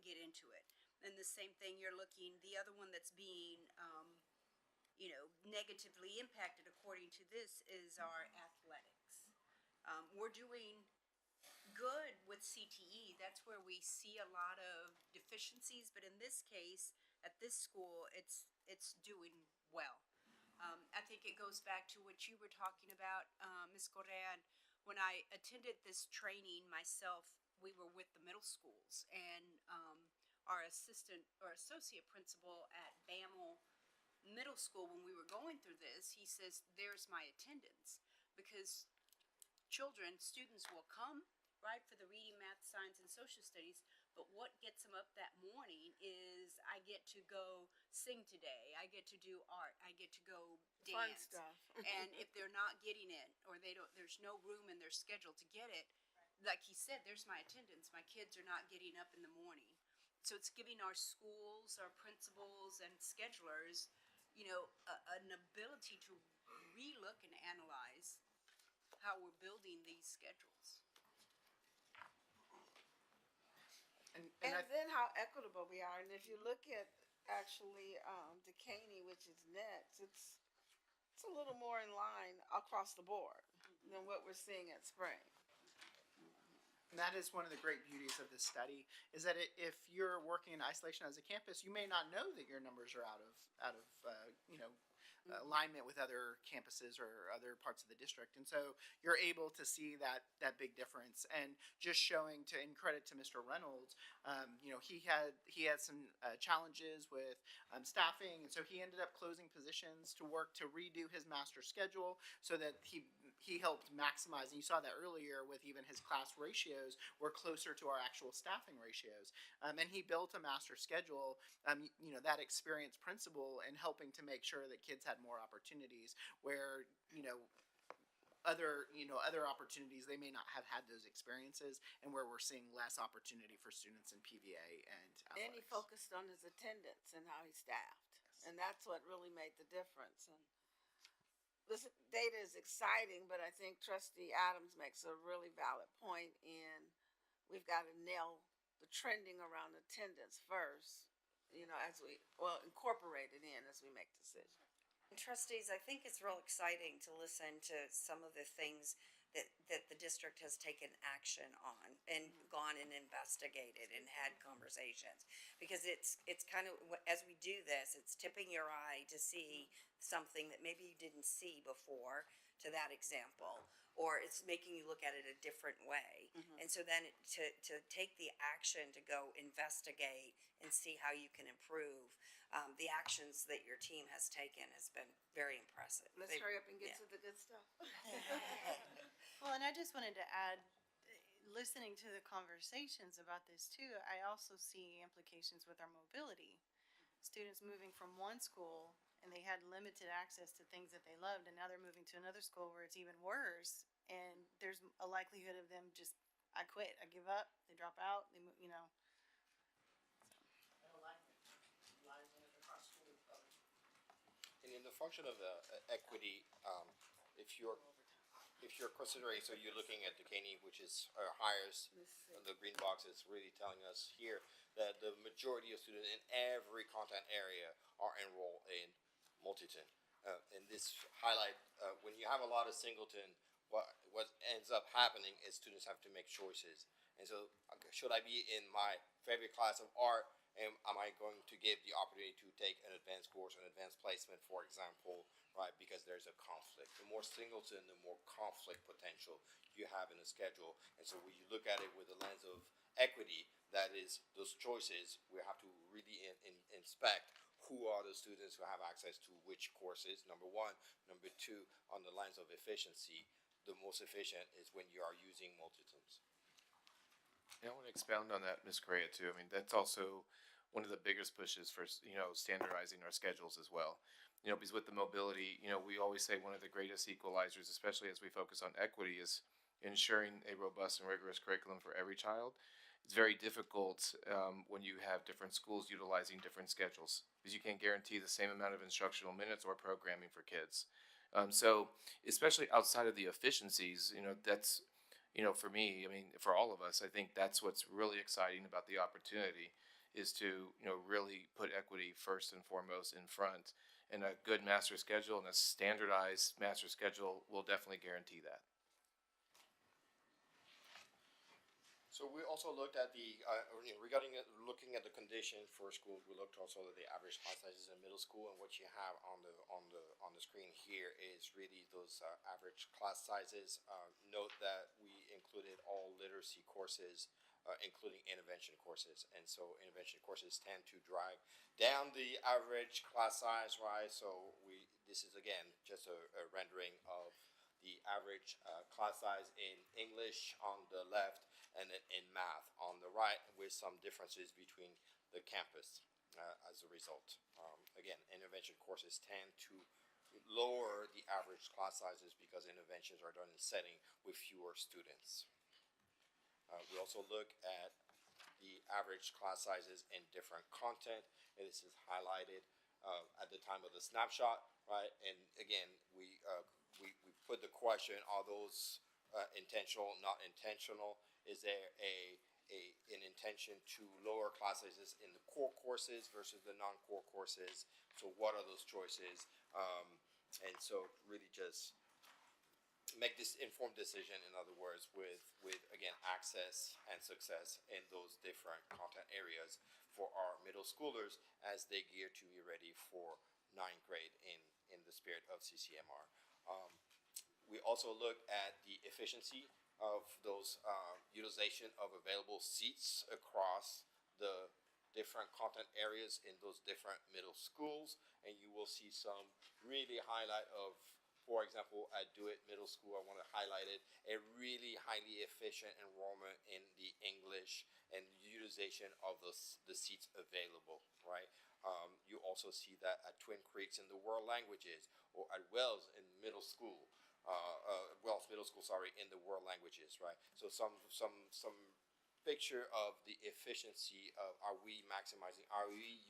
get into it. And the same thing you're looking, the other one that's being, negatively impacted according to this is our athletics. We're doing good with CTE. That's where we see a lot of deficiencies, but in this case, at this school, it's doing well. I think it goes back to what you were talking about, Ms. Correa. When I attended this training myself, we were with the middle schools, and our assistant or associate principal at Bammel Middle School, when we were going through this, he says, "There's my attendance," because students will come, right, for the reading, math, science, and social studies, but what gets them up that morning is I get to go sing today, I get to do art, I get to go Fun dance. stuff. And if they're not getting it, or there's no room in their schedule to get it, like he said, there's my attendance, my kids are not getting up in the morning. So it's giving our schools, our principals, and schedulers, an ability to relook and analyze how we're building these schedules. And then how equitable we are. And if you look at actually Decaney, which is next, it's a little more in line across the board than what we're seeing at Spring. And that is one of the great beauties of this study, is that if you're working in isolation as a campus, you may not know that your numbers are out of alignment with other campuses or other parts of the district, and so you're able to see that big difference. And just showing in credit to Mr. Reynolds, he had some challenges with staffing, and so he ended up closing positions to work to redo his master schedule so that he helped maximize. And you saw that earlier with even his class ratios were closer to our actual staffing ratios. And he built a master schedule, that experienced principal in helping to make sure that kids had more opportunities where, other opportunities, they may not have had those experiences, and where we're seeing less opportunity for students in PVA and athletics. And he focused on his attendance and how he staffed. Yes. And that's what really made the difference. And this data is exciting, but I think Trustee Adams makes a really valid point in we've got to nail the trending around attendance first, as we, incorporate it in as we make decisions. And trustees, I think it's real exciting to listen to some of the things that the district has taken action on and gone and investigated and had conversations. Because it's kind of, as we do this, it's tipping your eye to see something that maybe you didn't see before, to that example, or it's making you look at it a different way. And so then to take the action to go investigate and see how you can improve, the actions that your team has taken has been very impressive. Let's hurry up and get to the good stuff. Well, and I just wanted to add, listening to the conversations about this too, I also see implications with our mobility. Students moving from one school and they had limited access to things that they loved, and now they're moving to another school where it's even worse, and there's a likelihood of them just, I quit, I give up, they drop out, they move, And in the function of equity, if you're considering, so you're looking at Duquesne, which is our highest, the green box is really telling us here that the majority of students in every content area are enrolled in Multiton. And this highlight, when you have a lot of singleton, what ends up happening is students have to make choices. And so, should I be in my favorite class of art, and am I going to give the opportunity to take an advanced course, an advanced placement, for example, right? Because there's a conflict. The more singleton, the more conflict potential you have in a schedule. And so when you look at it with the lens of equity, that is those choices, we have to really inspect who are the students who have access to which courses, number one. Number two, on the lines of efficiency, the most efficient is when you are using multi-teams. Yeah, I want to expound on that, Ms. Correa, too. I mean, that's also one of the biggest pushes for, standardizing our schedules as well. Because with the mobility, we always say one of the greatest equalizers, especially as we focus on equity, is ensuring a robust and rigorous curriculum for every child. It's very difficult when you have different schools utilizing different schedules because you can't guarantee the same amount of instructional minutes or programming for kids. So, especially outside of the efficiencies, that's for me, I mean, for all of us, I think that's what's really exciting about the opportunity is to, really put equity first and foremost in front. And a good master schedule and a standardized master schedule will definitely guarantee that. So we also looked at regarding looking at the condition for schools. We looked also at the average class sizes in middle school, and what you have on the screen here is really those average class sizes. Note that we included all literacy courses, including intervention courses, and so intervention courses tend to drag down the average class size, right? So this is again just a rendering of the average class size in English on the left, and then in math on the right, with some differences between the campus as a result. Again, intervention courses tend to lower the average class sizes because interventions are done in setting with fewer students. We also look at the average class sizes in different content, and this is highlighted at the time of the snapshot, right? And again, we put the question: are those intentional, not intentional? Is there an intention to lower class sizes in the core courses versus the non-core courses? So what are those choices? And so really just make this informed decision, in other words, with again, access and success in those different content areas for our middle schoolers as they gear to be ready for ninth grade in the spirit of CCMR. We also look at the efficiency of those utilization of available seats across the different content areas in those different middle schools, and you will see some really highlight of, for example, at Do It Middle School, I want to highlight it, a really highly efficient enrollment in the English and utilization of the seats available, right? You also see that at Twin Creeks in the world languages, or at Wells in middle school, Wells Middle School, in the world languages, right? So some picture of the efficiency of, are we maximizing, are we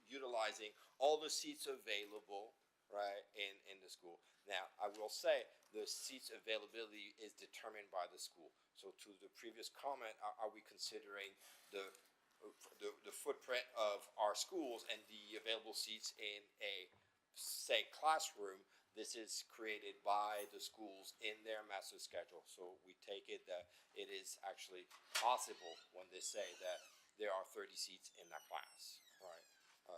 utilizing all the seats available, right, in the school? Now, I will say the seats availability is determined by the school. So to the previous comment, are we considering the footprint of our schools and the available seats in a, say, classroom? This is created by the schools in their master schedule. So we take it that it is actually possible when they say that there are 30 seats in that class, right?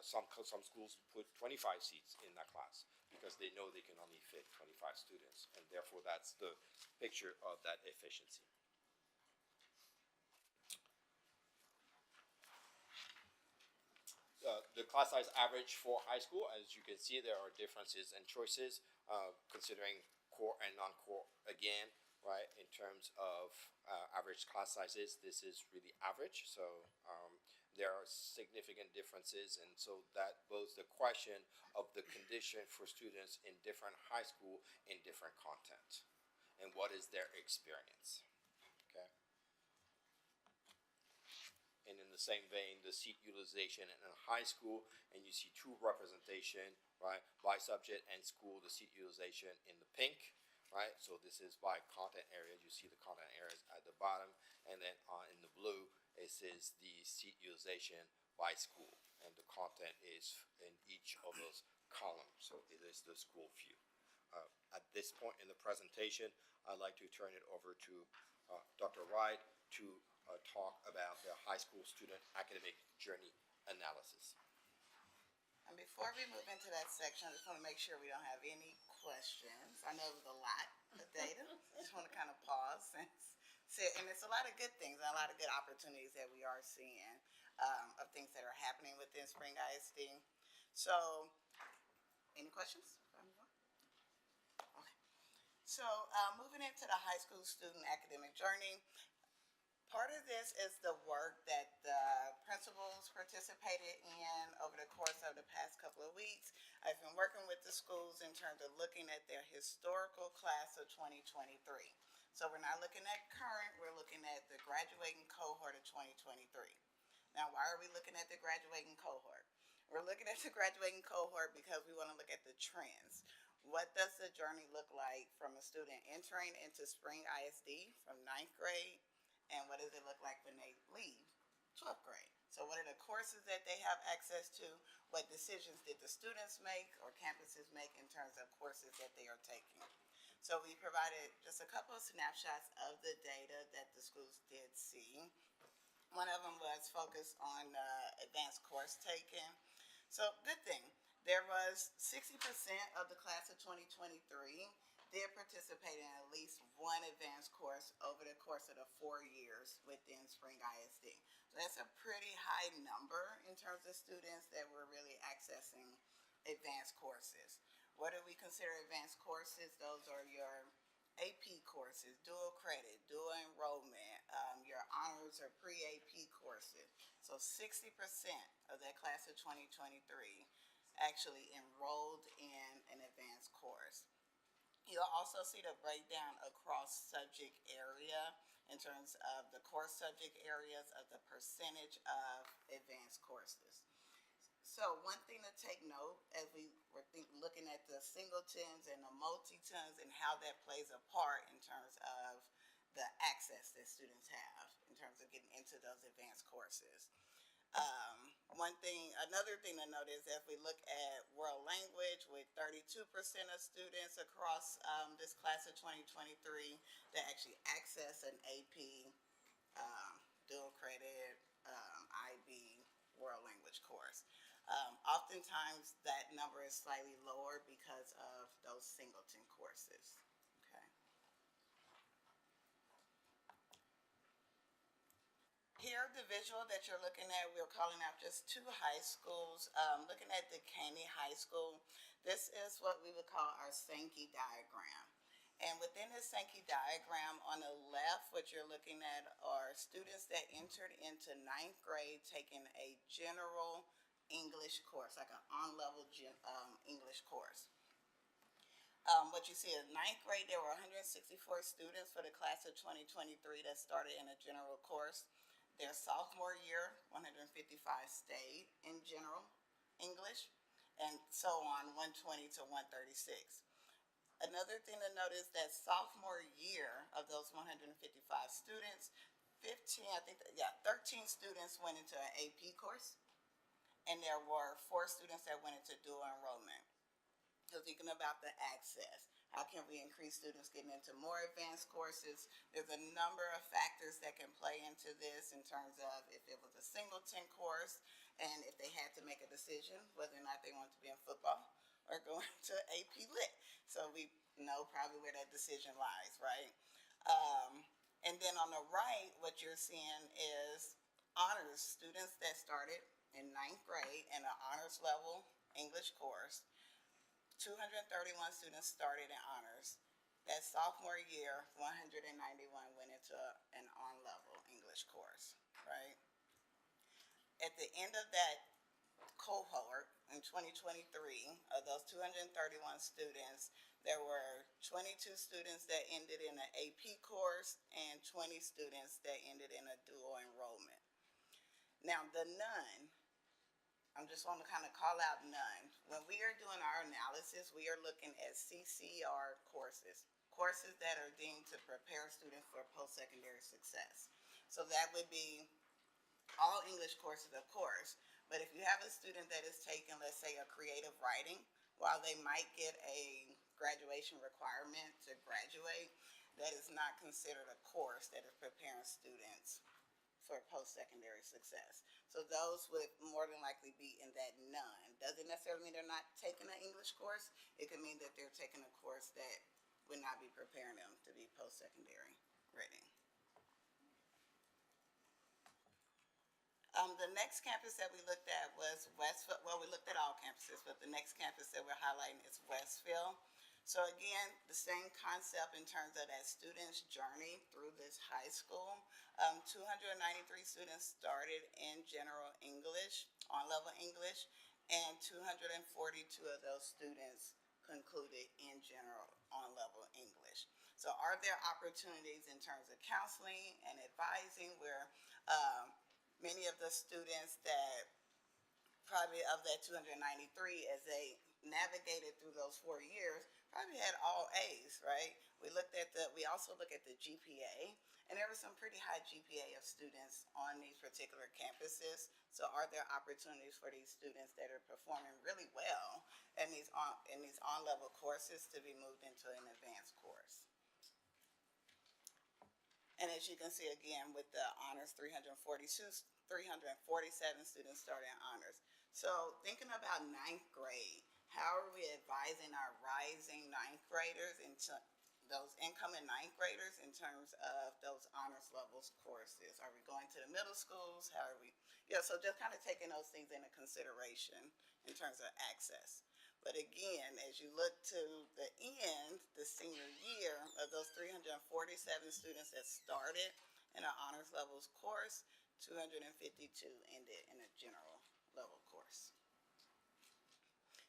Some schools put 25 seats in that class because they know they can only fit 25 students, and therefore that's the picture of that efficiency. The class size average for high school, as you can see, there are differences and choices, considering core and non-core again, right? In terms of average class sizes, this is really average. So there are significant differences, and so that poses the question of the condition for students in different high school in different content, and what is their experience. Okay. And in the same vein, the seat utilization in a high school, and you see two representation, right, by subject and school, the seat utilization in the pink, right? So this is by content areas. You see the content areas at the bottom, and then in the blue, this is the seat utilization by school, and the content is in each of those columns. So it is the school view. At this point in the presentation, I'd like to turn it over to Dr. Wright to talk about the high school student academic journey analysis. And before we move into that section, I just want to make sure we don't have any questions. I know it was a lot of data. I just want to kind of pause and sit. And it's a lot of good things and a lot of good opportunities that we are seeing of things that are happening within Spring ISD. So, any questions? before I move on? Okay. So, moving into the high school student academic journey, part of this is the work that the principals participated in over the course of the past couple of weeks. I've been working with the schools in terms of looking at their historical class of 2023. So we're not looking at current, we're looking at the graduating cohort of 2023. Now, why are we looking at the graduating cohort? We're looking at the graduating cohort because we want to look at the trends. What does the journey look like from a student entering into spring ISD from 9th grade? And what does it look like when they leave 12th grade? So what are the courses that they have access to? What decisions did the students make or campuses make in terms of courses that they are taking? So we provided just a couple of snapshots of the data that the schools did see. One of them was focused on advanced course taking. So good thing, there was 60% of the class of 2023 did participate in at least one advanced course over the course of the 4 years within Spring ISD. So that's a pretty high number in terms of students that were really accessing advanced courses. What do we consider advanced courses? Those are your AP courses, dual credit, dual enrollment, your honors or pre-AP courses. So 60% of that class of 2023 actually enrolled in an advanced course. You'll also see the breakdown across subject area in terms of the core subject areas of the percentage of advanced courses. So one thing to take note as we were looking at the singletons and the multi-tons and how that plays a part in terms of the access that students have in terms of getting into those advanced courses. Another thing to note is if we look at world language with 32% of students across this class of 2023 that actually access an AP, dual credit, IB world language course. Oftentimes that number is slightly lower because of those singleton courses. Okay. Here, the visual that you're looking at, we're calling out just 2 high schools. Looking at the Caney High School, this is what we would call our Sankey diagram. And within the Sankey diagram, on the left, what you're looking at are students that entered into 9th grade taking a general English course, like an on-level English course. What you see in 9th grade, there were 164 students for the class of 2023 that started in a general course. Their sophomore year, 155 stayed in general English, and so on, 120 to 136. Another thing to note is that sophomore year of those 155 students, 13 students went into an AP course, and there were 4 students that went into dual enrollment. So thinking about the access, how can we increase students getting into more advanced courses? There's a number of factors that can play into this in terms of if it was a singleton course and if they had to make a decision whether or not they wanted to be in football or going to AP Lit. So we know probably where that decision lies, right? And then on the right, what you're seeing is honors students that started in 9th grade in an honors level English course. 231 students started in honors. That sophomore year, 191 went into an on-level English course, right? At the end of that cohort in 2023, of those 231 students, there were 22 students that ended in an AP course and 20 students that ended in a dual enrollment. Now, the none, I just want to kind of call out none. When we are doing our analysis, we are looking at CCR courses, courses that are deemed to prepare students for post-secondary success. So that would be all English courses, of course, but if you have a student that is taking, let's say, a creative writing, while they might get a graduation requirement to graduate, that is not considered a course that is preparing students for post-secondary success. So those would more than likely be in that none. Doesn't necessarily mean they're not taking an English course. It could mean that they're taking a course that would not be preparing them to be post-secondary ready. The next campus that we looked at was Westfield. Well, we looked at all campuses, but the next campus that we're highlighting is Westfield. So again, the same concept in terms of that student's journey through this high school. 293 students started in general English, on-level English, and 242 of those students concluded in general on-level English. So are there opportunities in terms of counseling and advising where many of the students that probably of that 293, as they navigated through those 4 years, probably had all A's, right? We also look at the GPA, and there was some pretty high GPA of students on these particular campuses. So are there opportunities for these students that are performing really well in these on-level courses to be moved into an advanced course? And as you can see again with the honors, 347 students starting honors. So thinking about ninth grade, how are we advising our rising ninth graders into those incoming ninth graders in terms of those honors levels courses? Are we going to the middle schools? How are we? Yeah, so just kind of taking those things into consideration in terms of access. But again, as you look to the end, the senior year, of those 347 students that started in an honors levels course, 252 ended in a general level course.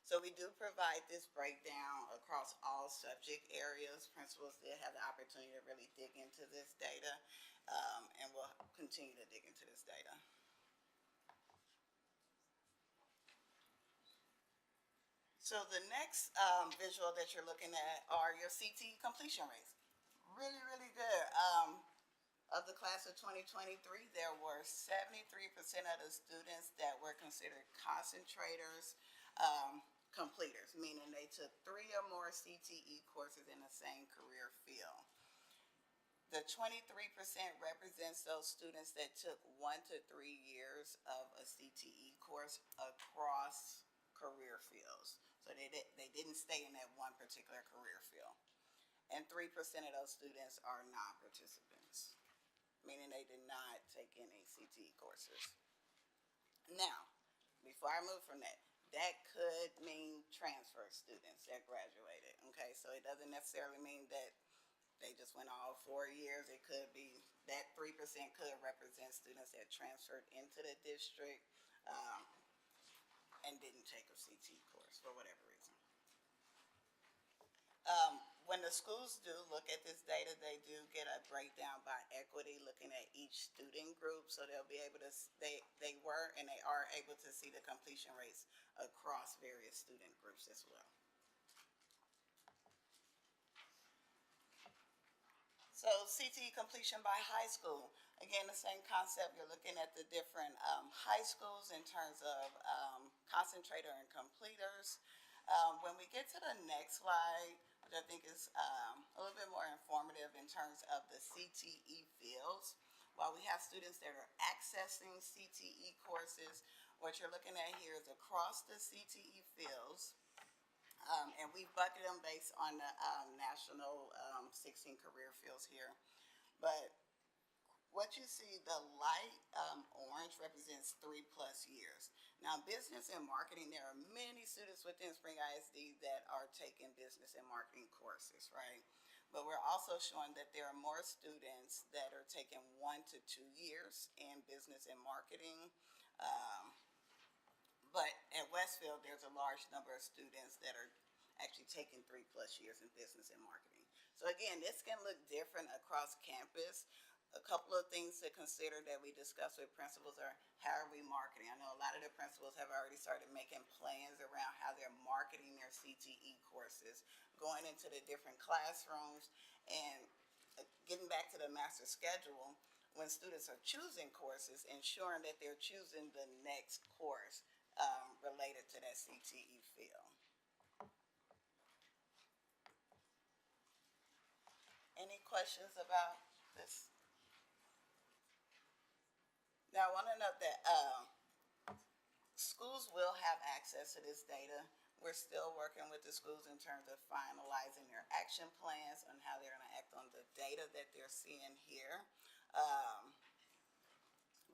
So we do provide this breakdown across all subject areas. Principals did have the opportunity to really dig into this data, and we'll continue to dig into this data. So the next visual that you're looking at are your CTE completion rates. Really, really good. Of the class of 2023, there were 73% of the students that were considered concentrators, completers, meaning they took 3 or more CTE courses in the same career field. The 23% represents those students that took 1 to 3 years of a CTE course across career fields. So they didn't stay in that one particular career field. And 3% of those students are non-participants, meaning they did not take any CTE courses. Now, before I move from that could mean transfer students that graduated, okay? So it doesn't necessarily mean that they just went all 4 years. It could be that 3% could represent students that transferred into the district and didn't take a CTE course for whatever reason. When the schools do look at this data, they do get a breakdown by equity, looking at each student group, so they'll be able to, they were and they are able to see the completion rates across various student groups as well. So CTE completion by high school, again, the same concept. You're looking at the different high schools in terms of concentrator and completers. When we get to the next slide, which I think is a little bit more informative in terms of the CTE fields, while we have students that are accessing CTE courses, what you're looking at here is across the CTE fields, and we bucket them based on the national 16 career fields here. But what you see, the light orange represents 3+ years. Now, business and marketing, there are many students within Spring ISD that are taking business and marketing courses, right? But we're also showing that there are more students that are taking 1 to 2 years in business and marketing. But at Westfield, there's a large number of students that are actually taking 3+ years in business and marketing. So again, this can look different across campus. A couple of things to consider that we discussed with principals are, how are we marketing? I know a lot of the principals have already started making plans around how they're marketing their CTE courses, going into the different classrooms, and getting back to the master schedule, when students are choosing courses, ensuring that they're choosing the next course related to that CTE field. Any questions about this? Now, I want to note that schools will have access to this data. We're still working with the schools in terms of finalizing their action plans on how they're going to act on the data that they're seeing here.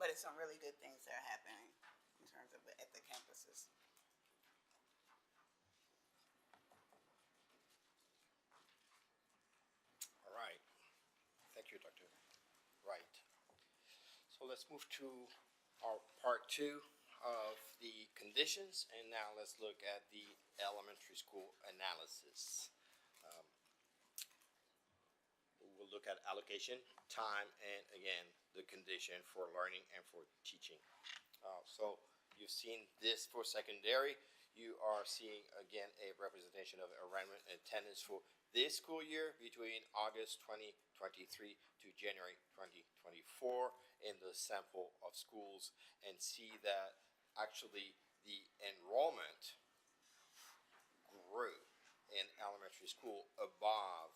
but it's some really good things that are happening in terms of at the campuses. All right. Thank you, Dr. Wright. So let's move to our part two of the conditions, and now let's look at the elementary school analysis. We'll look at allocation, time, and again, the condition for learning and for teaching. So you've seen this for secondary. You are seeing again a representation of enrollment and attendance for this school year between August 2023 to January 2024 in the sample of schools, and see that actually the enrollment grew in elementary school above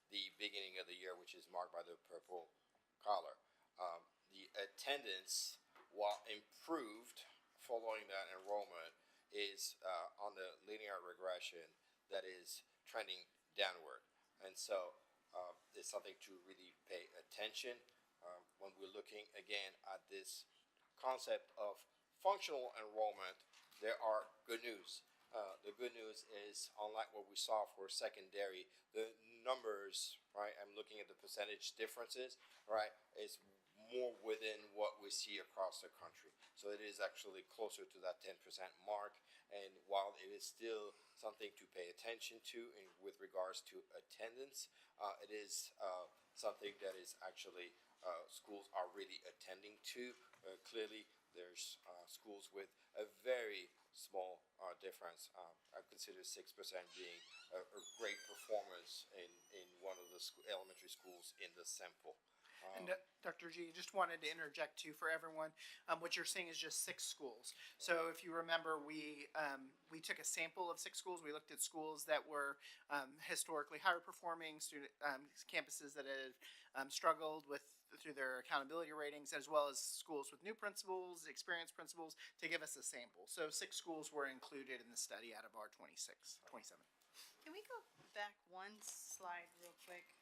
the beginning of the year, which is marked by the purple color. The attendance, while improved following that enrollment, is on the linear regression that is trending downward. And so it's something to really pay attention when we're looking again at this concept of functional enrollment. There are good news. The good news is, unlike what we saw for secondary, the numbers, right, I'm looking at the percentage differences, right, is more within what we see across the country. So it is actually closer to that 10% mark. And while it is still something to pay attention to with regards to attendance, it is something that is actually schools are really attending to. Clearly, there's schools with a very small difference. I consider 6% being a great performance in one of the elementary schools in the sample. And Dr. G, just wanted to interject too for everyone. What you're seeing is just 6 schools. So if you remember, we took a sample of 6 schools. We looked at schools that were historically higher performing student campuses that had struggled with through their accountability ratings, as well as schools with new principals, experienced principals, to give us a sample. So 6 schools were included in the study out of our 27. Can we go back one slide real quick?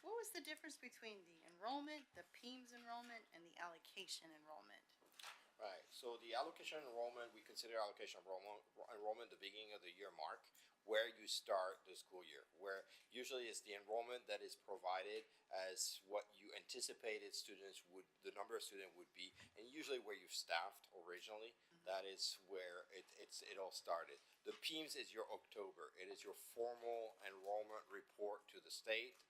What was the difference between the enrollment, the PEAMS enrollment, and the allocation enrollment? Right. So the allocation enrollment, we consider allocation enrollment the beginning of the year mark, where you start the school year, where usually it's the enrollment that is provided as what you anticipated students would, the number of students would be, and usually where you've staffed originally. That is where it all started. The PEAMS is your October. It is your formal enrollment report to the state.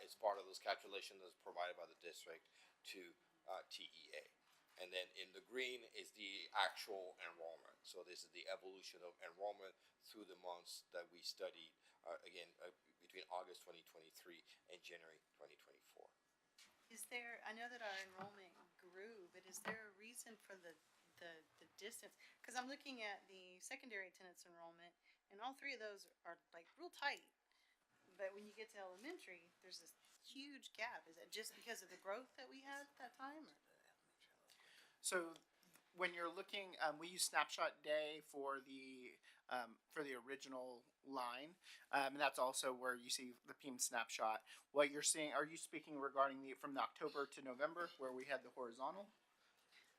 It's part of those calculations that's provided by the district to TEA. And then in the green is the actual enrollment. So this is the evolution of enrollment through the months that we studied, between August 2023 and January 2024. Is there, I know that our enrollment grew, but is there a reason for the distance? Because I'm looking at the secondary attendance enrollment, and all 3 of those are like real tight. But when you get to elementary, there's this huge gap. Is it just because of the growth that we had at that time? Or? So when you're looking, we use snapshot day for the original line, and that's also where you see the PEAM snapshot. What you're seeing, are you speaking regarding from the October to November where we had the horizontal?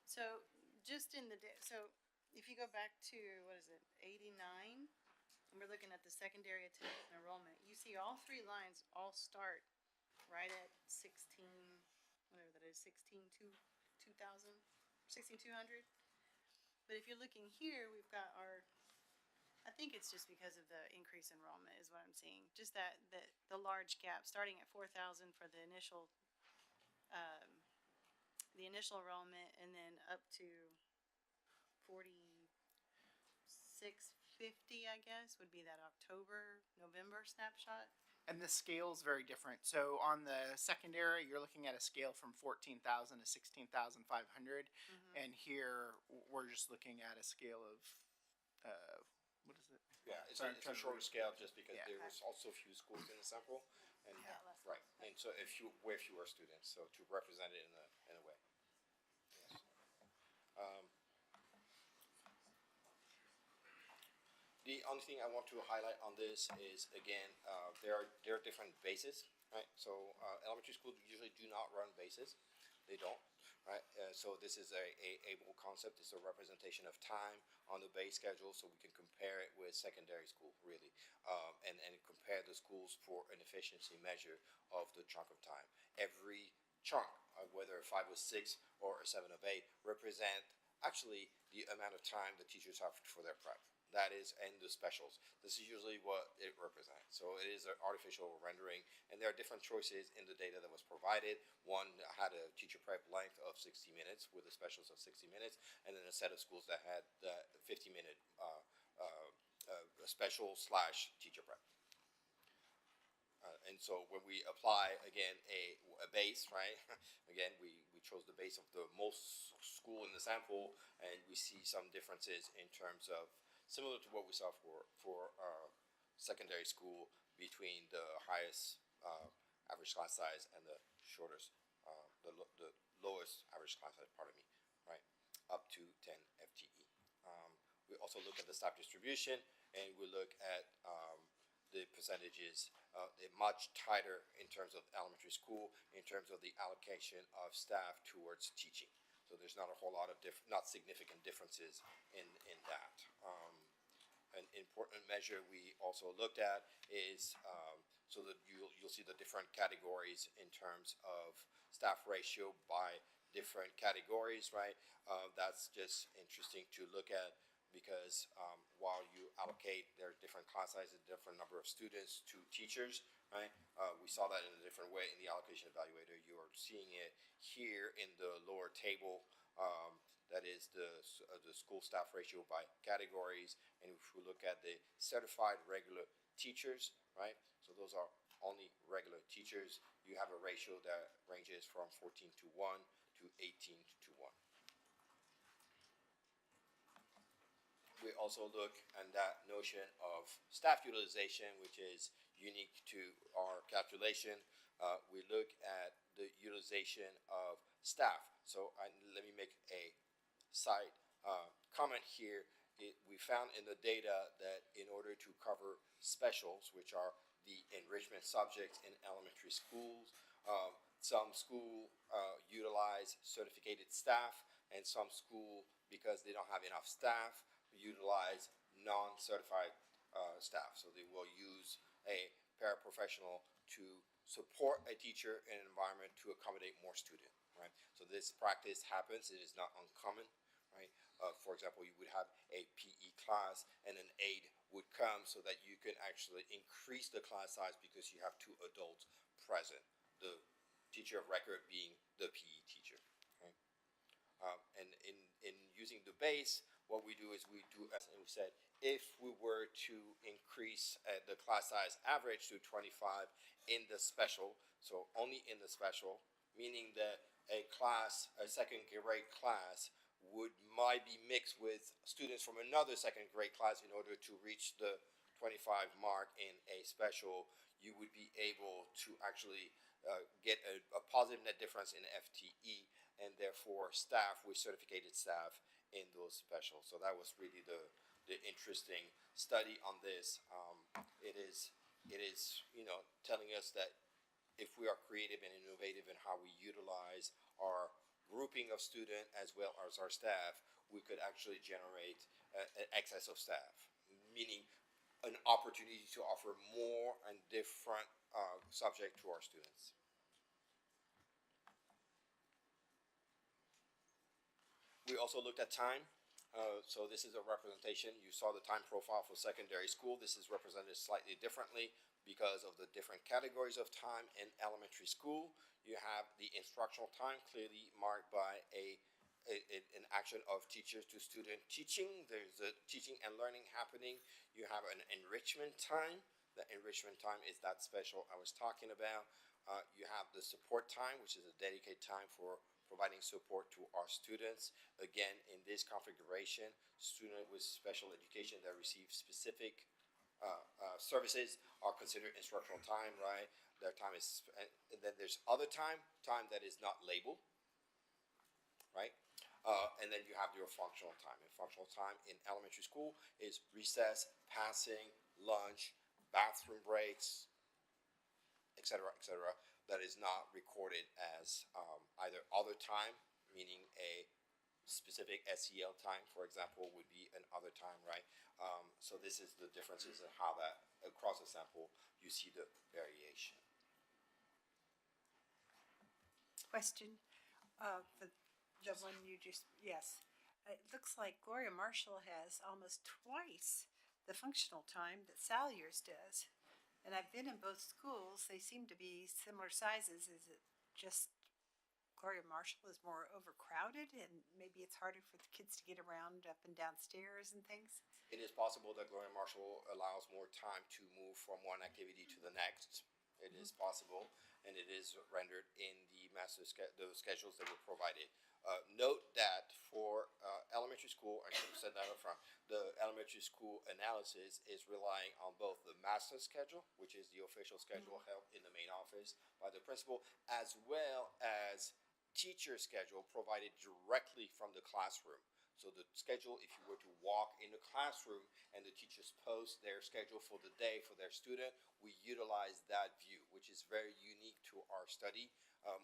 So just in the day, so if you go back to, what is it, 89, and we're looking at the secondary attendance and enrollment, you see all 3 lines all start right at 16, whatever that is, 16,200. But if you're looking here, we've got our, I think it's just because of the increased enrollment is what I'm seeing. Just that the large gap, starting at 4,000 for the initial enrollment, and then up to 4650, I guess, would be that October, November snapshot. And the scale is very different. So on the secondary, you're looking at a scale from 14,000 to 16,500. And here, we're just looking at a scale of, what is it? Yeah, it's a shorter scale just because there was also few schools in the sample. And, right. And so way fewer students, so to represent it in a way. Yes. The only thing I want to highlight on this is, again, there are different bases, right? So elementary schools usually do not run bases. They don't. right? So this is a able concept. It's a representation of time on the base schedule, so we can compare it with secondary school, really, and compare the schools for an efficiency measure of the chunk of time. Every chunk, whether a 5 of 6 or a 7 of 8, represent actually the amount of time the teachers have for their prep. That is, and the specials. This is usually what it represents. So it is an artificial rendering, and there are different choices in the data that was provided. One had a teacher prep length of 60 minutes with the specials of 60 minutes, and then a set of schools that had the 50-minute special / teacher prep. And so when we apply, again, a base, right? Again, we chose the base of the most school in the sample, and we see some differences in terms of, similar to what we saw for secondary school, between the highest average class size and the shortest, the lowest average class size, pardon me, right? Up to 10 FTE. We also look at the staff distribution, and we look at the percentages, much tighter in terms of elementary school, in terms of the allocation of staff towards teaching. So there's not a whole lot of not significant differences in that. An important measure we also looked at is so that you'll see the different categories in terms of staff ratio by different categories, right? That's just interesting to look at, because while you allocate, there are different class sizes, different number of students to teachers, right? We saw that in a different way in the allocation evaluator. You are seeing it here in the lower table. That is the school staff ratio by categories. And if we look at the certified regular teachers, right? So those are only regular teachers. You have a ratio that ranges from 14 to 1 to 18 to 1. We also look at that notion of staff utilization, which is unique to our calculation. We look at the utilization of staff. So let me make a side comment here. We found in the data that in order to cover specials, which are the enrichment subjects in elementary schools, some school utilize certificated staff, and some school, because they don't have enough staff, utilize non-certified staff. So they will use a paraprofessional to support a teacher in an environment to accommodate more students, right? So this practice happens. It is not uncommon, right? For example, you would have a PE class, and an aide would come so that you can actually increase the class size because you have 2 adults present, the teacher of record being the PE teacher, right? And in using the base, what we do is we do, as we said, if we were to increase the class size average to 25 in the special, so only in the special, meaning that a second grade class might be mixed with students from another second grade class in order to reach the 25 mark in a special, you would be able to actually get a positive net difference in FTE, and therefore staff with certificated staff in those specials. So that was really the interesting study on this. It is telling us that if we are creative and innovative in how we utilize our grouping of students as well as our staff, we could actually generate an excess of staff, meaning an opportunity to offer more and different subject to our students. We also looked at time. So this is a representation. You saw the time profile for secondary school. This is represented slightly differently because of the different categories of time in elementary school. You have the instructional time clearly marked by an action of teacher to student teaching. There's a teaching and learning happening. You have an enrichment time. The enrichment time is that special I was talking about. You have the support time, which is a dedicated time for providing support to our students. Again, in this configuration, students with special education that receive specific services are considered instructional time, right? Their time is, and then there's other time that is not labeled, right? And then you have your functional time. And functional time in elementary school is recess, passing, lunch, bathroom breaks, etc., etc. That is not recorded as either other time, meaning a specific SEL time, for example, would be another time, right? So this is the differences in how that across the sample you see the variation. Question, for the one you just, yes. It looks like Gloria Marshall has almost twice the functional time that Salyers does. And I've been in both schools, they seem to be similar sizes. Is it just Gloria Marshall is more overcrowded and maybe it's harder for the kids to get around up and down stairs and things? It is possible that Gloria Marshall allows more time to move from one activity to the next. It is possible, and it is rendered in the those schedules that were provided. Note that for elementary school, I should have said that up front, the elementary school analysis is relying on both the master schedule, which is the official schedule held in the main office by the principal, as well as teacher schedule provided directly from the classroom. So the schedule, if you were to walk in the classroom and the teachers post their schedule for the day for their student, we utilize that view, which is very unique to our study.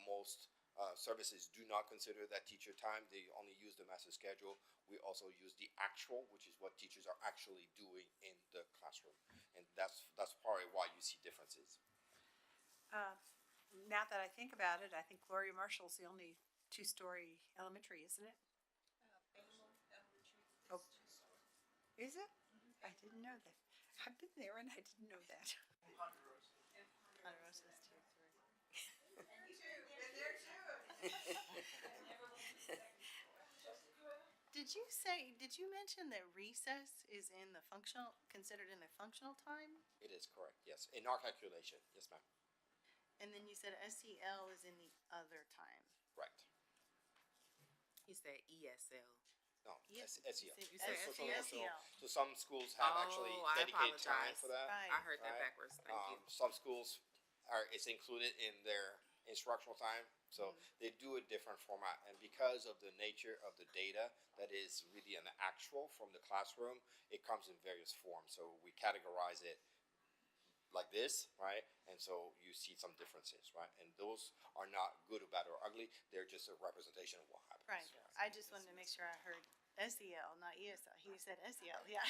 Most services do not consider that teacher time. They only use the master schedule. We also use the actual, which is what teachers are actually doing in the classroom. And that's probably why you see differences. Now that I think about it, I think Gloria Marshall's the only two-story elementary, isn't it? Oh, is it? I didn't know that. I've been there and I didn't know that. Ponderosa's tier 3. Did you mention that recess is in the considered in the functional time? It is correct, yes. In our calculation, yes, ma'am. And then you said SEL is in the other time. Right. He said ESL. No, Yes, SEL. You said Social SEL. emotional. So some schools have actually Oh, I dedicated time apologize. for that. Right. I heard that Right. backwards. Thank you. Some schools it's included in their instructional time, so they do a different format. And because of the nature of the data that is really an actual from the classroom, it comes in various forms. So we categorize it like this, right? And so you see some differences, right? And those are not good or bad or ugly. They're just a representation of what happens. Right. I just wanted to make sure I heard SEL, not ESL. He said SEL, yeah.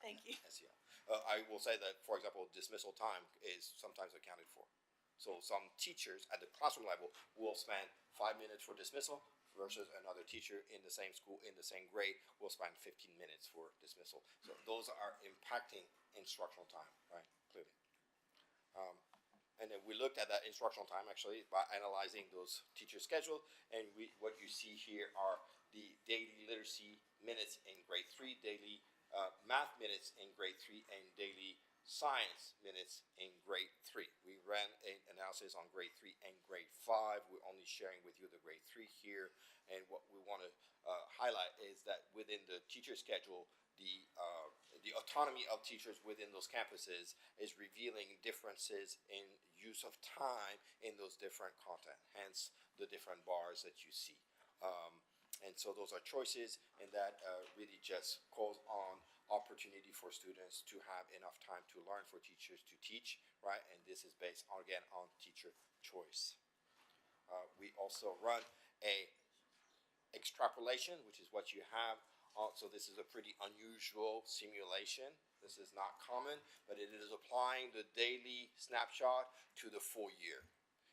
Thank you. SEL. I will say that, for example, dismissal time is sometimes accounted for. So some teachers at the classroom level will spend 5 minutes for dismissal versus another teacher in the same school, in the same grade, will spend 15 minutes for dismissal. So those are impacting instructional time, right? Clearly. And then we looked at that instructional time actually by analyzing those teacher schedule, and what you see here are the daily literacy minutes in grade 3, daily math minutes in grade 3, and daily science minutes in grade 3. We ran an analysis on grade 3 and grade 5. We're only sharing with you the grade 3 here, and what we want to highlight is that within the teacher schedule, the autonomy of teachers within those campuses is revealing differences in use of time in those different content, hence the different bars that you see. And so those are choices, and that really just calls on opportunity for students to have enough time to learn, for teachers to teach, right? And this is based on, again, on teacher choice. We also run a extrapolation, which is what you have. So this is a pretty unusual simulation. This is not common, but it is applying the daily snapshot to the full year.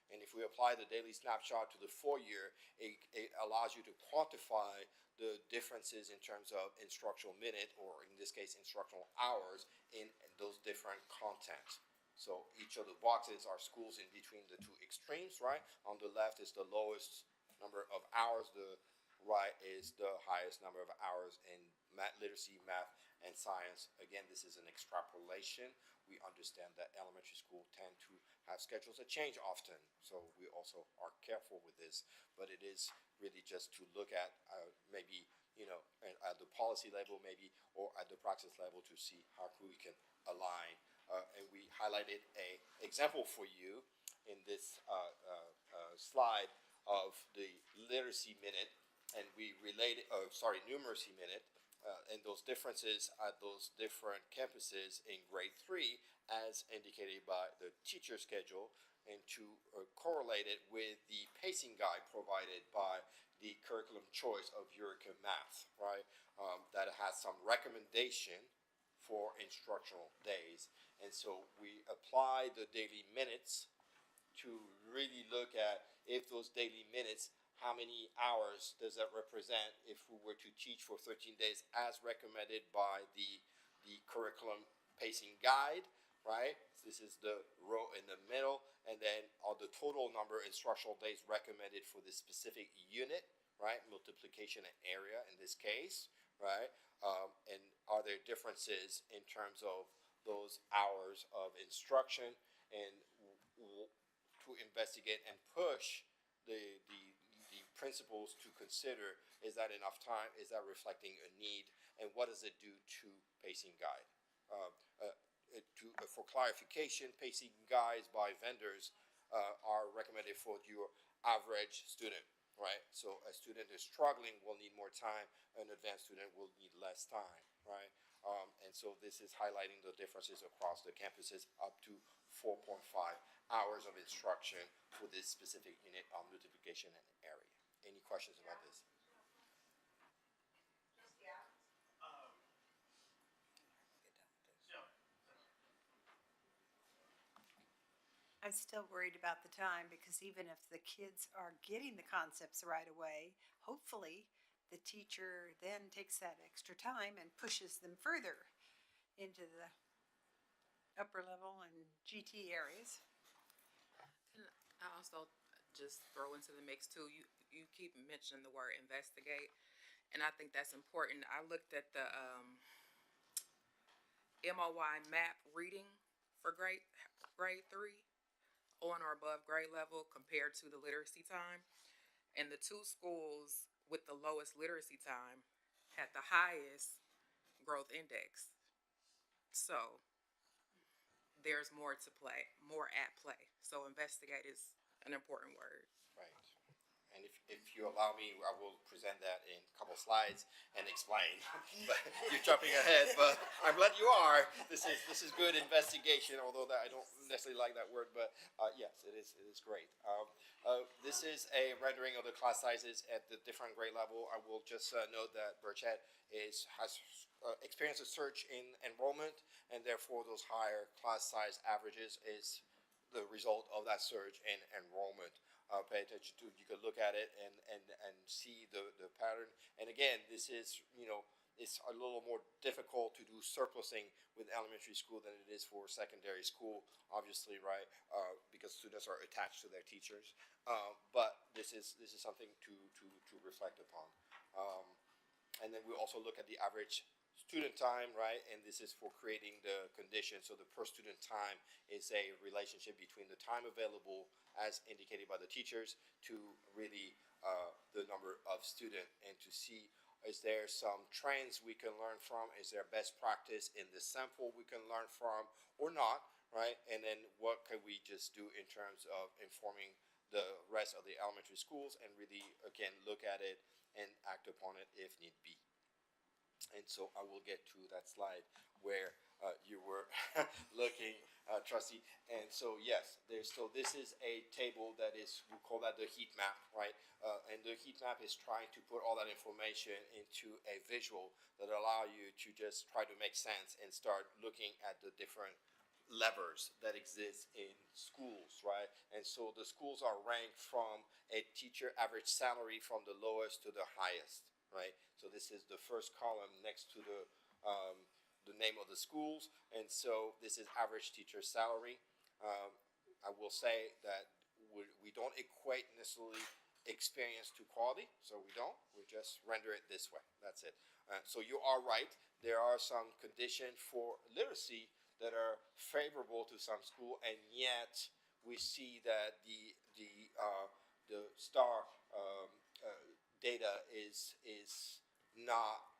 And if we apply the daily snapshot to the full year, it allows you to quantify the differences in terms of instructional minute, or in this case, instructional hours in those different contents. So each of the boxes are schools in between the two extremes, right? On the left is the lowest number of hours. The right is the highest number of hours in literacy, math, and science. Again, this is an extrapolation. We understand that elementary school tend to have schedules that change often, so we also are careful with this. But it is really just to look at maybe, at the policy level maybe, or at the practice level, to see how we can align. And we highlighted an example for you in this slide of the literacy minute, and we related, numeracy minute, and those differences at those different campuses in grade 3 as indicated by the teacher schedule, and to correlate it with the pacing guide provided by the curriculum choice of Eureka Math, right? That has some recommendation for instructional days. And so we apply the daily minutes to really look at if those daily minutes, how many hours does that represent if we were to teach for 13 days as recommended by the curriculum pacing guide, right? This is the row in the middle, and then the total number of instructional days recommended for this specific unit, right? Multiplication and area in this case, right? And are there differences in terms of those hours of instruction, and to investigate and push the principals to consider, is that enough time? Is that reflecting a need? And what does it do to pacing guide? For clarification, pacing guides by vendors are recommended for your average student, right? So a student is struggling will need more time, an advanced student will need less time, right? And so this is highlighting the differences across the campuses, up to 4.5 hours of instruction for this specific unit on multiplication and area. Any questions about this? I'm still worried about the time, because even if the kids are getting the concepts right away, hopefully the teacher then takes that extra time and pushes them further into the upper level and GT areas. And I also just throw into the mix too, you keep mentioning the word investigate, and I think that's important. I looked at the MOY map reading for grade 3 on or above grade level compared to the literacy time, and the two schools with the lowest literacy time had the highest growth index. So there's more at play. So investigate is an important word. Right. And if you allow me, I will present that in a couple slides and explain. But you're jumping ahead, but I'm glad you are. This is good investigation, although that I don't necessarily like that word, but yes, it is great. This is a rendering of the class sizes at the different grade level. I will just note that Burchett has experienced a surge in enrollment, and therefore those higher class size averages is the result of that surge in enrollment. Pay attention to, you can look at it and see the pattern. And again, this is, it's a little more difficult to do surplusing with elementary school than it is for secondary school, obviously, right? Because students are attached to their teachers. But this is something to reflect upon. And then we also look at the average student time, right? And this is for creating the condition. So the per student time is a relationship between the time available as indicated by the teachers to really the number of student, and to see, is there some trends we can learn from? Is there best practice in the sample we can learn from or not, right? And then what can we just do in terms of informing the rest of the elementary schools, and really, again, look at it and act upon it if need be. And so I will get to that slide where you were looking, trustee. And so yes, this is a table that is, we call that the heat map, right? And the heat map is trying to put all that information into a visual that allow you to just try to make sense and start looking at the different levers that exist in schools, right? And so the schools are ranked from a teacher average salary from the lowest to the highest, right? So this is the first column next to the name of the schools, and so this is average teacher salary. I will say that we don't equate necessarily experience to quality, so we don't. We just render it this way. That's it. So you are right. There are some conditions for literacy that are favorable to some school, and yet we see that the STAR data is not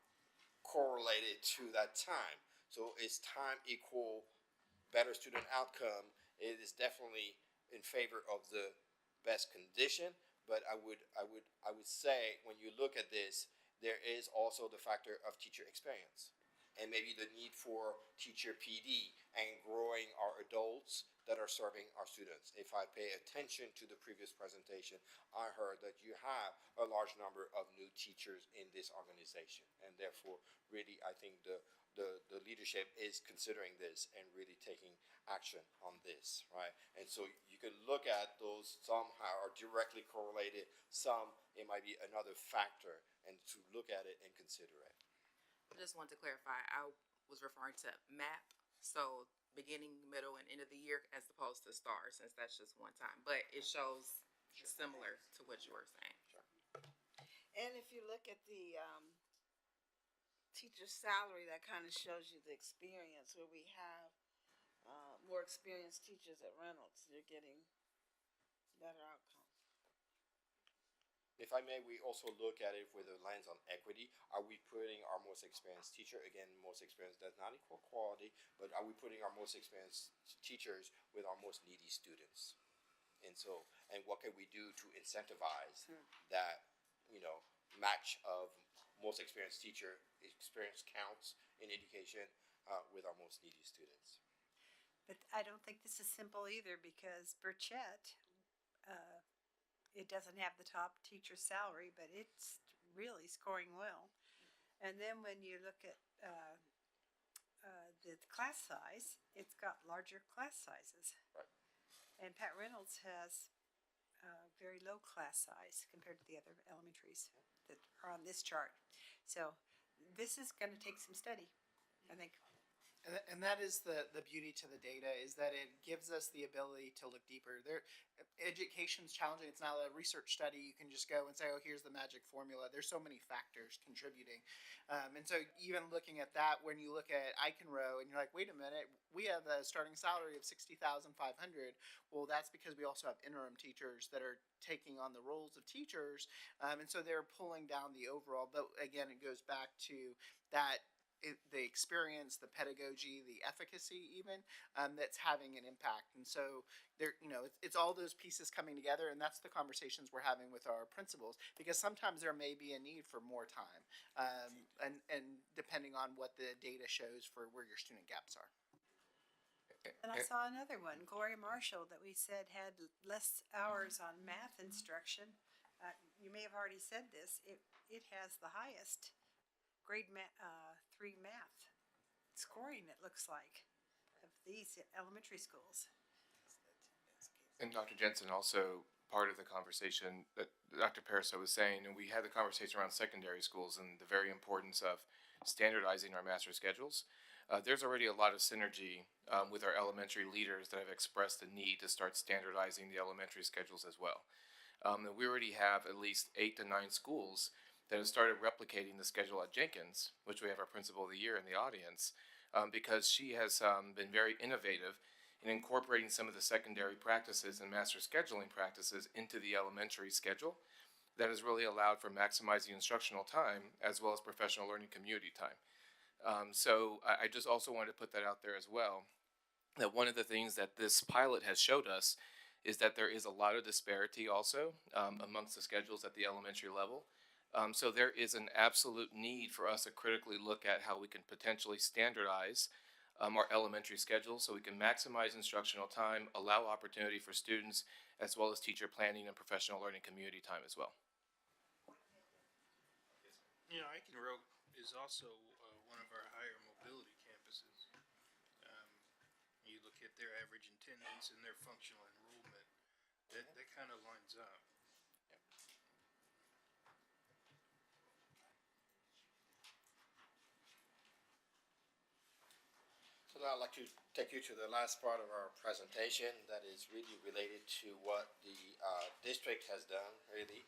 correlated to that time. So is time equal better student outcome? It is definitely in favor of the best condition, but I would say when you look at this, there is also the factor of teacher experience. and maybe the need for teacher PD and growing our adults that are serving our students. If I pay attention to the previous presentation, I heard that you have a large number of new teachers in this organization, and therefore, really, I think the leadership is considering this and really taking action on this, right? And so you can look at those, somehow are directly correlated, some it might be another factor, and to look at it and consider it. I just wanted to clarify, I was referring to MAP, so beginning, middle, and end of the year as opposed to STAR, since that's just one time, but it shows similar to what you were saying. And if you look at the teacher salary, that kind of shows you the experience, where we have more experienced teachers at Reynolds. You're getting better outcomes. If I may, we also look at it with a lens on equity. Are we putting our most experienced teacher, again, most experienced does not equal quality, but are we putting our most experienced teachers with our most needy students? And so, and what can we do to incentivize that, match of most experienced teacher, experience counts in education with our most needy students? But I don't think this is simple either, because Burchett, it doesn't have the top teacher salary, but it's really scoring well. And then when you look at the class size, it's got larger class sizes. Right. And Pat Reynolds has very low class size compared to the other elementaries that are on this chart. So this is going to take some study, I think. And that is the beauty to the data, is that it gives us the ability to look deeper. Education's challenging. It's not a research study. You can just go and say, oh, here's the magic formula. There's so many factors contributing. And so even looking at that, when you look at Eikenrow and you're like, wait a minute, we have a starting salary of $60,500. Well, that's because we also have interim teachers that are taking on the roles of teachers. And so they're pulling down the overall. But again, it goes back to that, the experience, the pedagogy, the efficacy, even that's having an impact. And so there, it's all those pieces coming together, and that's the conversations we're having with our principals, because sometimes there may be a need for more time, and depending on what the data shows for where your student gaps are. And I saw another one, Gloria Marshall, that we said had less hours on math instruction. You may have already said this. It has the highest grade 3 math scoring, it looks like, of these elementary schools. And Dr. Jensen, also part of the conversation that Dr. Pariseau was saying, and we had the conversation around secondary schools and the very importance of standardizing our master schedules. There's already a lot of synergy with our elementary leaders that have expressed the need to start standardizing the elementary schedules as well. And we already have at least 8 to 9 schools that have started replicating the schedule at Jenkins, which we have our principal of the year in the audience, because she has been very innovative in incorporating some of the secondary practices and master scheduling practices into the elementary schedule. That has really allowed for maximizing instructional time as well as professional learning community time. So I just also wanted to put that out there as well, that one of the things that this pilot has showed us is that there is a lot of disparity also amongst the schedules at the elementary level. So there is an absolute need for us to critically look at how we can potentially standardize our elementary schedule so we can maximize instructional time, allow opportunity for students, as well as teacher planning and professional learning community time as well. Eikenrow is also one of our higher mobility campuses. You look at their average attendance and their functional enrollment, that kind of lines up. So now I'd like to take you to the last part of our presentation that is really related to what the district has done, really,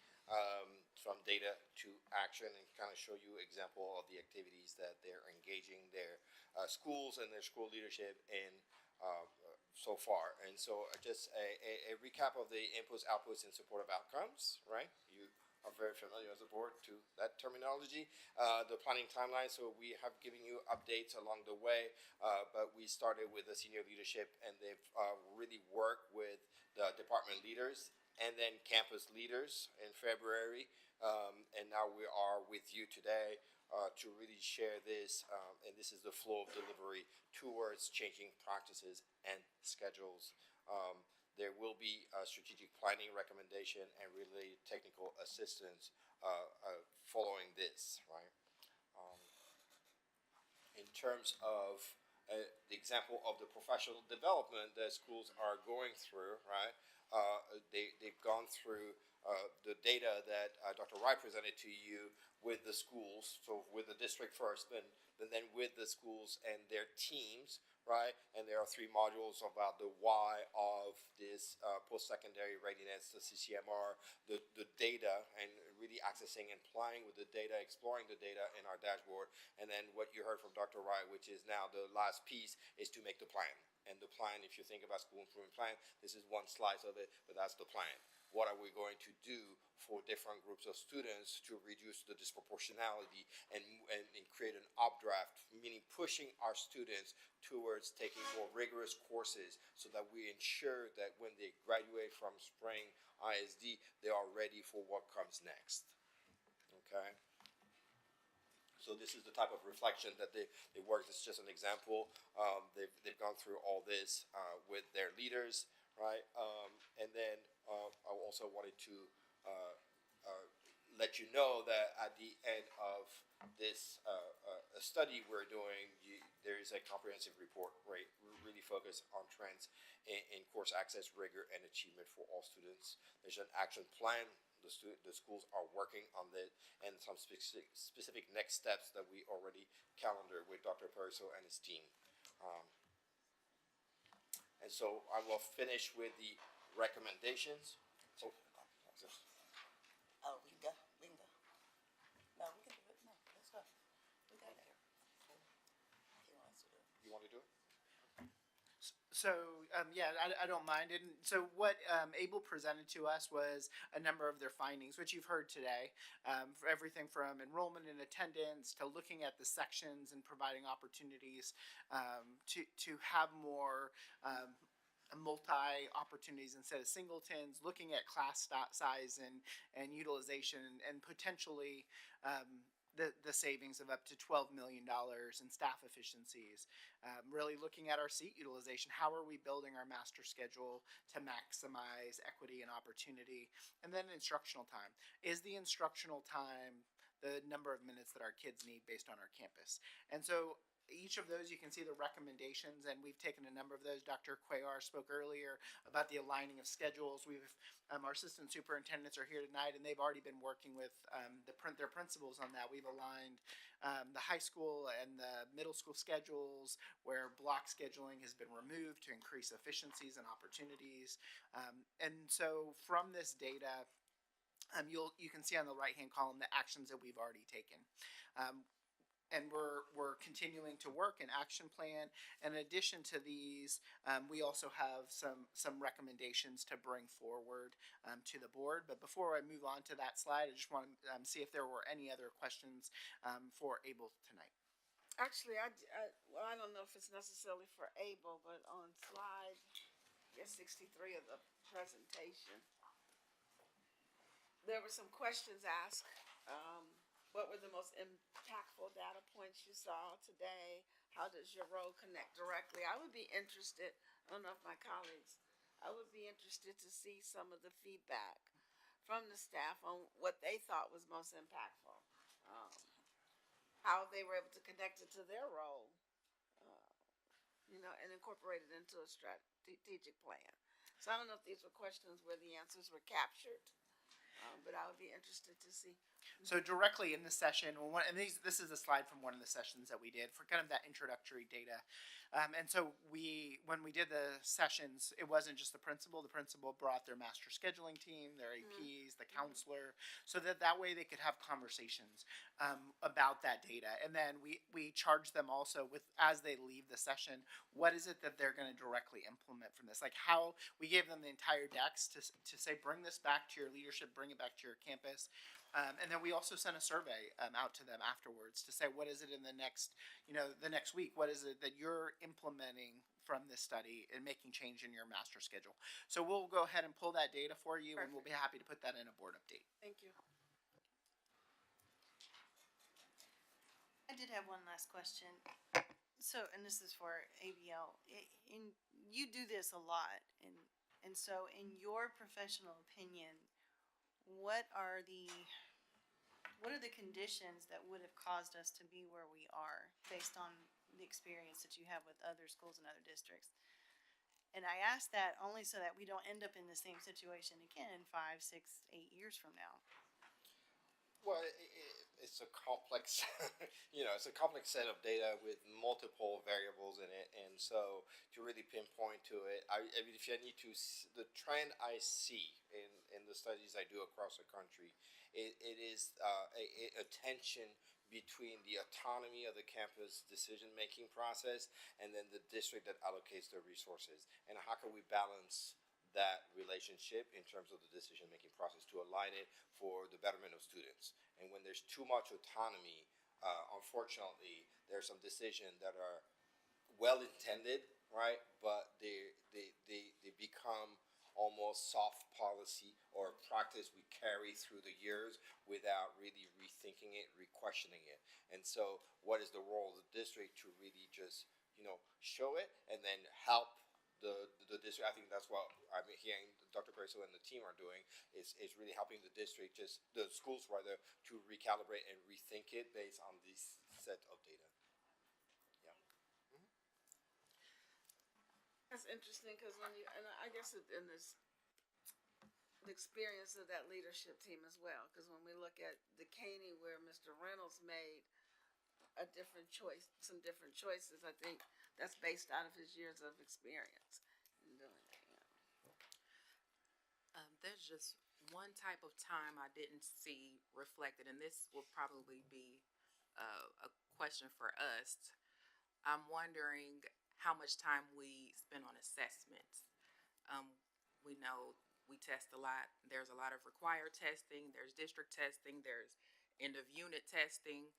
from data to action, and kind of show you example of the activities that they're engaging their schools and their school leadership in so far. And so just a recap of the inputs, outputs, and supportive outcomes, right? You are very familiar as a board to that terminology. The planning timeline, so we have given you updates along the way, but we started with the senior leadership, and they've really worked with the department leaders and then campus leaders in February, and now we are with you today to really share this, and this is the flow of delivery towards changing practices and schedules. There will be a strategic planning recommendation and related technical assistance following this, right? In terms of the example of the professional development that schools are going through, right? They've gone through the data that Dr. Wright presented to you with the schools, so with the district first, then with the schools and their teams, right? And there are 3 modules about the why of this post-secondary readiness, the CCMR, the data, and really accessing and playing with the data, exploring the data in our dashboard. And then what you heard from Dr. Wright, which is now the last piece, is to make the plan. And the plan, if you think about school improvement plan, this is one slice of it, but that's the plan. What are we going to do for different groups of students to reduce the disproportionality and create an updraft, meaning pushing our students towards taking more rigorous courses so that we ensure that when they graduate from spring ISD, they are ready for what comes next. Okay? So this is the type of reflection that they work. This is just an example. They've gone through all this with their leaders, right? And then I also wanted to let you know that at the end of this study we're doing, there is a comprehensive report, right? We really focus on trends in course access, rigor, and achievement for all students. There's an action plan. The schools are working on it, and some specific next steps that we already calendared with Dr. Periso and his team. And so I will finish with the recommendations. So, Oh, we can go. We can go. No, we can do it. No, let's go. We got it. He wants to do it. you want to do it? So, yeah, I don't mind. And so what Able presented to us was a number of their findings, which you've heard today, for everything from enrollment and attendance to looking at the sections and providing opportunities to have more multi opportunities instead of singletons, looking at class size and utilization and potentially the savings of up to $12 million in staff efficiencies. Really looking at our seat utilization. How are we building our master schedule to maximize equity and opportunity? And then instructional time. Is the instructional time the number of minutes that our kids need based on our campus? And so each of those, you can see the recommendations, and we've taken a number of those. Dr. Cuellar spoke earlier about the aligning of schedules. We've our assistant superintendents are here tonight, and they've already been working with their principals on that. We've aligned the high school and the middle school schedules where block scheduling has been removed to increase efficiencies and opportunities. And so from this data, you can see on the right-hand column the actions that we've already taken. And we're continuing to work an action plan. In addition to these, we also have some recommendations to bring forward to the board. But before I move on to that slide, I just want to see if there were any other questions for Able tonight. Actually, I don't know if it's necessarily for Able, but on slide, I guess 63 of the presentation, there were some questions asked. What were the most impactful data points you saw today? How does your role connect directly? I would be interested, I don't know if my colleagues, I would be interested to see some of the feedback from the staff on what they thought was most impactful. How they were able to connect it to their role, and incorporate it into a strategic plan. So I don't know if these were questions where the answers were captured, but I would be interested to see. So directly in the session, this is a slide from one of the sessions that we did for kind of that introductory data. And so when we did the sessions, it wasn't just the principal. The principal brought their master scheduling team, their APs, the counselor, so that way they could have conversations about that data. And then we charged them also with, as they leave the session, what is it that they're going to directly implement from this? Like how we gave them the entire decks to say, bring this back to your leadership, bring it back to your campus. And then we also sent a survey out to them afterwards to say, what is it in the next week? What is it that you're implementing from this study and making change in your master schedule? So we'll go ahead and pull that data for you. Perfect. And we'll be happy to put that in a board update. Thank you. did have one last question. So, and this is for ABL. You do this a lot, and so in your professional opinion, what are the conditions that would have caused us to be where we are based on the experience that you have with other schools and other districts? And I ask that only so that we don't end up in the same situation again 5, 6, 8 years from now. Well, it's a complex, it's a complex set of data with multiple variables in it, and so to really pinpoint to it, I mean, if I need to, the trend I see in the studies I do across the country, it is a tension between the autonomy of the campus decision-making process and then the district that allocates the resources, and how can we balance that relationship in terms of the decision-making process to align it for the betterment of students. And when there's too much autonomy, unfortunately, there's some decisions that are well-intended, right? But they become almost soft policy or practice we carry through the years without really rethinking it, re-questioning it. And so what is the role of the district to really just, show it and then help the district? I think that's what I'm hearing Dr. Preso and the team are doing is really helping the district, the schools rather, to recalibrate and rethink it based on this set of data. Yeah. Mm-hmm. That's interesting because and I guess in this, the experience of that leadership team as well, because when we look at the Caney where Mr. Reynolds made some different choices, I think that's based out of his years of experience in doing that. Yeah. There's just one type of time I didn't see reflected, and this will probably be a question for us. I'm wondering how much time we spend on assessments. We know we test a lot. There's a lot of required testing. There's district testing. There's end of unit testing.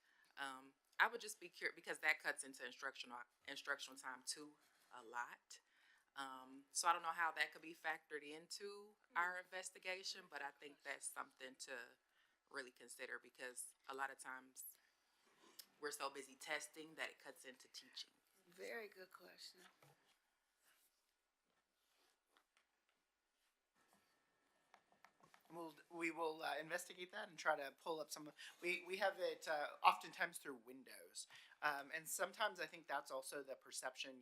I would just be curious because that cuts into instructional time too a lot. So I don't know how that could be factored into our investigation, but I think that's something to really consider because a lot of times we're so busy testing that it cuts into teaching. Very good question. We will investigate that and try to pull up some. We have it oftentimes through windows, and sometimes I think that's also the perception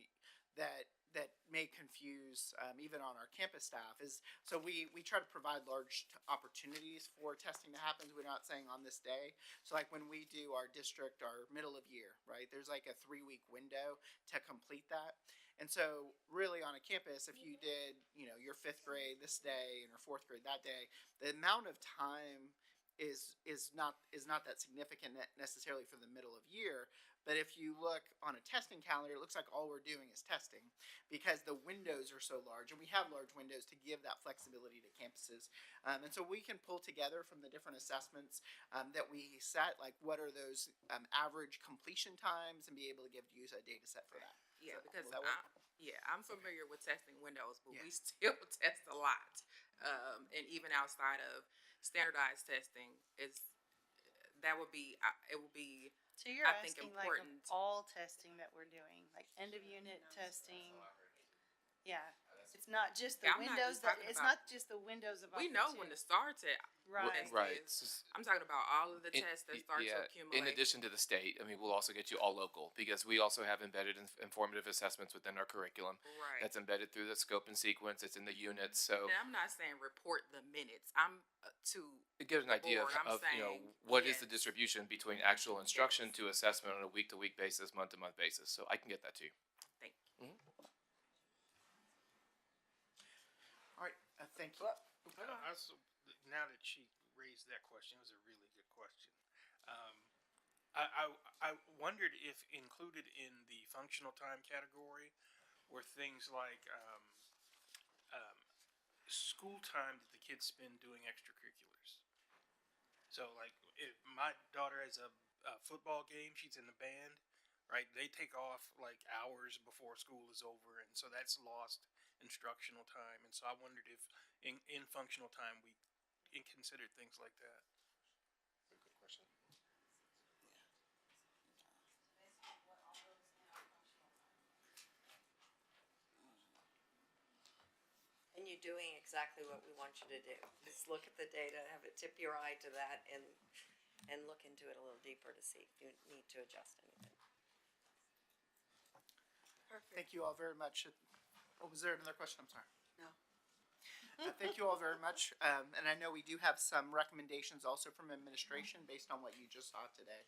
that may confuse even on our campus staff is. So we try to provide large opportunities for testing to happen. We're not saying on this day. So like when we do our district, our middle of year, right? There's like a 3-week window to complete that. And so really on a campus, if you did, your 5th grade this day and your 4th grade that day, the amount of time is not that significant necessarily for the middle of year. But if you look on a testing calendar, it looks like all we're doing is testing because the windows are so large, and we have large windows to give that flexibility to campuses. And so we can pull together from the different assessments that we set, like what are those average completion times, and be able to use a data set for that. Yeah, So, because does that work? I'm familiar with testing windows, but Yeah. we still test a lot. And even outside of standardized testing, it will be So you're I think asking like of important. all testing that we're doing, like end of unit testing. Yeah, it's not just the Yeah, I'm not windows. just talking It's about- not just the windows of. we know when to start it. Right. Right. I'm talking about all of the In- tests that start yeah, to accumulate. in addition to the state, I mean, we'll also get you all local because we also have embedded informative assessments within our curriculum. Right. That's embedded through the scope and sequence. It's in the units. So And I'm not saying report the minutes. I'm to to get an idea board, I'm of saying, what is the yes. distribution between actual instruction Yes. to assessment on a week-to-week basis, month-to-month basis. So I can get that to you. Thank you. All right, thank you. Now that she raised that question, it was a really good question. I wondered if included in the functional time category were things like school time that the kids spend doing extracurriculars. So, like, if my daughter has a football game, she's in the band, right? They take off like hours before school is over, and so that's lost instructional time. And so I wondered if in functional time we considered things like that. Good question. continue doing exactly what we want you to do. Just look at the data, have it tip your eye to that, and look into it a little deeper to see if you need to adjust anything. Perfect. Thank you all very much. Oh, was there another question? I'm sorry. No. Thank you all very much. And I know we do have some recommendations also from administration based on what you just saw today.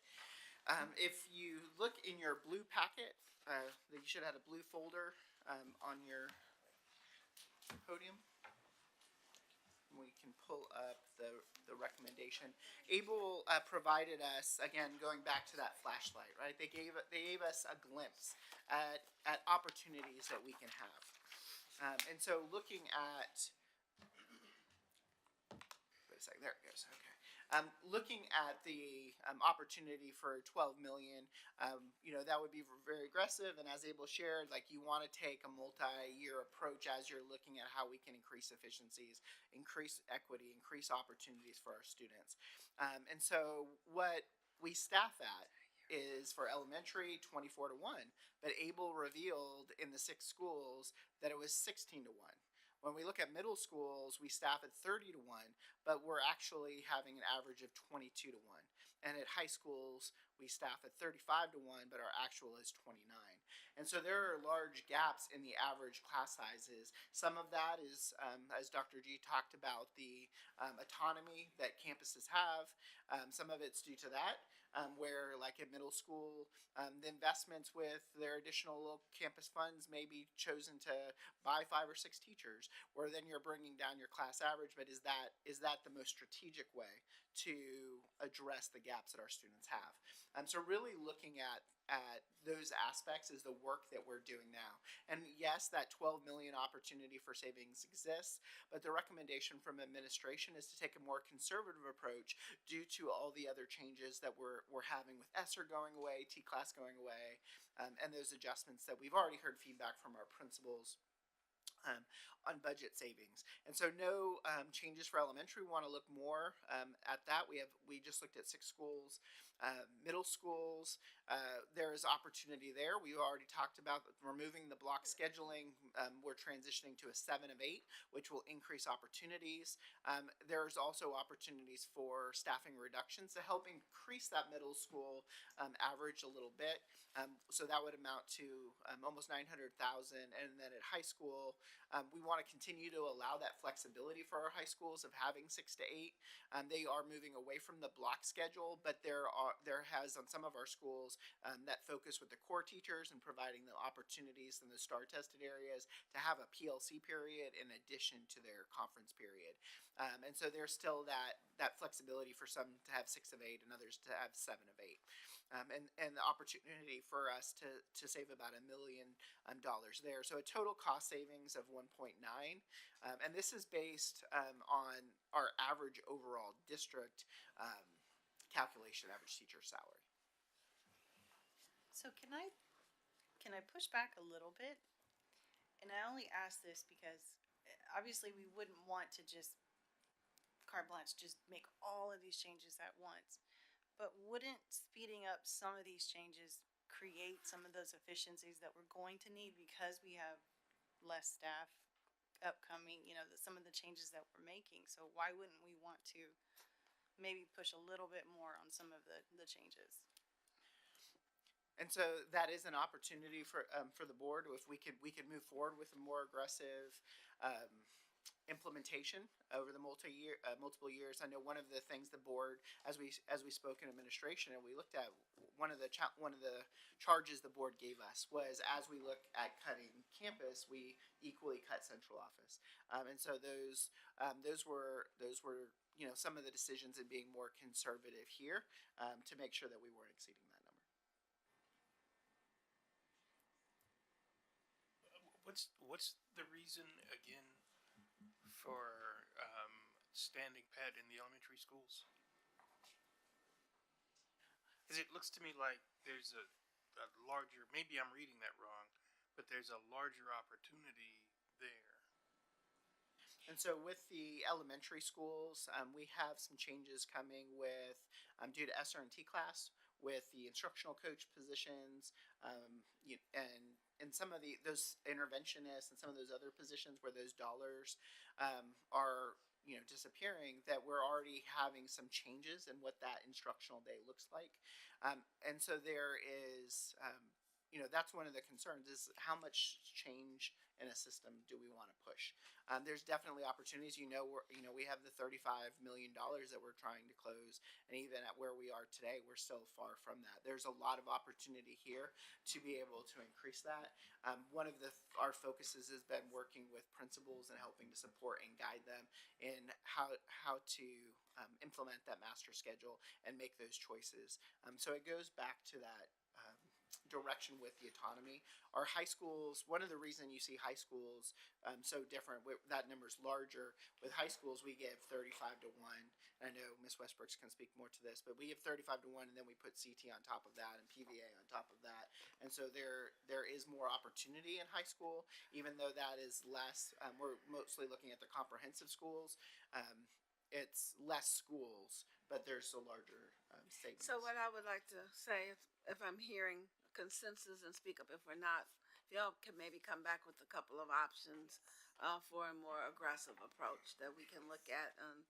If you look in your blue packet, you should have a blue folder on your podium. We can pull up the recommendation. Able provided us, again, going back to that flashlight, right? They gave us a glimpse at opportunities that we can have. And so looking at, wait a second, there it goes, okay. Looking at the opportunity for 12 million, that would be very aggressive. And as Abel shared, like you want to take a multi-year approach as you're looking at how we can increase efficiencies, increase equity, increase opportunities for our students. And so what we staff at is for elementary 24 to 1, but Abel revealed in the 6 schools that it was 16 to 1. When we look at middle schools, we staff at 30 to 1, but we're actually having an average of 22 to 1. And at high schools, we staff at 35 to 1, but our actual is 29. And so there are large gaps in the average class sizes. Some of that is, as Dr. G talked about, the autonomy that campuses have. Some of it's due to that. Where like at middle school, the investments with their additional campus funds may be chosen to buy 5 or 6 teachers, where then you're bringing down your class average. But is that the most strategic way to address the gaps that our students have? So really looking at those aspects is the work that we're doing now. And yes, that 12 million opportunity for savings exists, but the recommendation from administration is to take a more conservative approach due to all the other changes that we're having with ESSER going away, T-class going away, and those adjustments that we've already heard feedback from our principals on budget savings. And so no changes for elementary. We want to look more at that. We just looked at 6 schools. Middle schools, there is opportunity there. We already talked about removing the block scheduling. We're transitioning to a 7 of 8, which will increase opportunities. There's also opportunities for staffing reductions to help increase that middle school average a little bit. So that would amount to almost 900,000. And then at high school, we want to continue to allow that flexibility for our high schools of having 6 to 8. They are moving away from the block schedule, but there has on some of our schools that focus with the core teachers and providing the opportunities in the STAR tested areas to have a PLC period in addition to their conference period. And so there's still that flexibility for some to have 6 of 8 and others to have 7 of 8. And the opportunity for us to save about $1 million there. So a total cost savings of 1.9. And this is based on our average overall district calculation, average teacher salary. So can I push back a little bit? And I only ask this because obviously we wouldn't want to just carte blanche, just make all of these changes at once. But wouldn't speeding up some of these changes create some of those efficiencies that we're going to need because we have less staff upcoming, some of the changes that we're making? So why wouldn't we want to maybe push a little bit more on some of the changes? And so that is an opportunity for the board if we could move forward with a more aggressive implementation over the multiple years. I know one of the things the board, as we spoke in administration and we looked at, one of the charges the board gave us was as we look at cutting campus, we equally cut central office. And so those were some of the decisions in being more conservative here to make sure that we weren't exceeding that number. What's the reason again for standing pat in the elementary schools? Because it looks to me like there's a larger, maybe I'm reading that wrong, but there's a larger opportunity there. And so with the elementary schools, we have some changes coming with, due to ESSER and T-class, with the instructional coach positions, and some of those interventionists and some of those other positions where those dollars are disappearing, that we're already having some changes in what that instructional day looks like. And so there is, that's one of the concerns, is how much change in a system do we want to push? There's definitely opportunities. We have the $35 million that we're trying to close, and even at where we are today, we're still far from that. There's a lot of opportunity here to be able to increase that. One of our focuses has been working with principals and helping to support and guide them in how to implement that master schedule and make those choices. So it goes back to that direction with the autonomy. Our high schools, one of the reasons you see high schools so different, that number's larger. With high schools, we give 35 to 1. And I know Ms. Westbrooks can speak more to this, but we give 35 to 1, and then we put CT on top of that and PVA on top of that. And so there is more opportunity in high school, even though that is less. We're mostly looking at the comprehensive schools. It's less schools, but there's a larger savings. So what I would like to say, if I'm hearing consensus, and speak up if we're not, if y'all can maybe come back with a couple of options for a more aggressive approach that we can look at, and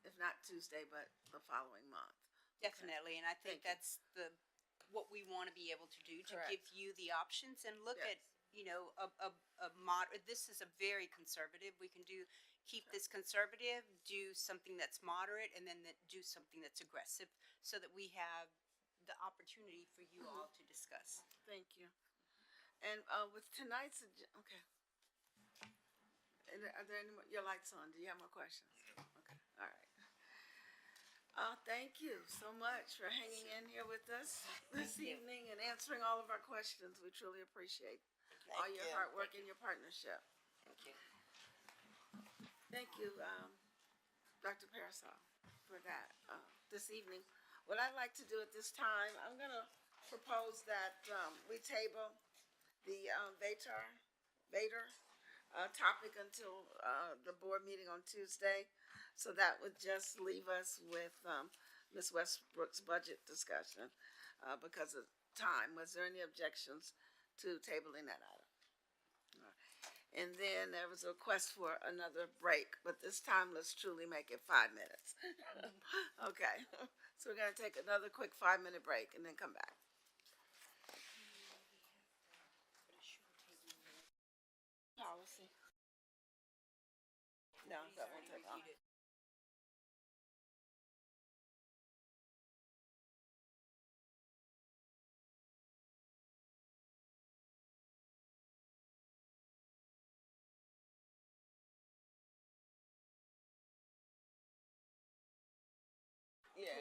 if not Tuesday, but the following month. Definitely, and I think Thank that's what we want to be able to do, to Correct. give you the options and look Yes. at, this is a very conservative, we can keep this conservative, do something that's moderate, and then do something that's aggressive, so that we have the opportunity for you all to discuss. Thank you. And with tonight's, okay. Are there any more, your lights on, do you have more questions? Okay, all right. Thank you so much for hanging in here with us this evening and answering all of our questions. We truly appreciate all your hard work and your partnership. Thank you. Thank you, Dr. Parasol, for that this evening. What I'd like to do at this time, I'm going to propose that we table the Vader topic until the board meeting on Tuesday. So that would just leave us with Ms. Westbrook's budget discussion because of time. Was there any objections to tabling that item? And then there was a request for another break, but this time let's truly make it 5 minutes. Okay, so we're gonna take another quick 5-minute break and then come back. Policy. No, that won't take long. Yeah.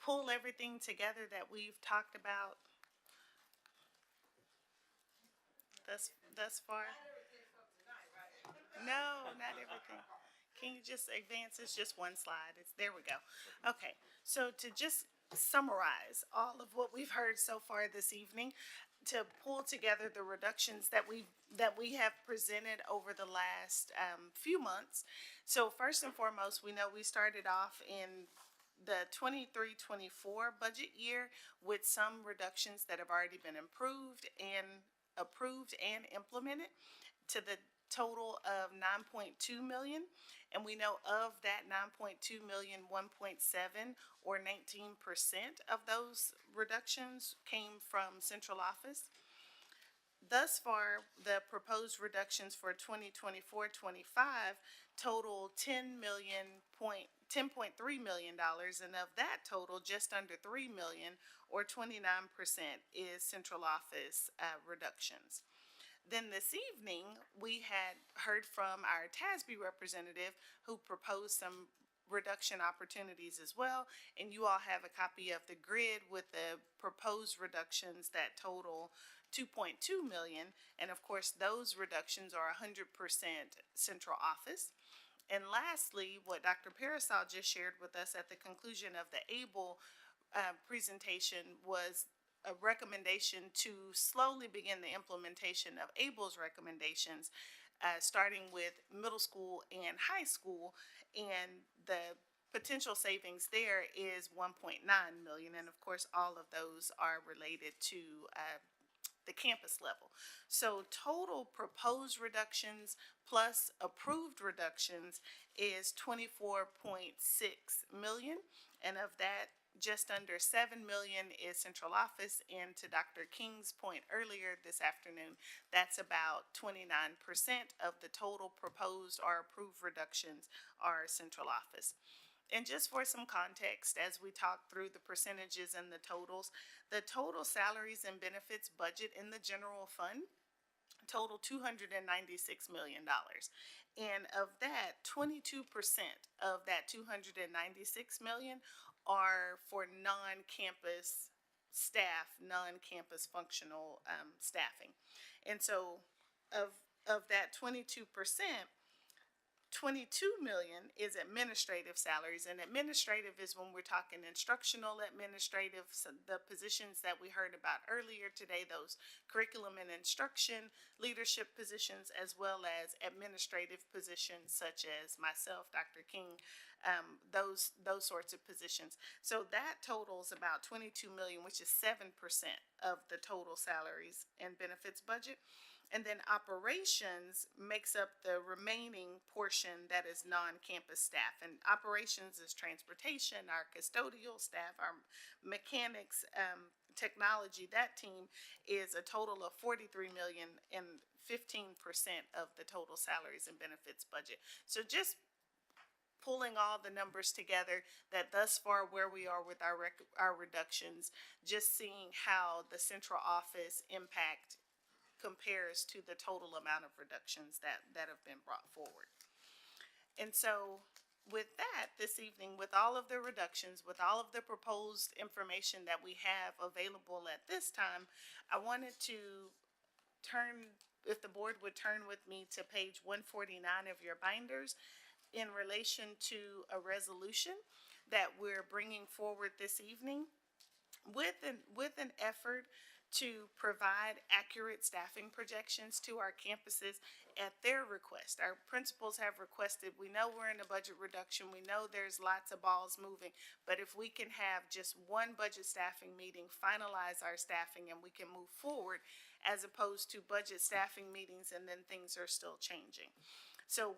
pull everything together that we've talked about thus far? No, not everything. Can you just advance? It's just one slide. There we go. Okay, so to just summarize all of what we've heard so far this evening, to pull together the reductions that we have presented over the last few months. So first and foremost, we know we started off in the 23-24 budget year with some reductions that have already been approved and implemented to the total of 9.2 million. And we know of that 9.2 million, 1.7 or 19% of those reductions came from central office. Thus far, the proposed reductions for 2024-25 total $10.3 million, and of that total, just under $3 million, or 29%, is central office reductions. Then this evening, we had heard from our TASB representative who proposed some reduction opportunities as well, and you all have a copy of the grid with the proposed reductions that total $2.2 million, and of course those reductions are 100% central office. And lastly, what Dr. Parasol just shared with us at the conclusion of the ABLE presentation was a recommendation to slowly begin the implementation of ABLE's recommendations, starting with middle school and high school, and the potential savings there is 1.9 million, and of course all of those are related to the campus level. So total proposed reductions plus approved reductions is 24.6 million, and of that, just under 7 million is central office, and to Dr. King's point earlier this afternoon, that's about 29% of the total proposed or approved reductions are central office. And just for some context, as we talk through the percentages and the totals, the total salaries and benefits budget in the general fund total $296 million. And of that, 22% of that $296 million are for non-campus staff, non-campus functional staffing. And so of that 22%, 22 million is administrative salaries, and administrative is when we're talking instructional administrative, so the positions that we heard about earlier today, those curriculum and instruction leadership positions, as well as administrative positions such as myself, Dr. King, those sorts of positions. So that totals about 22 million, which is 7% of the total salaries and benefits budget. And then operations makes up the remaining portion that is non-campus staff. And operations is transportation, our custodial staff, our mechanics, technology. That team is a total of 43 million and 15% of the total salaries and benefits budget. So just pulling all the numbers together, that thus far where we are with our reductions, just seeing how the central office impact compares to the total amount of reductions that have been brought forward. And so with that, this evening, with all of the reductions, with all of the proposed information that we have available at this time, I wanted to turn, if the board would turn with me to page 149 of your binders in relation to a resolution that we're bringing forward this evening with an effort to provide accurate staffing projections to our campuses at their request. Our principals have requested, we know we're in a budget reduction, we know there's lots of balls moving, but if we can have just one budget staffing meeting, finalize our staffing, and we can move forward, as opposed to budget staffing meetings and then things are still changing. So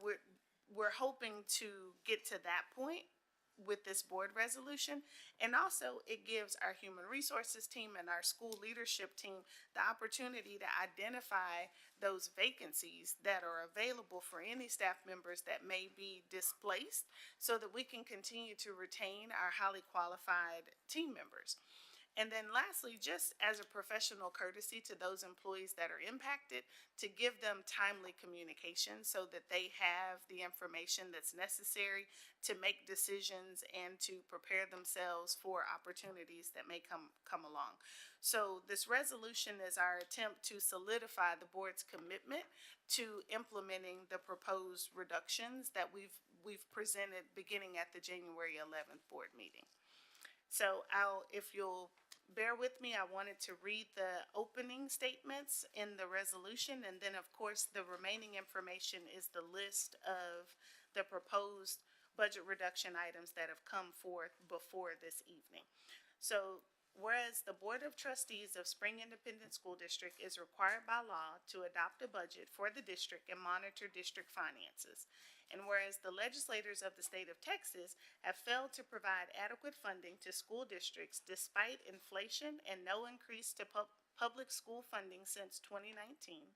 we're hoping to get to that point with this board resolution, and also it gives our human resources team and our school leadership team the opportunity to identify those vacancies that are available for any staff members that may be displaced, so that we can continue to retain our highly qualified team members. And then lastly, just as a professional courtesy to those employees that are impacted, to give them timely communication so that they have the information that's necessary to make decisions and to prepare themselves for opportunities that may come along. So this resolution is our attempt to solidify the board's commitment to implementing the proposed reductions that we've presented beginning at the January 11th board meeting. So if you'll bear with me, I wanted to read the opening statements in the resolution, and then, of course, the remaining information is the list of the proposed budget reduction items that have come forth before this evening. So, whereas the Board of Trustees of Spring Independent School District is required by law to adopt a budget for the district and monitor district finances, and whereas the legislators of the state of Texas have failed to provide adequate funding to school districts despite inflation and no increase to public school funding since 2019,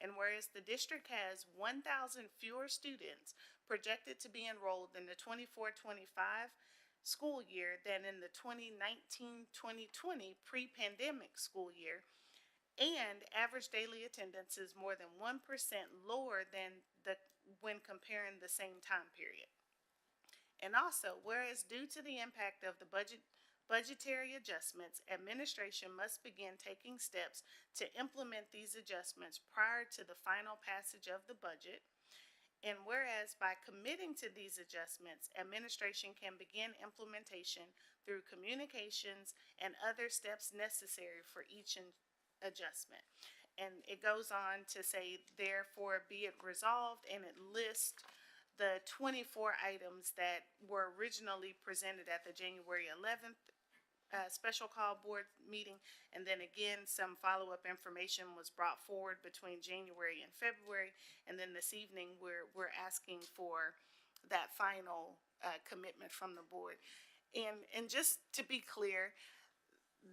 and whereas the district has 1,000 fewer students projected to be enrolled in the 24-25 school year than in the 2019-2020 pre-pandemic school year, and average daily attendance is more than 1% lower than when comparing the same time period. And also, whereas due to the impact of the budgetary adjustments, administration must begin taking steps to implement these adjustments prior to the final passage of the budget. And whereas by committing to these adjustments, administration can begin implementation through communications and other steps necessary for each adjustment. And it goes on to say, therefore be it resolved, and it lists the 24 items that were originally presented at the January 11th special call board meeting, and then again some follow-up information was brought forward between January and February, and then this evening we're asking for that final commitment from the board. And just to be clear,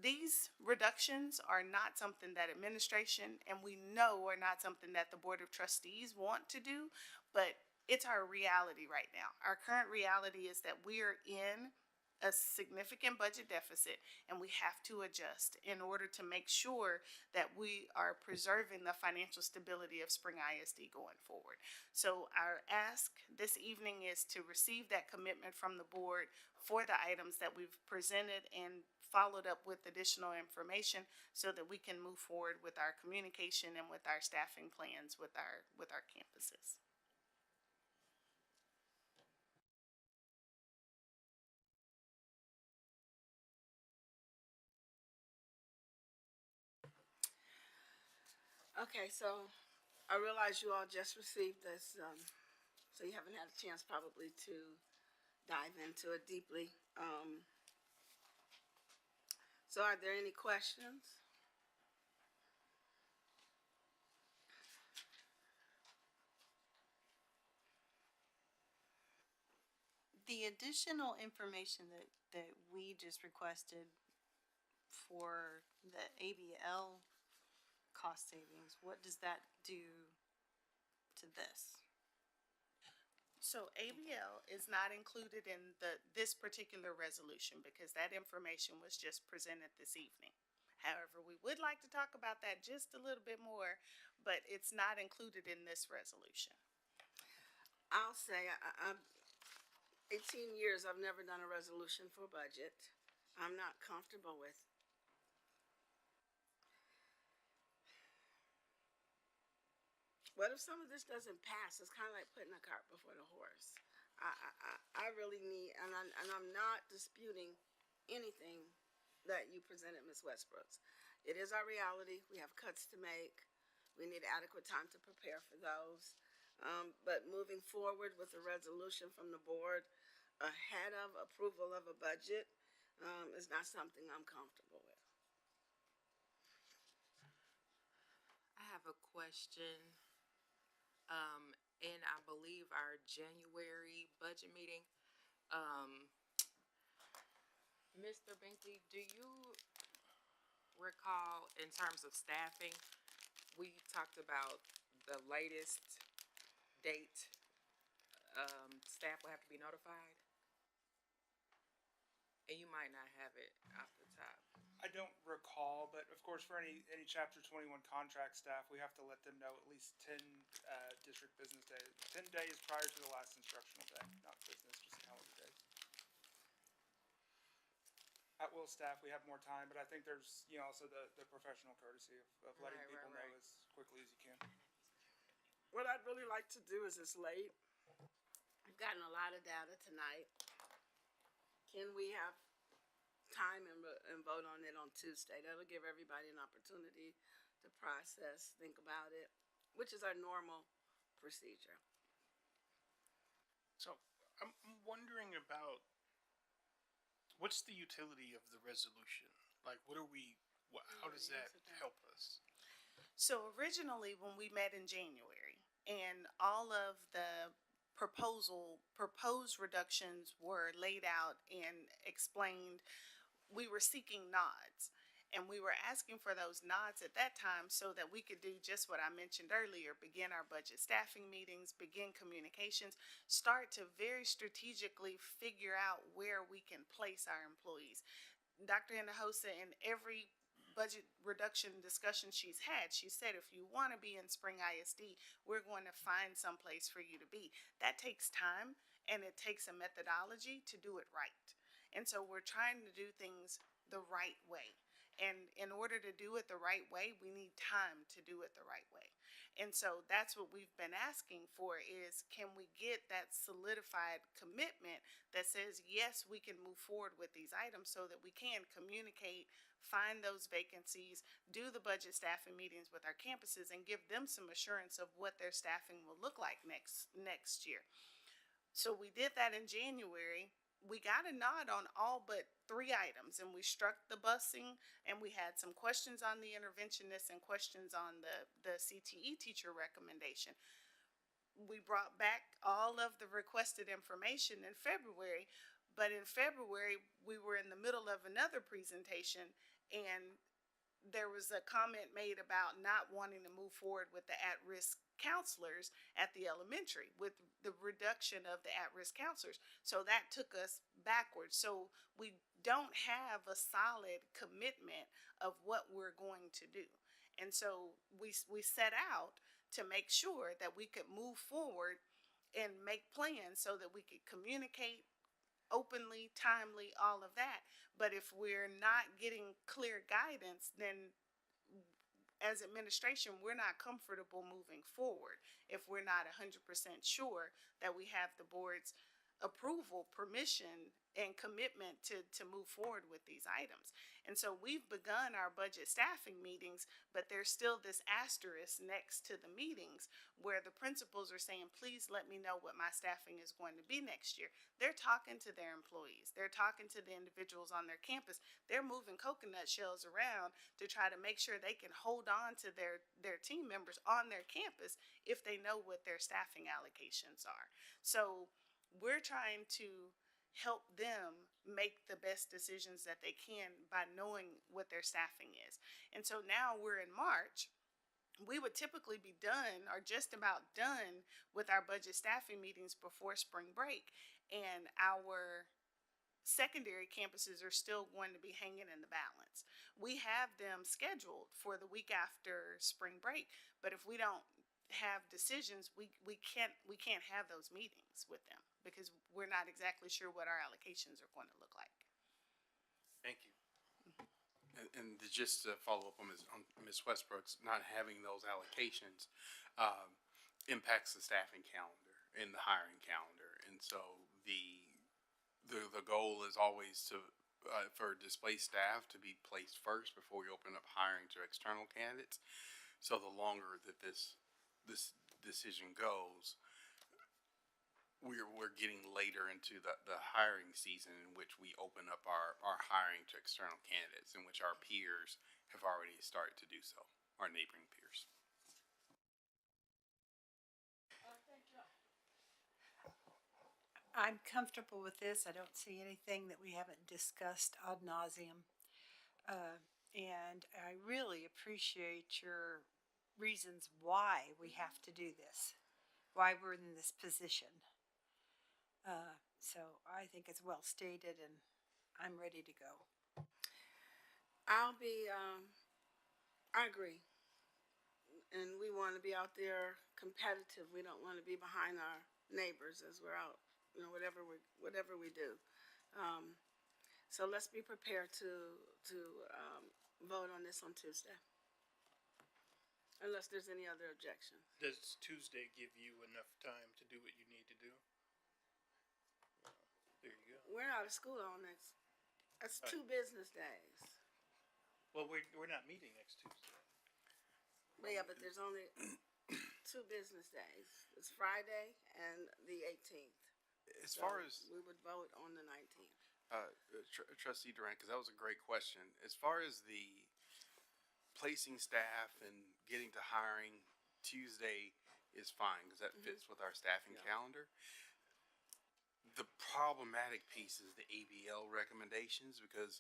these reductions are not something that administration and we know are not something that the Board of Trustees want to do, but it's our reality right now. Our current reality is that we are in a significant budget deficit and we have to adjust in order to make sure that we are preserving the financial stability of Spring ISD going forward. So our ask this evening is to receive that commitment from the board for the items that we've presented and followed up with additional information so that we can move forward with our communication and with our staffing plans with our campuses. Okay, so I realize you all just received this, so you haven't had a chance probably to dive into it deeply. So are there any questions? The additional information that we just requested for the ABL cost savings, what does that do to this? So ABL is not included in this particular resolution because that information was just presented this evening. However, we would like to talk about that just a little bit more, but it's not included in this resolution. I'll say, I'm 18 years, I've never done a resolution for budget. I'm not comfortable with it. What if some of this doesn't pass? It's kind of like putting a cart before the horse. I really need, and I'm not disputing anything that you presented, Ms. Westbrooks. It is our reality. We have cuts to make. We need adequate time to prepare for those. But moving forward with a resolution from the board ahead of approval of a budget is not something I'm comfortable with. I have a question. In I believe our January budget meeting, Mr. Binkley, do you recall in terms of staffing, we talked about the latest date staff will have to be notified? And you might not have it off the top. I don't recall, but of course, for any Chapter 21 contract staff, we have to let them know at least 10 district business days, 10 days prior to the last instructional day, not business, just calendar days. At will staff, we have more time, but I think there's, also the professional courtesy of letting people know as quickly as you can. What I'd really like to do is it's late. We've gotten a lot of data tonight. Can we have time and vote on it on Tuesday? That'll give everybody an opportunity to process, think about it, which is our normal procedure. So I'm wondering about what's the utility of the resolution? Like, how does that help us? So originally, when we met in January, and all of the proposed reductions were laid out and explained, we were seeking nods. And we were asking for those nods at that time so that we could do just what I mentioned earlier, begin our budget staffing meetings, begin communications, start to very strategically figure out where we can place our employees. Dr. Hinojosa, in every budget reduction discussion she's had, she said, if you want to be in Spring ISD, we're going to find some place for you to be. That takes time, and it takes a methodology to do it right. And so we're trying to do things the right way. And in order to do it the right way, we need time to do it the right way. And so that's what we've been asking for is, can we get that solidified commitment that says, yes, we can move forward with these items so that we can communicate, find those vacancies, do the budget staffing meetings with our campuses, and give them some assurance of what their staffing will look like next year. So we did that in January. We got a nod on all but 3 items, and we struck the busing, and we had some questions on the interventionists and questions on the CTE teacher recommendation. We brought back all of the requested information in February, but in February, we were in the middle of another presentation, and there was a comment made about not wanting to move forward with the at-risk counselors at the elementary, with the reduction of the at-risk counselors. So that took us backwards. So we don't have a solid commitment of what we're going to do. And so we set out to make sure that we could move forward and make plans so that we could communicate openly, timely, all of that. But if we're not getting clear guidance, then as administration, we're not comfortable moving forward if we're not 100% sure that we have the board's approval, permission, and commitment to move forward with these items. And so we've begun our budget staffing meetings, but there's still this asterisk next to the meetings where the principals are saying, please let me know what my staffing is going to be next year. They're talking to their employees. They're talking to the individuals on their campus. They're moving coconut shells around to try to make sure they can hold on to their team members on their campus if they know what their staffing allocations are. So we're trying to help them make the best decisions that they can by knowing what their staffing is. And so now we're in March. We would typically be done or just about done with our budget staffing meetings before spring break. And our secondary campuses are still going to be hanging in the balance. We have them scheduled for the week after spring break, but if we don't have decisions, we can't have those meetings with them because we're not exactly sure what our allocations are going to look like. Thank you. And just to follow up on Ms. Westbrook's, not having those allocations impacts the staffing calendar and the hiring calendar. And so the goal is always to for displaced staff to be placed first before we open up hiring to external candidates. So the longer that this decision goes, we're getting later into the hiring season in which we open up our hiring to external candidates, in which our peers have already started to do so, our neighboring peers. I'm comfortable with this. I don't see anything that we haven't discussed ad nauseum. And I really appreciate your reasons why we have to do this, why we're in this position. So I think it's well stated, and I'm ready to go. I agree. And we want to be out there competitive. We don't want to be behind our neighbors as we're out, whatever we do. So let's be prepared to vote on this on Tuesday. Unless there's any other objection. Does Tuesday give you enough time to do what you need to do? There you go. We're out of school on next, that's 2 business days. Well, we're not meeting next Tuesday. But yeah, but there's only 2 business days. It's Friday and the 18th. As far as We would vote on the 19th. Trustee Durant, because that was a great question. As far as the placing staff and getting to hiring, Tuesday is fine because that fits with our staffing calendar. The problematic piece is the ABL recommendations, because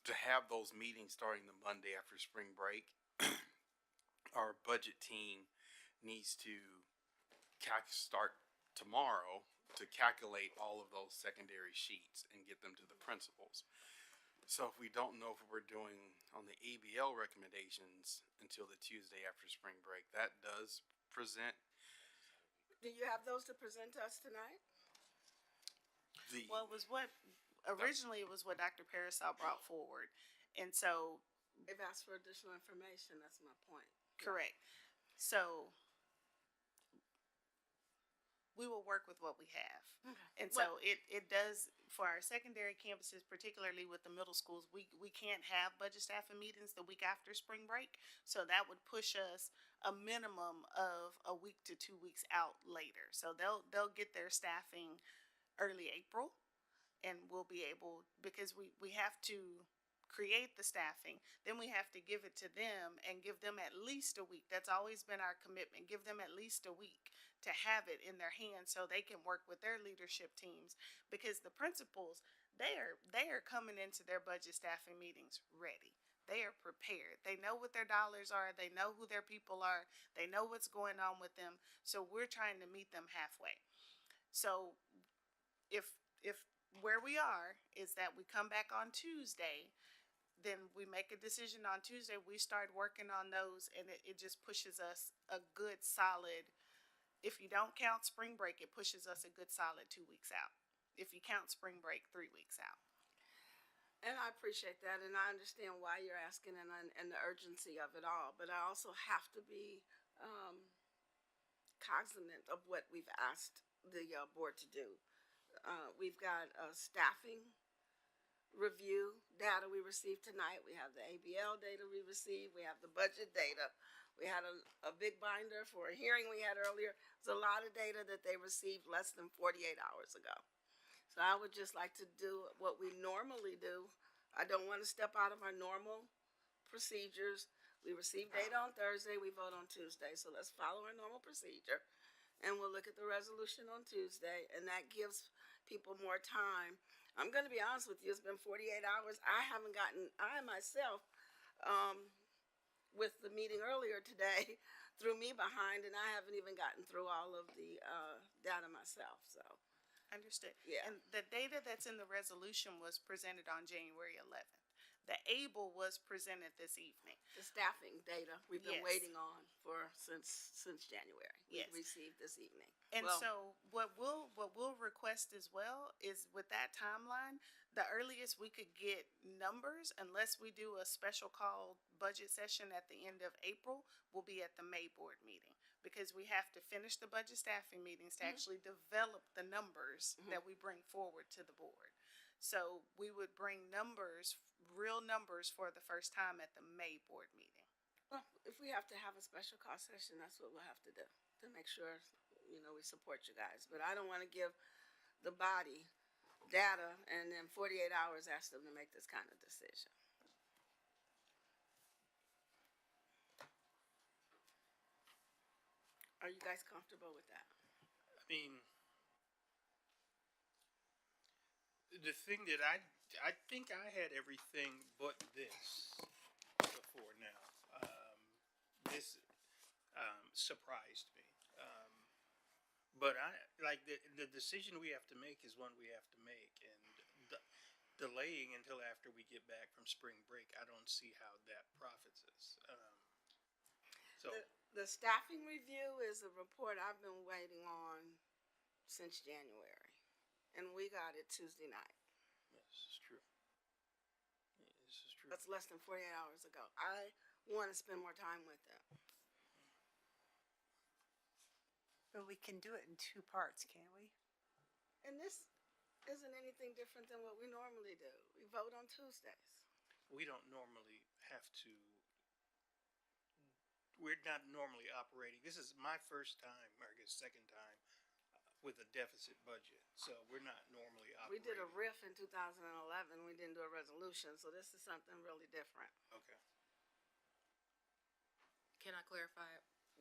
to have those meetings starting the Monday after spring break, our budget team needs to start tomorrow to calculate all of those secondary sheets and get them to the principals. So if we don't know if we're doing on the ABL recommendations until the Tuesday after spring break, that does present Do you have those to present to us tonight? Well, it was originally it was what Dr. Parasol brought forward. And so, They've asked for additional information, that's my point. correct. So, we will work with what we have. And so it does, for our secondary campuses, particularly with the middle schools, we can't have budget staffing meetings the week after spring break. So that would push us a minimum of a week to 2 weeks out later. So they'll get their staffing early April, and we'll be able, because we have to create the staffing, then we have to give it to them and give them at least a week. That's always been our commitment. Give them at least a week to have it in their hands so they can work with their leadership teams, because the principals, they are coming into their budget staffing meetings ready. They are prepared. They know what their dollars are. They know who their people are. They know what's going on with them. So we're trying to meet them halfway. So if where we are is that we come back on Tuesday, then we make a decision on Tuesday, we start working on those, and it just pushes us a good solid, if you don't count spring break, it pushes us a good solid 2 weeks out. If you count spring break, 3 weeks out. And I appreciate that, and I understand why you're asking and the urgency of it all. But I also have to be cognizant of what we've asked the board to do. We've got a staffing review data we received tonight. We have the ABL data we received. We have the budget data. We had a big binder for a hearing we had earlier. There's a lot of data that they received less than 48 hours ago. So I would just like to do what we normally do. I don't want to step out of our normal procedures. We receive data on Thursday, we vote on Tuesday. So let's follow our normal procedure. And we'll look at the resolution on Tuesday, and that gives people more time. I'm going to be honest with you, it's been 48 hours. I myself, with the meeting earlier today, threw me behind, and I haven't even gotten through all of the data myself, so. Understood. Yeah. And the data that's in the resolution was presented on January 11th. The ABLE was presented this evening. The staffing data we've been Yes. waiting on since January. Yes. We received this evening. And Well, so what we'll request as well is, with that timeline, the earliest we could get numbers, unless we do a special call budget session at the end of April, will be at the May board meeting, because we have to finish the budget staffing meetings to actually develop the numbers that we bring forward to the board. So we would bring numbers, real numbers, for the first time at the May board meeting. well, if we have to have a special call session, that's what we'll have to do to make sure, we support you guys. But I don't want to give the body data and then 48 hours ask them to make this kind of decision. Are you guys comfortable with that? I mean, the thing that I think I had everything but this before now. This surprised me. But the decision we have to make is one we have to make, and delaying until after we get back from spring break, I don't see how that profits us. So, The staffing review is a report I've been waiting on since January, and we got it Tuesday night. yes, this is true. This is true. That's less than 48 hours ago. I want to spend more time with them. But we can do it in two parts, can't we? And this isn't anything different than what we normally do. We vote on Tuesdays. We don't normally have to, we're not normally operating, this is my first time, or I guess second time, with a deficit budget, so we're not normally We operating. did a RIF in 2011. We didn't do a resolution, so this is something really different. Okay. Can I clarify?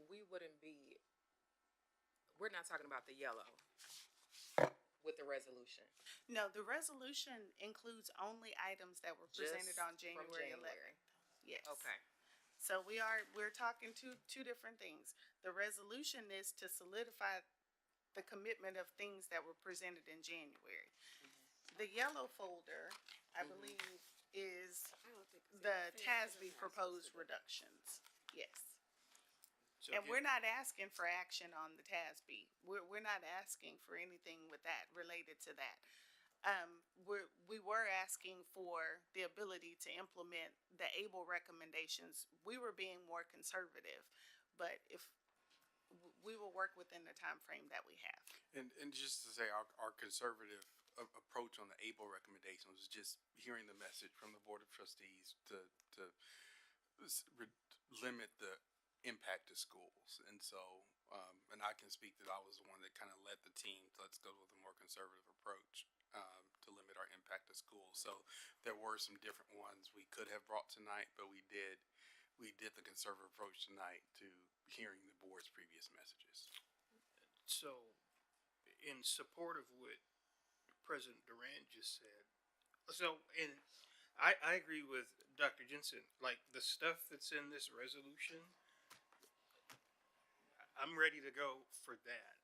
We wouldn't be, we're not talking about the yellow with the resolution. No, the resolution includes only items that were presented Just on from January 11th. Yes. Okay. So we're talking two different things. The resolution is to solidify the commitment of things that were presented in January. The yellow folder, I believe, is I don't think it's the even fair TASB to the proposed masses. reductions. Yes. So And can- we're not asking for action on the TASB. We're not asking for anything with that, related to that. We were asking for the ability to implement the ABLE recommendations. We were being more conservative, but if, we will work within the time frame that we have. And just to say, our conservative approach on the ABLE recommendation was just hearing the message from the Board of Trustees to limit the impact to schools. And so, and I can speak that I was the one that kind of led the team, let's go with a more conservative approach to limit our impact to schools. So there were some different ones we could have brought tonight, but we did the conservative approach tonight to hearing the board's previous messages. So, in support of what President Durant just said, so, and I agree with Dr. Jensen, like, the stuff that's in this resolution, I'm ready to go for that.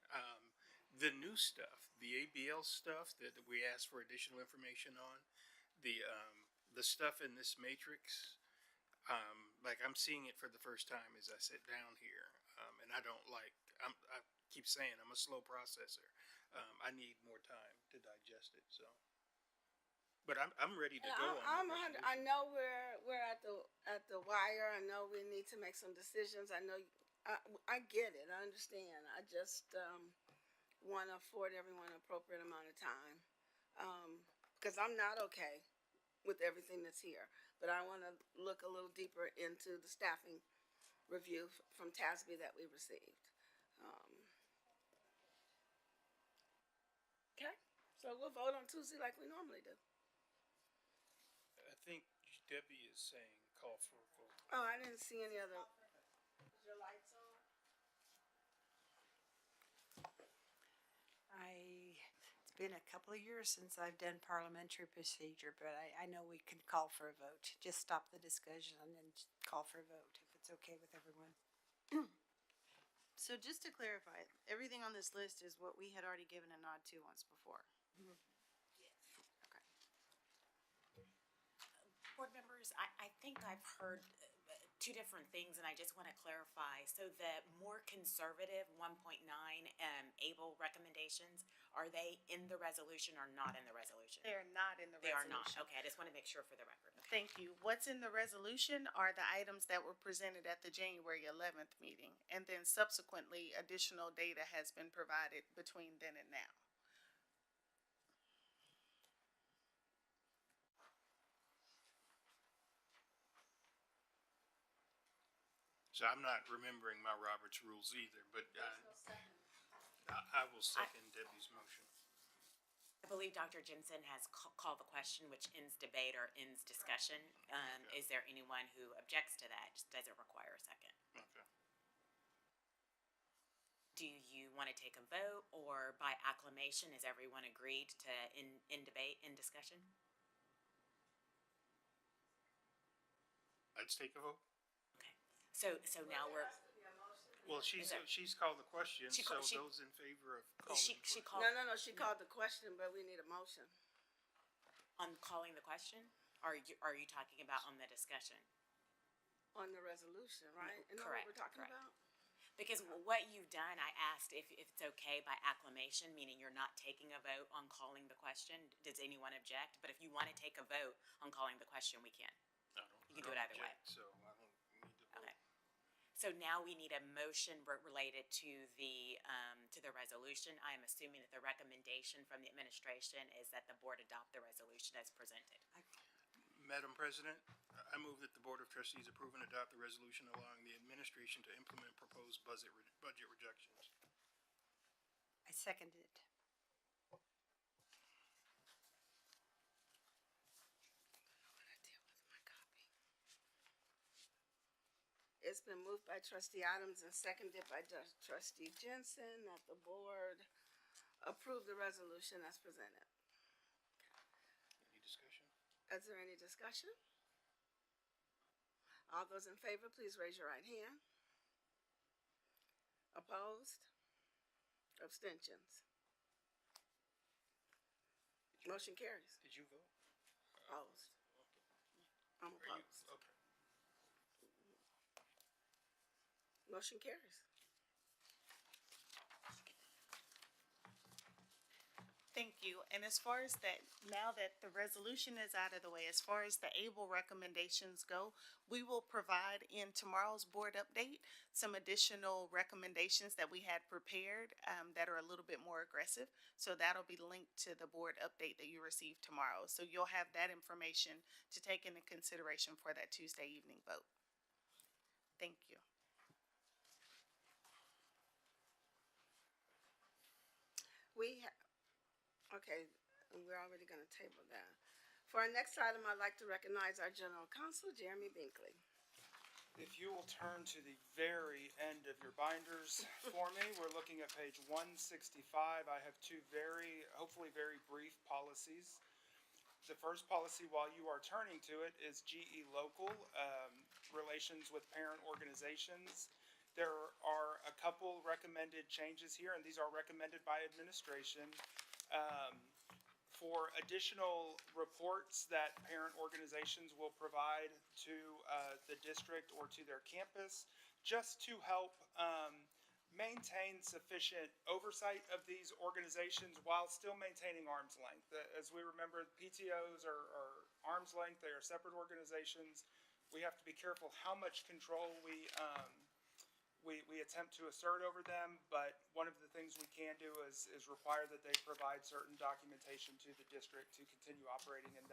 The new stuff, the ABL stuff that we asked for additional information on, the stuff in this matrix, like, I'm seeing it for the first time as I sit down here, and I keep saying I'm a slow processor. I need more time to digest it, so. But I'm ready to go on the resolution. I know we're at the wire. I know we need to make some decisions. I know, I get it. I understand. I just, want to afford everyone an appropriate amount of time. Because I'm not okay with everything that's here. But I want to look a little deeper into the staffing review from TASB that we received. Okay, so we'll vote on Tuesday like we normally do. I think Debbie is saying call for a vote. Oh, I didn't see any other. Is your lights on? It's been a couple of years since I've done parliamentary procedure, but I know we can call for a vote. Just stop the discussion and then call for a vote, if it's okay with everyone. So just to clarify, everything on this list is what we had already given a nod to once before. Okay. Board members, I think I've heard two different things, and I just want to clarify. So the more conservative 1.9 ABLE recommendations, are they in the resolution or not in the resolution? They are not in the They are resolution. not. Okay, I just want to make sure for the record. Okay. Thank you. What's in the resolution are the items that were presented at the January 11th meeting. And then subsequently, additional data has been provided between then and now. So I'm not remembering my Robert's rules either, but I will second Debbie's motion. I believe Dr. Jensen has called the question, which ends debate or ends discussion. Is there anyone who objects to that? Does it require a second? Okay. Do you want to take a vote, or by acclamation, is everyone agreed to in debate, in discussion? Let's take a vote. Okay. So now we're, Well, she's called the question, She so called- she- those in favor of calling she the question. called No, she called the question, but we need a motion. On calling the question? Or are you talking about on the discussion? On the resolution, right? Isn't that Correct, what we're talking correct. about? Because what you've done, I asked if it's okay by acclamation, meaning you're not taking a vote on calling the question. Does anyone object? But if you want to take a vote on calling the question, we can. You can do it either way. So I don't need to vote. Okay. So now we need a motion related to the resolution. I am assuming that the recommendation from the administration is that the board adopt the resolution as presented. Madam President, I move that the Board of Trustees approve and adopt the resolution allowing the administration to implement proposed budget rejections. I seconded it. It's been moved by trustee Adams and seconded by trustee Jensen that the board approve the resolution as presented. Any discussion? Is there any discussion? All those in favor, please raise your right hand. Opposed? Abstentions? Motion carries. Did you vote? Opposed? I'm Are you- opposed. Okay. Motion carries. Thank you. And as far as that, now that the resolution is out of the way, as far as the ABLE recommendations go, we will provide in tomorrow's board update some additional recommendations that we had prepared that are a little bit more aggressive. So that'll be linked to the board update that you receive tomorrow. So you'll have that information to take into consideration for that Tuesday evening vote. Thank you. Okay, we're already gonna table that. For our next item, I'd like to recognize our general counsel, Jeremy Binkley. If you will turn to the very end of your binders for me, we're looking at page 165. I have two hopefully very brief policies. The first policy, while you are turning to it, is GE Local, relations with parent organizations. There are a couple recommended changes here, and these are recommended by administration. For additional reports that parent organizations will provide to the district or to their campus, just to help maintain sufficient oversight of these organizations while still maintaining arm's length. As we remember, PTOs are arm's length, they are separate organizations. We have to be careful how much control we attempt to assert over them, but one of the things we can do is require that they provide certain documentation to the district to continue operating in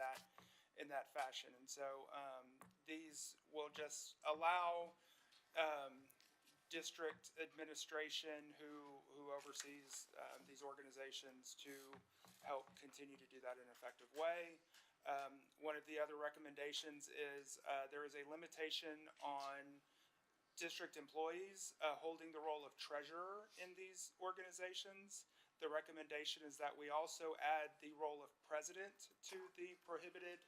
that fashion. And so these will just allow district administration who oversees these organizations to help continue to do that in an effective way. One of the other recommendations is there is a limitation on district employees holding the role of treasurer in these organizations. The recommendation is that we also add the role of president to the prohibited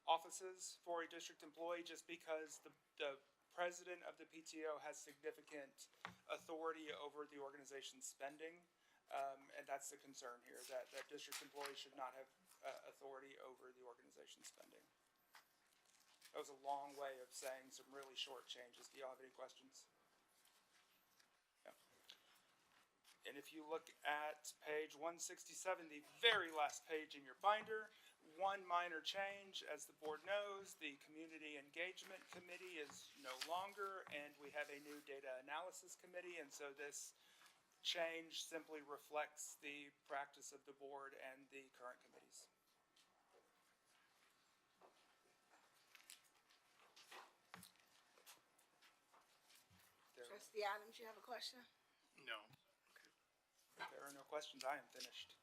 offices for a district employee, just because the president of the PTO has significant authority over the organization's spending. And that's the concern here, that district employees should not have authority over the organization's spending. That was a long way of saying some really short changes. Do y'all have any questions? Yeah. And if you look at page 167, the very last page in your binder, one minor change, as the board knows, the Community Engagement Committee is no longer, and we have a new Data Analysis Committee, and so this change simply reflects the practice of the board and the current committees. Trustee Adams, you have a question? No. If there are no questions, I am finished.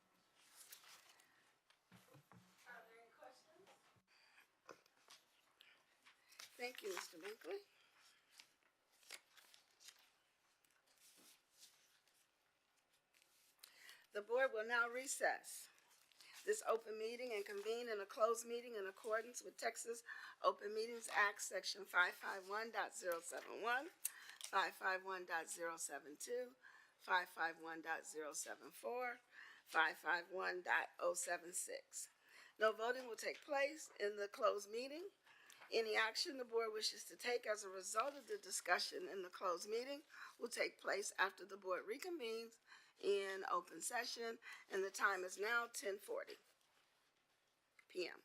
Are there any questions? Thank you, Mr. Binkley. The board will now recess this open meeting and convene in a closed meeting in accordance with Texas Open Meetings Act, Section 551.071, 551.072, 551.074, 551.076. No voting will take place in the closed meeting. Any action the board wishes to take as a result of the discussion in the closed meeting will take place after the board reconvenes in open session, and the time is now 10:40 p.m.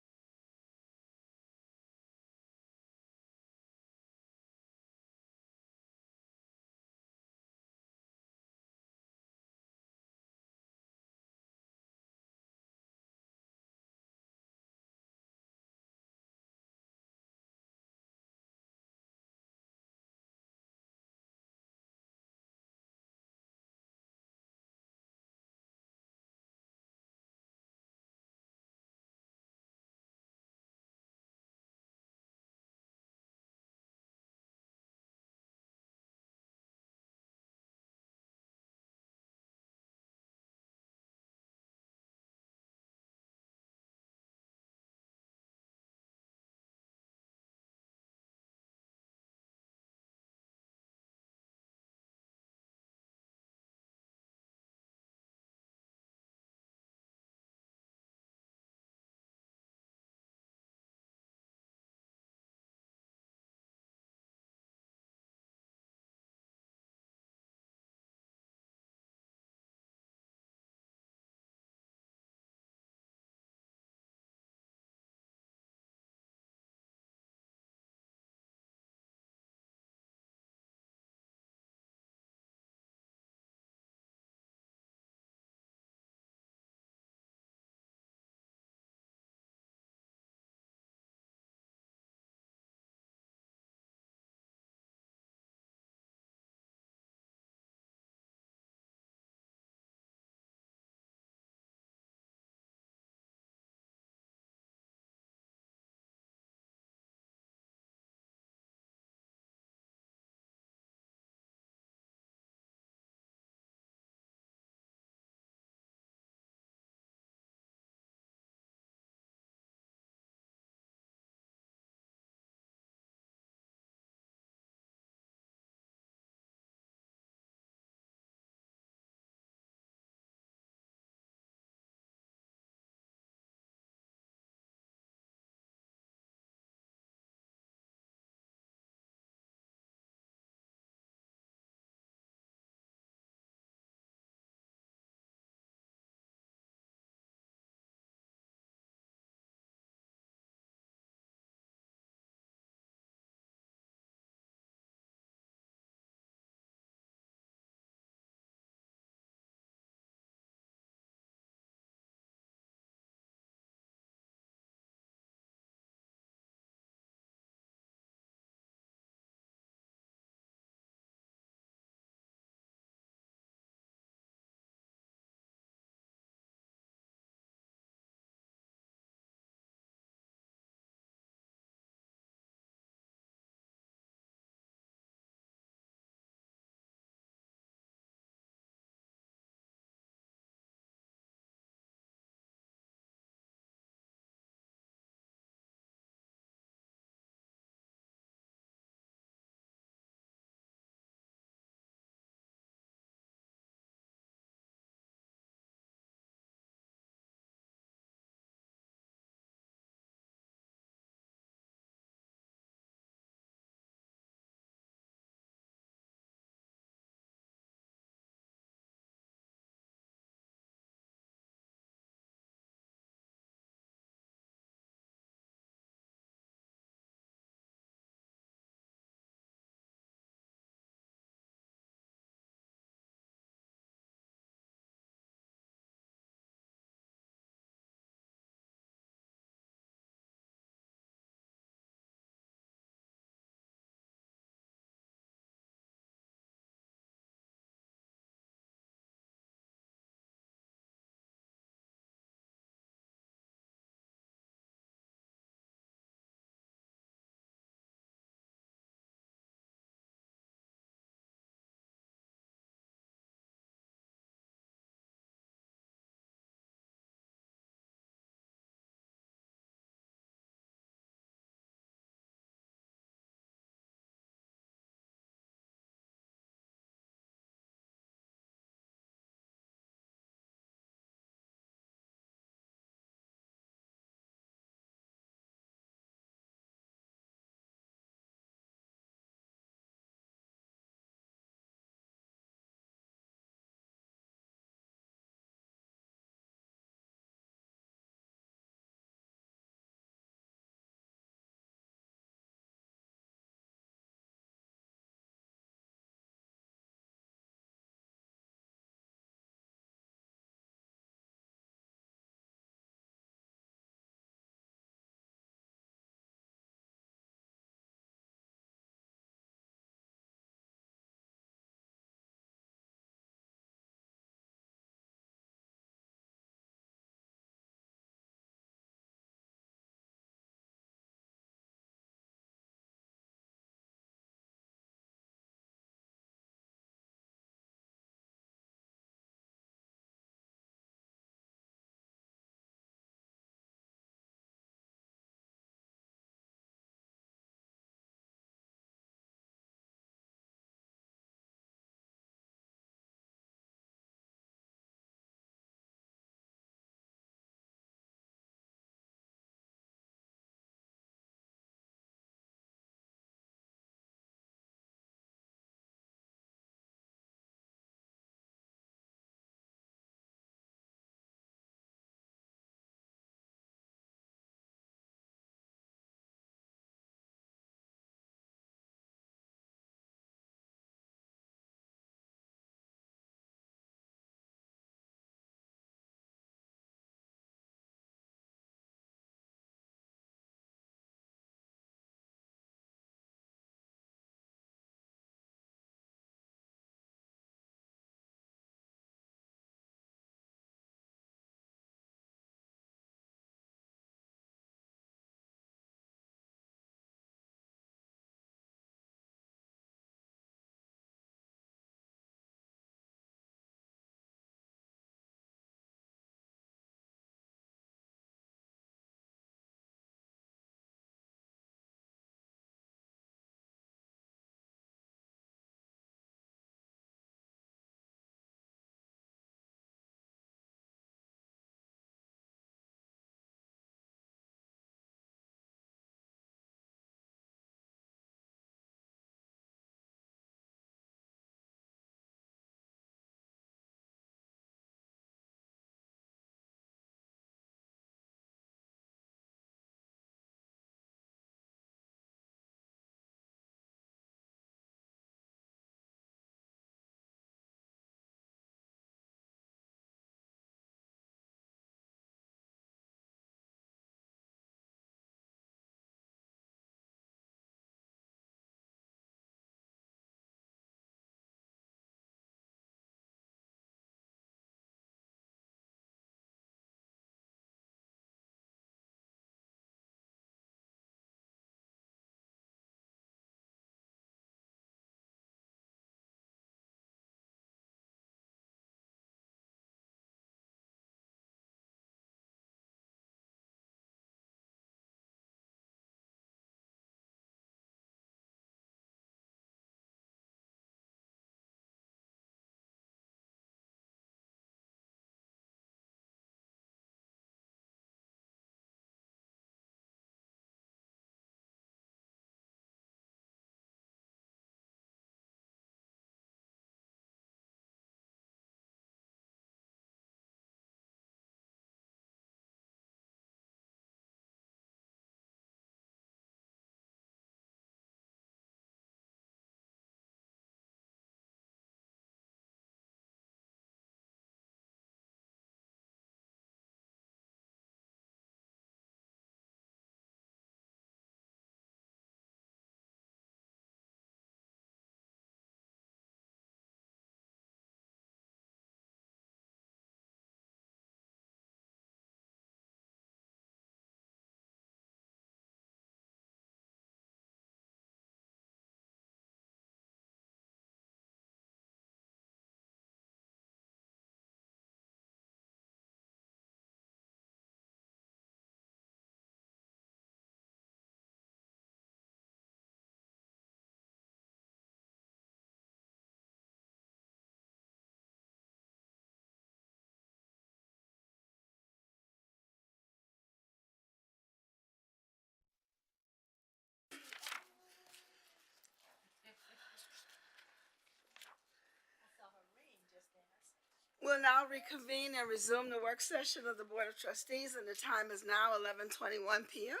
will now reconvene and resume the work session of the Board of Trustees, and the time is now 11:21 p.m.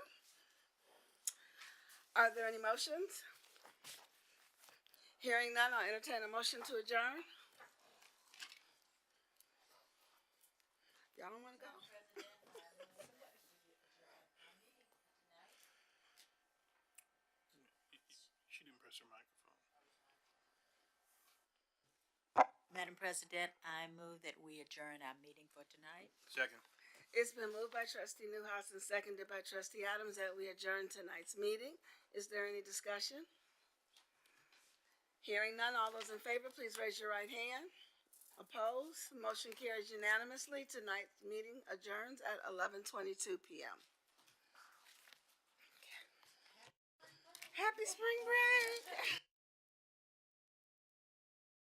Are there any motions? Hearing none, I'll entertain a motion to adjourn. Y'all don't want to go? She didn't press her microphone. Madam President, I move that we adjourn our meeting for tonight. Second. It's been moved by trustee Newhouse and seconded by trustee Adams that we adjourn tonight's meeting. Is there any discussion? Hearing none, all those in favor, please raise your right hand. Opposed? Motion carries unanimously. Tonight's meeting adjourns at 11:22 p.m. Happy spring break!